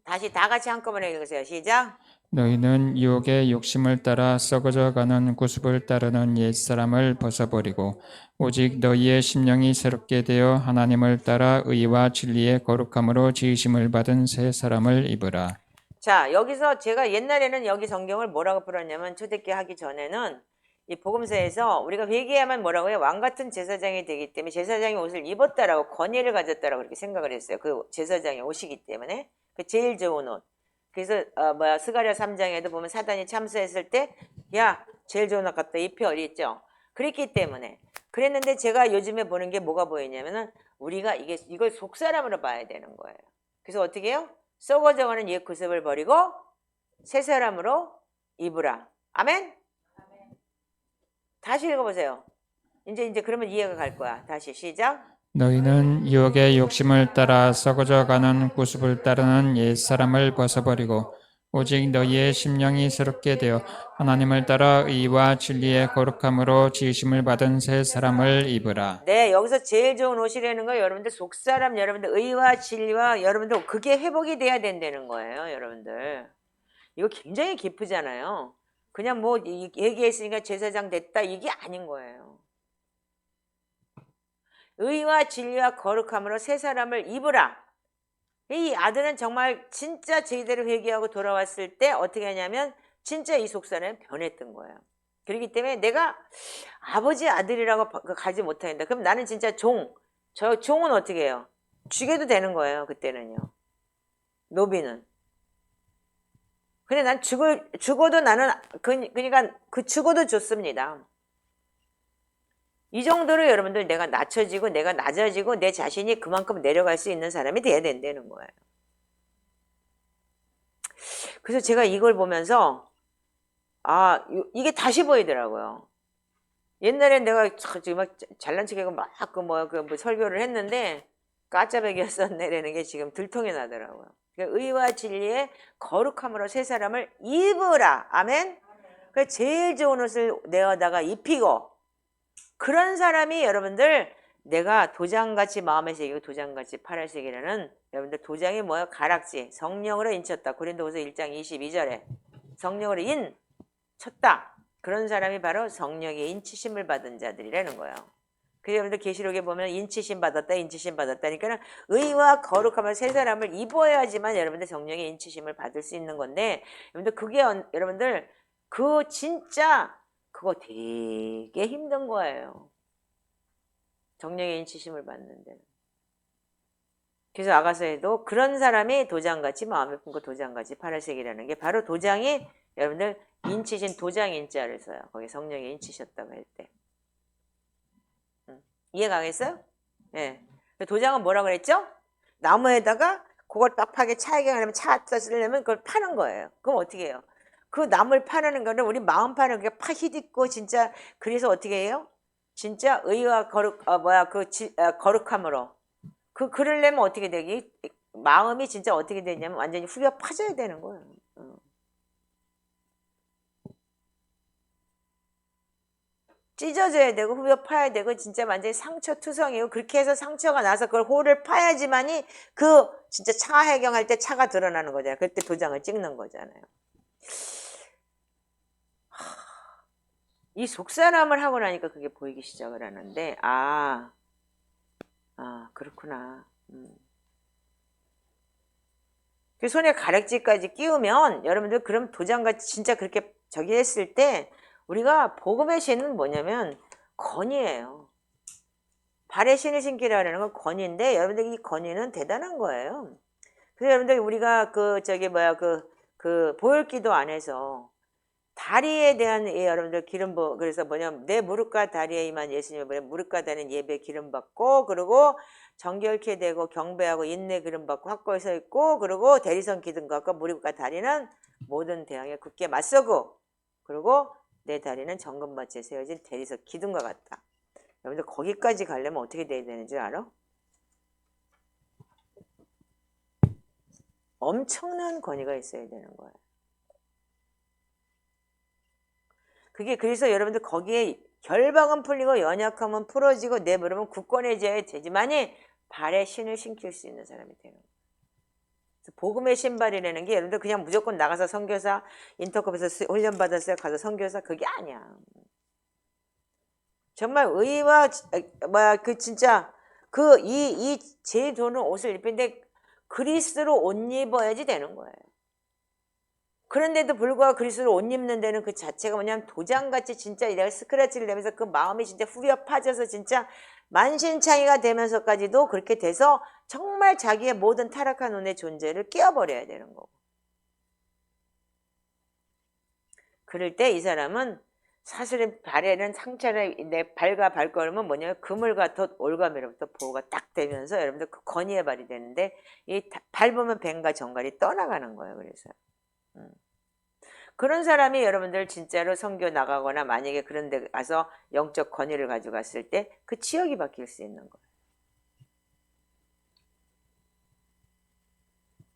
다시 다 같이 한꺼번에 읽으세요. 시작. 너희는 유혹의 욕심을 따라 썩어져가는 구습을 따르는 옛사람을 벗어버리고 오직 너희의 심령이 새롭게 되어 하나님을 따라 의와 진리의 거룩함으로 지으심을 받은 새 사람을 입으라. 자, 여기서 제가 옛날에는 여기 성경을 뭐라고 풀었냐면 초대교회 하기 전에는 이 복음서에서 우리가 회개하면 뭐라고 해요? 왕같은 제사장이 되기 때문에 제사장의 옷을 입었다라고 권위를 가졌다라고 그렇게 생각을 했어요. 그 제사장의 옷이기 때문에. 그 제일 좋은 옷. 그래서 스가랴 3장에도 보면 사단이 참수했을 때 야, 제일 좋은 옷 갖다 입혀 이랬죠. 그랬기 때문에. 그랬는데 제가 요즘에 보는 게 뭐가 보이냐면은 우리가 이걸 속사람으로 봐야 되는 거예요. 그래서 어떻게 해요? 썩어져가는 옛 구습을 버리고 새 사람으로 입으라. 아멘? 다시 읽어보세요. 이제 그러면 이해가 갈 거야. 다시 시작. 너희는 유혹의 욕심을 따라 썩어져가는 구습을 따르는 옛사람을 벗어버리고 오직 너희의 심령이 새롭게 되어 하나님을 따라 의와 진리의 거룩함으로 지으심을 받은 새 사람을 입으라. 네, 여기서 제일 좋은 옷이라는 거 여러분들 속사람, 여러분들 의와 진리와 여러분들 그게 회복이 돼야 된다는 거예요. 여러분들 이거 굉장히 깊으잖아요. 그냥 뭐 얘기했으니까 제사장 됐다 이게 아닌 거예요. 의와 진리와 거룩함으로 새 사람을 입으라. 이 아들은 정말 진짜 제대로 회개하고 돌아왔을 때 어떻게 하냐면 진짜 이 속사람은 변했던 거예요. 그렇기 때문에 내가 아버지 아들이라고 가지 못한다. 그럼 나는 진짜 저 종은 어떻게 해요? 죽여도 되는 거예요. 그때는요. 노비는. 근데 난 죽어도 나는 그러니까 죽어도 좋습니다. 이 정도로 여러분들 내가 낮춰지고 내가 낮아지고 내 자신이 그만큼 내려갈 수 있는 사람이 돼야 된다는 거예요. 그래서 제가 이걸 보면서 이게 다시 보이더라고요. 옛날엔 내가 지금 막 잘난 척하고 막 설교를 했는데 까짜백이었었네라는 게 지금 들통이 나더라고요. 그러니까 의와 진리의 거룩함으로 새 사람을 입으라. 아멘. 그 제일 좋은 옷을 내어다가 입히고, 그런 사람이 여러분들, 내가 도장같이 마음에 새기고 도장같이 팔에 새기라는, 여러분들 도장이 뭐예요? 가락지. 성령으로 인쳤다. 고린도후서 1장 22절에 성령으로 인쳤다. 그런 사람이 바로 성령의 인치심을 받은 자들이라는 거예요. 그래서 여러분들 계시록에 보면 인치심 받았다, 인치심 받았다니까 의와 거룩함을 새 사람을 입어야지만 여러분들 성령의 인치심을 받을 수 있는 건데, 여러분들 그게 여러분들 그 진짜 그거 되게 힘든 거예요. 성령의 인치심을 받는데. 그래서 아가서에도 그런 사람이 도장같이 마음에 품고 도장같이 파란색이라는 게 바로 도장이 여러분들 인치신 도장 인자를 써요. 거기 성령이 인치셨다고 할 때. 이해 가겠어요? 예. 네. 도장은 뭐라고 그랬죠? 나무에다가 그걸 딱 파게 차야경 하려면 차 쓰려면 그걸 파는 거예요. 그럼 어떻게 해요? 그 나무를 파는 거는 우리 마음 파는 게 파히딛고 진짜, 그래서 어떻게 해요? 진짜 의와 거룩함으로. 그러려면 어떻게 되기? 마음이 진짜 어떻게 되냐면 완전히 후벼 파져야 되는 거예요. 찢어져야 되고 후벼 파야 되고 진짜 완전히 상처투성이고, 그렇게 해서 상처가 나서 그걸 홀을 파야지만이 그 진짜 차 해경할 때 차가 드러나는 거잖아요. 그때 도장을 찍는 거잖아요. 이 속사람을 하고 나니까 그게 보이기 시작을 하는데, 그렇구나. 그 손에 가락지까지 끼우면 여러분들 그럼 도장같이 진짜 그렇게 저기 했을 때, 우리가 복음의 신은 뭐냐면 건의예요. 발에 신을 신기라는 건 건의인데, 여러분들 이 건의는 대단한 거예요. 그래서 여러분들 우리가 보혈기도 안에서 다리에 대한 여러분들 기름 그래서 뭐냐면 내 무릎과 다리에 임한 예수님의 무릎과 다리는 예배 기름 받고, 그리고 정결케 되고 경배하고 인내 기름 받고 확고히 서 있고, 그리고 대리선 기둥과 무릎과 다리는 모든 대항에 굳게 맞서고, 그리고 내 다리는 정금밭에 세워진 대리선 기둥과 같다. 여러분들 거기까지 가려면 어떻게 돼야 되는 줄 알아? 엄청난 권위가 있어야 되는 거예요. 그게 그래서 여러분들 거기에 결박은 풀리고 연약함은 풀어지고 내 무릎은 굳건해져야 되지만이 발에 신을 신길 수 있는 사람이 되는 거예요. 그래서 복음의 신발이라는 게 여러분들 그냥 무조건 나가서 선교사 인터컵에서 훈련 받았어요 가서 선교사, 그게 아니야. 정말 의와 진짜 이 제 도는 옷을 입는데 그리스도로 옷 입어야지 되는 거예요. 그런데도 불구하고 그리스도로 옷 입는 데는 그 자체가 뭐냐면 도장같이 진짜 내가 스크래치를 내면서 그 마음이 진짜 후벼 파져서 진짜 만신창이가 되면서까지도 그렇게 돼서 정말 자기의 모든 타락한 운의 존재를 깨어버려야 되는 거고. 그럴 때 이 사람은 사실은 발에는 상처를, 내 발과 발걸음은 뭐냐면 그물과 덧 올가미로부터 보호가 딱 되면서 여러분들 그 건의의 발이 되는데, 이 밟으면 뱀과 정갈이 떠나가는 거예요. 그래서 그런 사람이 여러분들 진짜로 선교 나가거나 만약에 그런 데 가서 영적 권위를 가지고 갔을 때 그 지역이 바뀔 수 있는 거예요.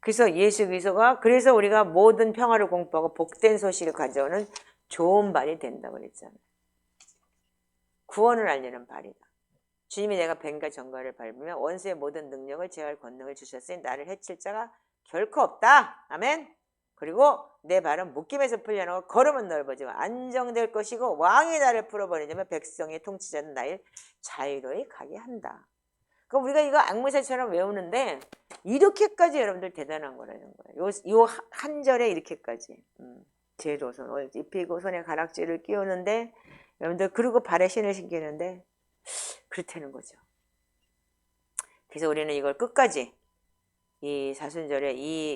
그래서 예수 그리스도가, 그래서 우리가 모든 평화를 공포하고 복된 소식을 가져오는 좋은 발이 된다고 그랬잖아요. 구원을 알리는 발이다. 주님이 내가 뱀과 정갈을 밟으면 원수의 모든 능력을 제어할 권능을 주셨으니 나를 해칠 자가 결코 없다. 아멘. 그리고 내 발은 묶임에서 풀려나고 걸음은 넓어지고 안정될 것이고 왕이 나를 풀어버리냐면 백성의 통치자는 나를 자유로이 가게 한다. 그러니까 우리가 이거 악무새처럼 외우는데 이렇게까지 여러분들 대단한 거라는 거예요. 요 한 절에 이렇게까지. 제도선 옷 입히고 손에 가락지를 끼우는데 여러분들, 그리고 발에 신을 신기는데 그렇다는 거죠. 그래서 우리는 이걸 끝까지 이 사순절에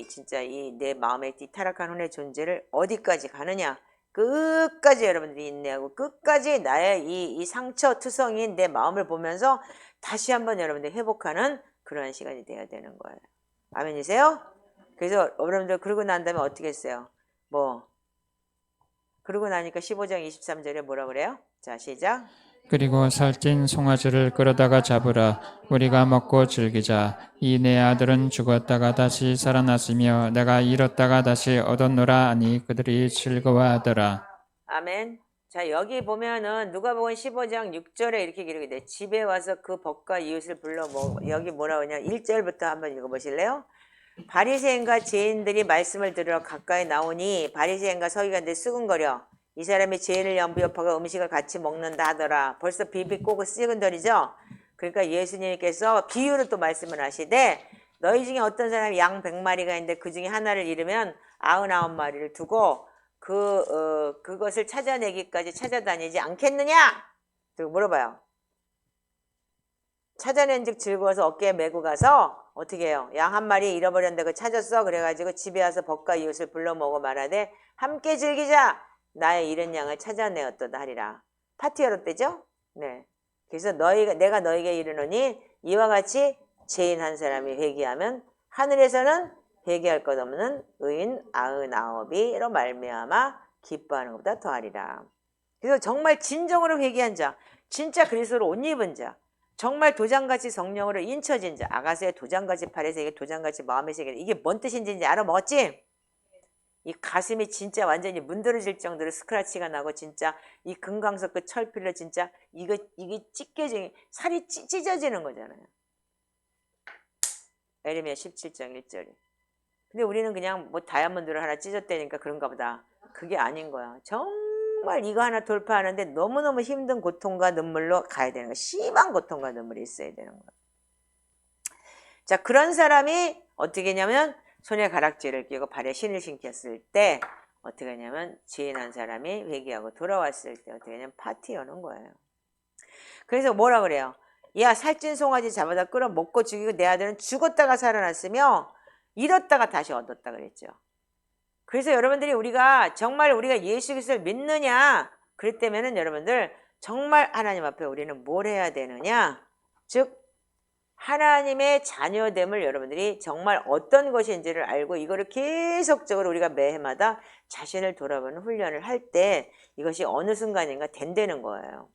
진짜 이 내 마음의 타락한 혼의 존재를 어디까지 가느냐, 끝까지 여러분들이 인내하고 끝까지 나의 이 상처 투성인 내 마음을 보면서 다시 한번 여러분들 회복하는 그러한 시간이 돼야 되는 거예요. 아멘이세요? 그래서 여러분들 그러고 난 다음에 어떻게 했어요? 그러고 나니까 15장 23절에 뭐라 그래요? 자, 시작. 그리고 살찐 송아지를 끌어다가 잡으라. 우리가 먹고 즐기자. 이 내 아들은 죽었다가 다시 살아났으며 내가 잃었다가 다시 얻었노라 하니 그들이 즐거워하더라. 아멘. 자, 여기 보면은 누가복음 15장 6절에 이렇게 기록이 돼. 집에 와서 그 벗과 이웃을 불러 여기 뭐라고 하냐? 1절부터 한번 읽어보실래요? 바리새인과 죄인들이 말씀을 들으러 가까이 나오니 바리새인과 서기관들이 수군거려 이 사람이 죄인을 연부협하고 음식을 같이 먹는다 하더라. 벌써 비비꼬고 쓰근거리죠. 그러니까 예수님께서 비유로 또 말씀을 하시되 너희 중에 어떤 사람이 양 100마리가 있는데 그 중에 하나를 잃으면 99마리를 두고 그것을 찾아내기까지 찾아다니지 않겠느냐? 물어봐요. 찾아낸 즉 즐거워서 어깨에 메고 가서 어떻게 해요? 양 한 마리 잃어버렸는데 그거 찾았어. 그래가지고 집에 와서 벗과 이웃을 불러 먹어 말하되 함께 즐기자. 나의 잃은 양을 찾아내었도다 하리라. 파티 열었대죠? 네. 그래서 내가 너에게 이르노니 이와 같이 죄인 한 사람이 회개하면 하늘에서는 회개할 것 없는 의인 99이로 말미암아 기뻐하는 것보다 더하리라. 그래서 정말 진정으로 회개한 자, 진짜 그리스도로 옷 입은 자, 정말 도장같이 성령으로 인쳐진 자, 아가서의 도장같이 팔의 세계, 도장같이 마음의 세계, 이게 뭔 뜻인지 이제 알아먹었지? 이 가슴이 진짜 완전히 문드러질 정도로 스크래치가 나고 진짜 이 금강석 그 철필로 진짜 이게 찢겨지는 살이 찢어지는 거잖아요. 에레미야 17장 1절이. 근데 우리는 그냥 뭐 다이아몬드를 하나 찢었다니까 그런가 보다. 그게 아닌 거야. 정말 이거 하나 돌파하는데 너무너무 힘든 고통과 눈물로 가야 되는 거야. 심한 고통과 눈물이 있어야 되는 거야. 자, 그런 사람이 어떻게 하냐면 손에 가락지를 끼고 발에 신을 신겼을 때 어떻게 하냐면 죄인 한 사람이 회개하고 돌아왔을 때 어떻게 하냐면 파티 여는 거예요. 그래서 뭐라 그래요? 야, 살찐 송아지 잡아다 끌어 먹고 죽이고 내 아들은 죽었다가 살아났으며 잃었다가 다시 얻었다 그랬죠. 그래서 여러분들이 정말 우리가 예수 그리스도를 믿느냐 그랬다면은 여러분들 정말 하나님 앞에 우리는 뭘 해야 되느냐? 즉 하나님의 자녀됨을 여러분들이 정말 어떤 것인지를 알고 이거를 계속적으로 우리가 매해마다 자신을 돌아보는 훈련을 할 때 이것이 어느 순간인가 된다는 거예요.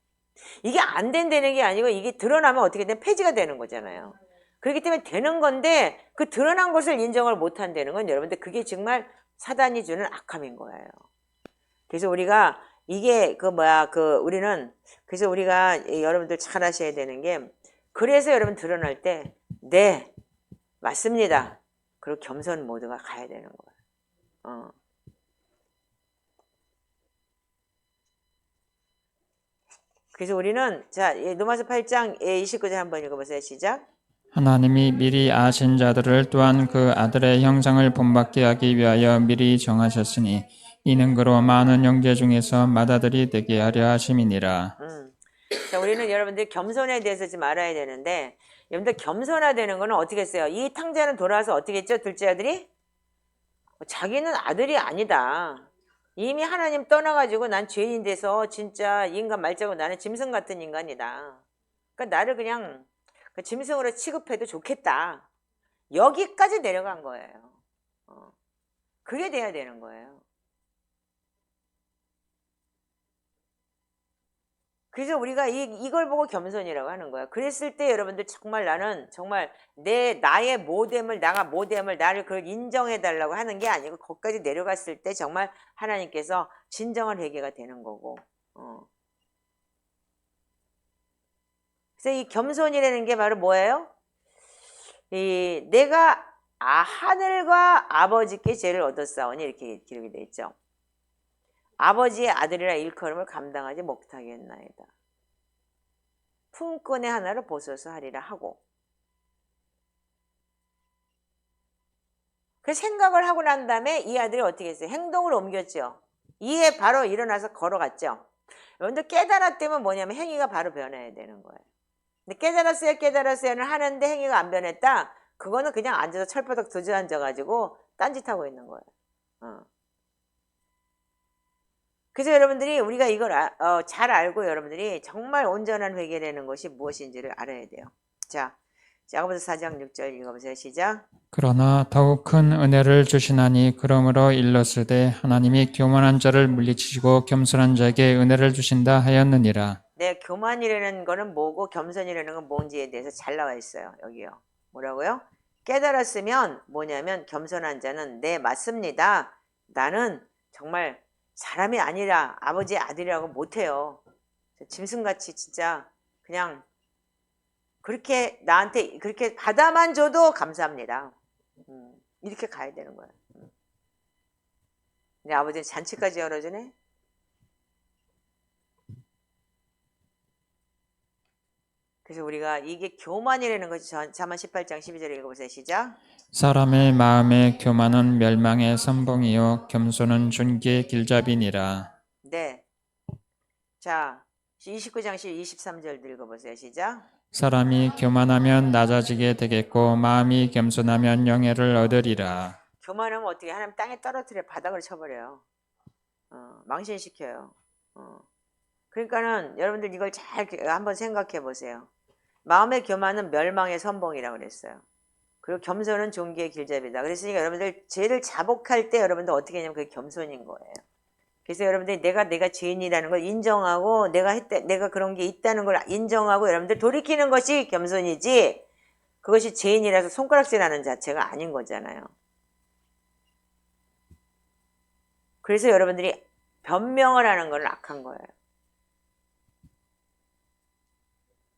이게 안 된다는 게 아니고 이게 드러나면 어떻게 된 폐지가 되는 거잖아요. 그렇기 때문에 되는 건데 그 드러난 것을 인정을 못 한다는 건 여러분들 그게 정말 사단이 주는 악함인 거예요. 그래서 우리가 이게 우리는 그래서 우리가 여러분들 잘 하셔야 되는 게 그래서 여러분 드러날 때 네, 맞습니다. 그리고 겸손 모두가 가야 되는 거예요. 그래서 우리는 자 로마서 8장 29절 한번 읽어보세요. 시작. 하나님이 미리 아신 자들을 또한 그 아들의 형상을 본받게 하기 위하여 미리 정하셨으니 이는 그로 많은 형제 중에서 맏아들이 되게 하려 하심이니라. 자, 우리는 여러분들 겸손에 대해서 좀 알아야 되는데 여러분들 겸손화되는 거는 어떻게 했어요? 이 탕자는 돌아와서 어떻게 했죠? 둘째 아들이? 자기는 아들이 아니다. 이미 하나님 떠나가지고 난 죄인 돼서 진짜 인간 말자고 나는 짐승 같은 인간이다. 그러니까 나를 그냥 짐승으로 취급해도 좋겠다. 여기까지 내려간 거예요. 그게 돼야 되는 거예요. 그래서 우리가 이걸 보고 겸손이라고 하는 거야. 그랬을 때 여러분들 정말 나는 정말 나의 모됨을 나를 그걸 인정해 달라고 하는 게 아니고 거기까지 내려갔을 때 정말 하나님께서 진정한 회개가 되는 거고. 그래서 이 겸손이라는 게 바로 뭐예요? 내가 하늘과 아버지께 죄를 얻었사오니 이렇게 기록이 되어 있죠. 아버지의 아들이라 일컬음을 감당하지 못하겠나이다. 품꾼의 하나를 보소서 하리라 하고. 그 생각을 하고 난 다음에 이 아들이 어떻게 했어요? 행동으로 옮겼죠. 이에 바로 일어나서 걸어갔죠. 여러분들 깨달았다면 뭐냐면 행위가 바로 변해야 되는 거예요. 근데 깨달았어요는 하는데 행위가 안 변했다? 그거는 그냥 앉아서 철바닥 두저앉아가지고 딴짓하고 있는 거예요. 그래서 여러분들이 우리가 이걸 잘 알고 여러분들이 정말 온전한 회개라는 것이 무엇인지를 알아야 돼요. 자, 야고보서 4장 6절 읽어보세요. 시작. 그러나 더욱 큰 은혜를 주시나니 그러므로 일렀을 때 하나님이 교만한 자를 물리치시고 겸손한 자에게 은혜를 주신다 하였느니라. 내 교만이라는 거는 뭐고 겸손이라는 건 뭔지에 대해서 잘 나와 있어요. 여기요. 뭐라고요? 깨달았으면 뭐냐면 겸손한 자는 네 맞습니다. 나는 정말 사람이 아니라 아버지의 아들이라고 못해요. 짐승같이 진짜 그냥 그렇게 나한테 그렇게 받아만 줘도 감사합니다. 이렇게 가야 되는 거예요. 근데 아버지는 잔치까지 열어주네. 그래서 우리가 이게 교만이라는 것이 잠언 18장 12절 읽어보세요. 시작. 사람의 마음의 교만은 멸망의 선봉이요 겸손은 존귀의 길잡이니라. 네. 자, 29장 23절 읽어보세요. 시작. 사람이 교만하면 낮아지게 되겠고 마음이 겸손하면 영예를 얻으리라. 교만하면 어떻게 하나님 땅에 떨어뜨려 바닥을 쳐버려요. 망신시켜요. 그러니까는 여러분들 이걸 잘 한번 생각해 보세요. 마음의 교만은 멸망의 선봉이라고 그랬어요. 그리고 겸손은 존귀의 길잡이다. 그랬으니까 여러분들 죄를 자복할 때 여러분들 어떻게 하냐면 그게 겸손인 거예요. 그래서 여러분들이 내가 죄인이라는 걸 인정하고 내가 그런 게 있다는 걸 인정하고 여러분들 돌이키는 것이 겸손이지 그것이 죄인이라서 손가락질하는 자체가 아닌 거잖아요. 그래서 여러분들이 변명을 하는 건 악한 거예요.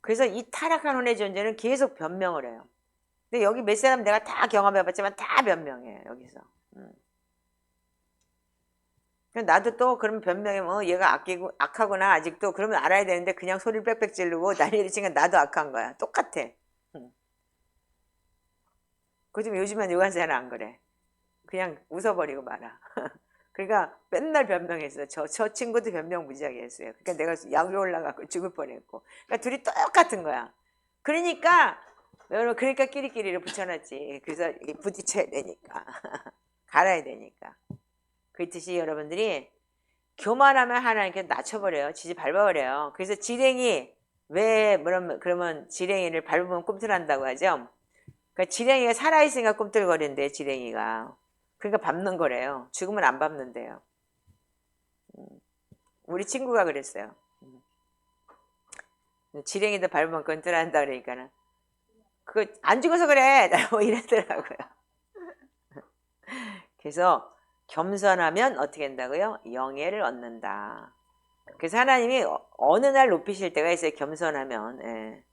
그래서 이 타락한 혼의 존재는 계속 변명을 해요. 근데 여기 몇 사람 내가 다 경험해봤지만 다 변명해요. 여기서. 나도 또 그러면 변명하면 얘가 악하구나 아직도 그러면 알아야 되는데 그냥 소리를 빽빽 지르고 난리를 치니까 나도 악한 거야. 똑같아. 그지만 요즘엔 요한사는 안 그래. 그냥 웃어버리고 말아. 그러니까 맨날 변명했어요. 저 친구도 변명 무지하게 했어요. 그러니까 내가 약이 올라가고 죽을 뻔했고. 그러니까 둘이 똑같은 거야. 그러니까 끼리끼리를 붙여놨지. 그래서 부딪혀야 되니까. 갈아야 되니까. 그렇듯이 여러분들이 교만하면 하나님께 낮춰버려요. 지지 밟아버려요. 그래서 지렁이 그러면 지렁이를 밟으면 꿈틀한다고 하죠. 그러니까 지렁이가 살아있으니까 꿈틀거린대. 지렁이가. 그러니까 밟는 거래요. 죽으면 안 밟는데요. 우리 친구가 그랬어요. 지렁이도 밟으면 꿈틀한다 그러니까는 그거 안 죽어서 그래. 뭐 이랬더라고요. 그래서 겸손하면 어떻게 된다고요? 영예를 얻는다. 그래서 하나님이 어느 날 높이실 때가 있어요. 겸손하면. 예.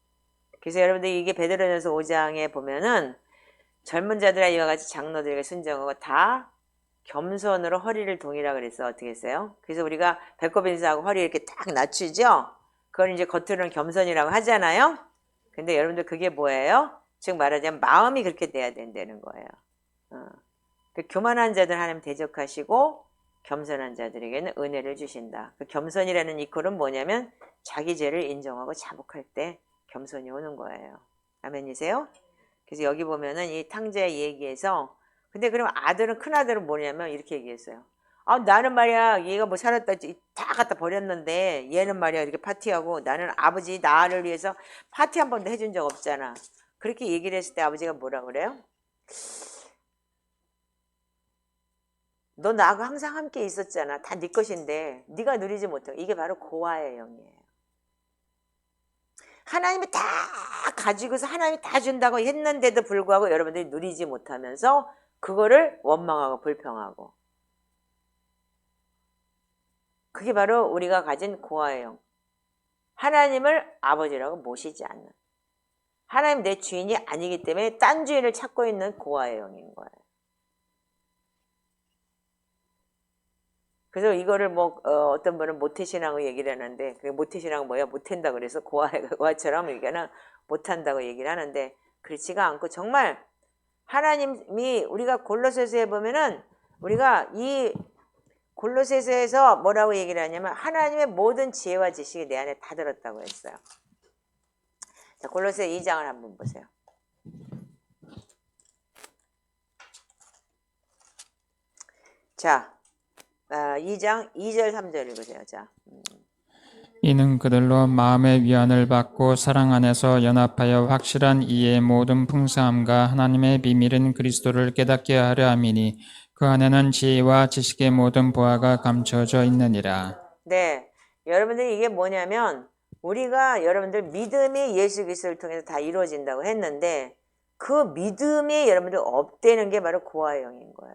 그래서 여러분들 이게 베드로전서 5장에 보면은 젊은 자들아 이와 같이 장로들에게 순종하고 다 겸손으로 허리를 동이라 그래서 어떻게 했어요? 그래서 우리가 배꼽 인사하고 허리 이렇게 딱 낮추죠? 그걸 이제 겉으로는 겸손이라고 하잖아요? 근데 여러분들 그게 뭐예요? 즉 말하자면 마음이 그렇게 돼야 된다는 거예요. 그 교만한 자들 하나님 대적하시고 겸손한 자들에게는 은혜를 주신다. 그 겸손이라는 이퀄은 뭐냐면 자기 죄를 인정하고 자복할 때 겸손이 오는 거예요. 아멘이세요? 그래서 여기 보면은 이 탕자의 얘기에서 근데 그럼 큰 아들은 뭐냐면 이렇게 얘기했어요. 나는 말이야 얘가 뭐 살았다 다 갖다 버렸는데 얘는 말이야 이렇게 파티하고 나는 아버지 나를 위해서 파티 한 번도 해준 적 없잖아. 그렇게 얘기를 했을 때 아버지가 뭐라 그래요? 너 나하고 항상 함께 있었잖아. 다 네 것인데 네가 누리지 못하고 이게 바로 고아의 영이에요. 하나님이 다 가지고서 하나님이 다 준다고 했는데도 불구하고 여러분들이 누리지 못하면서 그거를 원망하고 불평하고 그게 바로 우리가 가진 고아의 영. 하나님을 아버지라고 모시지 않는 하나님 내 주인이 아니기 때문에 딴 주인을 찾고 있는 고아의 영인 거예요. 그래서 이거를 어떤 분은 모태신앙을 얘기를 하는데 그게 모태신앙은 뭐야? 못한다 그래서 고아처럼 얘기하나 못한다고 얘기를 하는데 그렇지가 않고 정말 하나님이 우리가 골로새서에 보면은 우리가 이 골로새서에서 뭐라고 얘기를 하냐면 하나님의 모든 지혜와 지식이 내 안에 다 들었다고 했어요. 자, 골로새 2장을 한번 보세요. 자, 2장 2절 3절 읽으세요. 자. 이는 그들로 마음의 위안을 받고 사랑 안에서 연합하여 확실한 이해의 모든 풍성함과 하나님의 비밀인 그리스도를 깨닫게 하려 함이니 그 안에는 지혜와 지식의 모든 보화가 감춰져 있느니라. 네, 여러분들이 이게 뭐냐면 우리가 여러분들 믿음이 예수 그리스도를 통해서 다 이루어진다고 했는데 그 믿음이 여러분들 업되는 게 바로 고아의 영인 거예요.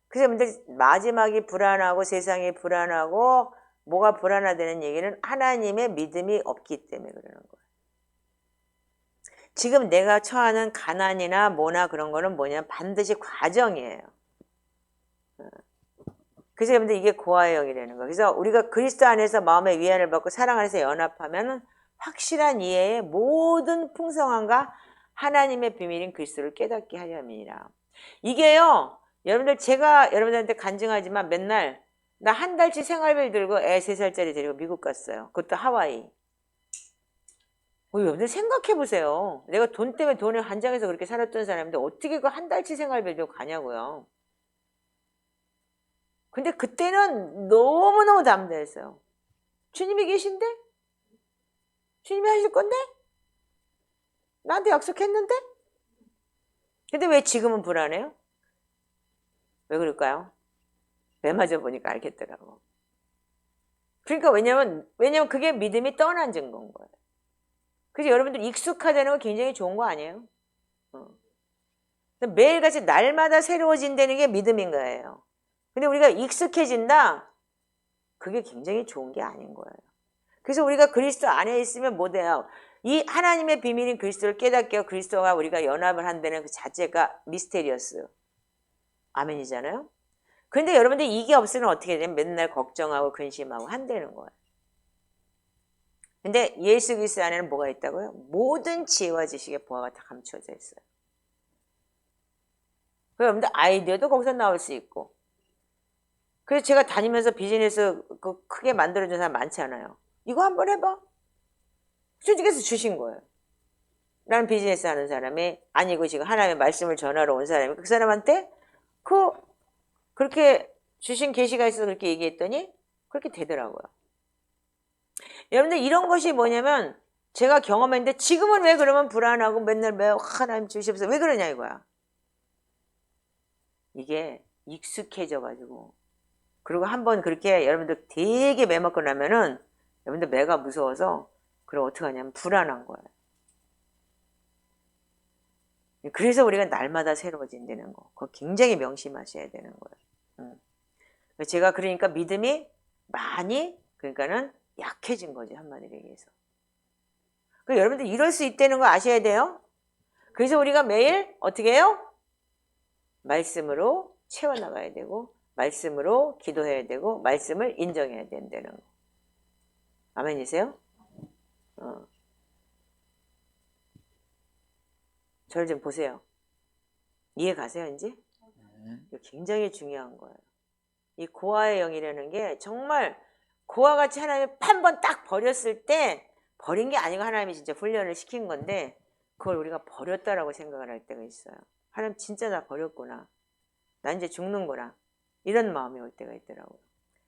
그래서 여러분들 마지막이 불안하고 세상이 불안하고 뭐가 불안하다는 얘기는 하나님의 믿음이 없기 때문에 그러는 거예요. 지금 내가 처하는 가난이나 뭐나 그런 거는 뭐냐면 반드시 과정이에요. 그래서 여러분들 이게 고아의 영이라는 거예요. 그래서 우리가 그리스도 안에서 마음의 위안을 받고 사랑 안에서 연합하면 확실한 이해의 모든 풍성함과 하나님의 비밀인 그리스도를 깨닫게 하려 함이니라. 이게요, 여러분들 제가 여러분들한테 간증하지만 맨날 나 한 달치 생활비를 들고 애 3살짜리 데리고 미국 갔어요. 그것도 하와이. 여러분들 생각해 보세요. 내가 돈 때문에 돈을 한장해서 그렇게 살았던 사람인데 어떻게 그 한 달치 생활비를 들고 가냐고요. 근데 그때는 너무너무 담대했어요. 주님이 계신데? 주님이 하실 건데? 나한테 약속했는데? 근데 왜 지금은 불안해요? 왜 그럴까요? 배 맞아 보니까 알겠더라고. 그러니까 왜냐면 그게 믿음이 떠난 증거인 거예요. 그래서 여러분들 익숙하다는 거 굉장히 좋은 거 아니에요? 매일같이 날마다 새로워진다는 게 믿음인 거예요. 근데 우리가 익숙해진다? 그게 굉장히 좋은 게 아닌 거예요. 그래서 우리가 그리스도 안에 있으면 뭐 돼요? 이 하나님의 비밀인 그리스도를 깨닫게 하고 그리스도와 우리가 연합을 한다는 그 자체가 미스테리어스. 아멘이잖아요? 그런데 여러분들 이게 없으면 어떻게 되냐면 맨날 걱정하고 근심하고 한다는 거예요. 근데 예수 그리스도 안에는 뭐가 있다고요? 모든 지혜와 지식의 보화가 다 감춰져 있어요. 그래서 여러분들 아이디어도 거기서 나올 수 있고. 그래서 제가 다니면서 비즈니스 크게 만들어준 사람 많지 않아요. 이거 한번 해봐. 주님께서 주신 거예요. 나는 비즈니스 하는 사람이 아니고 지금 하나님의 말씀을 전하러 온 사람이 그 사람한테 그렇게 주신 계시가 있어서 그렇게 얘기했더니 그렇게 되더라고요. 여러분들 이런 것이 뭐냐면 제가 경험했는데 지금은 왜 그러면 불안하고 맨날 하나님 주시옵소서 왜 그러냐 이거야. 이게 익숙해져가지고 그리고 한번 그렇게 여러분들 되게 매 맞고 나면은 여러분들 매가 무서워서 그럼 어떻게 하냐면 불안한 거예요. 그래서 우리가 날마다 새로워진다는 거. 그거 굉장히 명심하셔야 되는 거예요. 제가 그러니까 믿음이 많이 그러니까는 약해진 거지 한마디로 얘기해서. 그러니까 여러분들 이럴 수 있다는 거 아셔야 돼요. 그래서 우리가 매일 어떻게 해요? 말씀으로 채워나가야 되고 말씀으로 기도해야 되고 말씀을 인정해야 된다는 거. 아멘이세요? 저를 좀 보세요. 이해 가세요 이제? 이거 굉장히 중요한 거예요. 이 고아의 영이라는 게 정말 고아 같이 하나님이 한 번 딱 버렸을 때 버린 게 아니고 하나님이 진짜 훈련을 시킨 건데 그걸 우리가 버렸다라고 생각을 할 때가 있어요. 하나님 진짜 나 버렸구나. 나 이제 죽는구나. 이런 마음이 올 때가 있더라고요.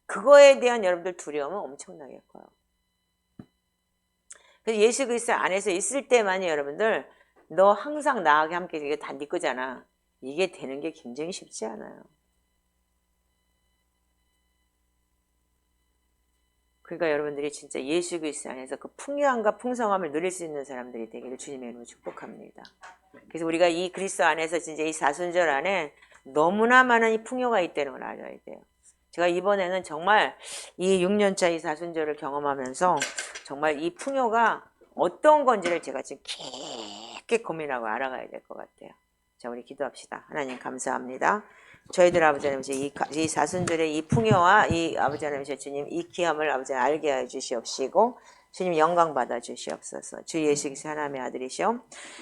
그거에 대한 여러분들 두려움은 엄청나게 커요. 그래서 예수 그리스도 안에서 있을 때만이 여러분들 너 항상 나하고 함께 이게 다 네 거잖아. 이게 되는 게 굉장히 쉽지 않아요. 그러니까 여러분들이 진짜 예수 그리스도 안에서 그 풍요함과 풍성함을 누릴 수 있는 사람들이 되기를 주님의 이름으로 축복합니다. 그래서 우리가 이 그리스도 안에서 진짜 이 사순절 안에 너무나 많은 이 풍요가 있다는 걸 알아야 돼요. 제가 이번에는 정말 이 6년차 이 사순절을 경험하면서 정말 이 풍요가 어떤 건지를 제가 지금 깊게 고민하고 알아가야 될 것 같아요. 자, 우리 기도합시다. 하나님 감사합니다. 저희들 아버지 하나님 이 사순절의 이 풍요와 이 아버지 하나님 주님 이 귀함을 아버지 알게 해 주시옵시고 주님 영광 받아 주시옵소서. 주 예수 그리스도 하나님의 아들이시오.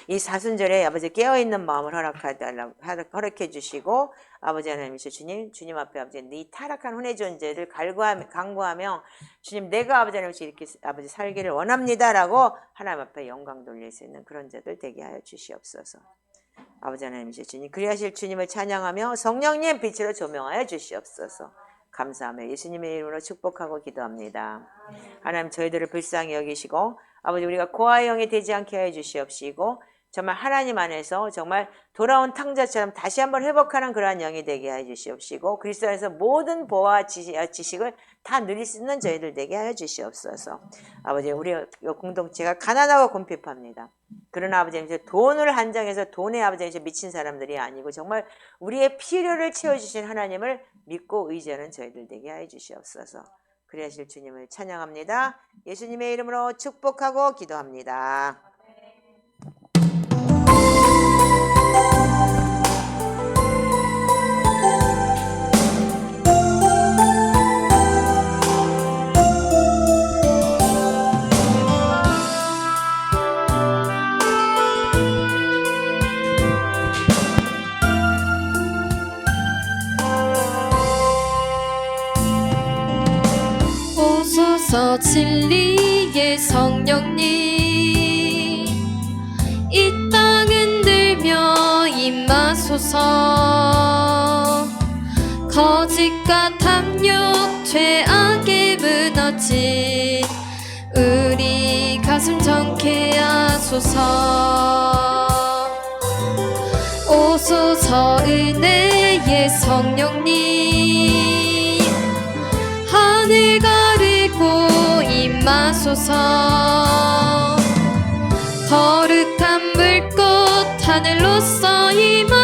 이 사순절에 아버지 깨어있는 마음을 허락해 주시고 아버지 하나님이시오. 주님 앞에 아버지 네 타락한 혼의 존재를 간구하며 주님 내가 아버지 하나님이시오 이렇게 아버지 살기를 원합니다라고 하나님 앞에 영광 돌릴 수 있는 그런 자들 되게 하여 주시옵소서. 아버지 하나님이시오 주님 그리하실 주님을 찬양하며 성령님 빛으로 조명하여 주시옵소서. 감사하며 예수님의 이름으로 축복하고 기도합니다. 하나님 저희들을 불쌍히 여기시고 아버지 우리가 고아의 영이 되지 않게 하여 주시옵시고 정말 하나님 안에서 정말 돌아온 탕자처럼 다시 한번 회복하는 그러한 영이 되게 하여 주시옵시고 그리스도 안에서 모든 보화와 지식을 다 누릴 수 있는 저희들 되게 하여 주시옵소서. 아버지 우리 공동체가 가난하고 궁핍합니다. 그러나 아버지 돈을 한정해서 돈에 아버지 미친 사람들이 아니고 정말 우리의 필요를 채워주신 하나님을 믿고 의지하는 저희들 되게 하여 주시옵소서. 그리하실 주님을 찬양합니다. 예수님의 이름으로 축복하고 기도합니다. 오소서 진리의 성령님 이 땅 흔들며 임하소서 거짓과 탐욕 죄악에 무너진 우리 가슴 정케 하소서 오소서 은혜의 성령님 하늘 가르고 임하소서 거룩한 불꽃 하늘로서 임하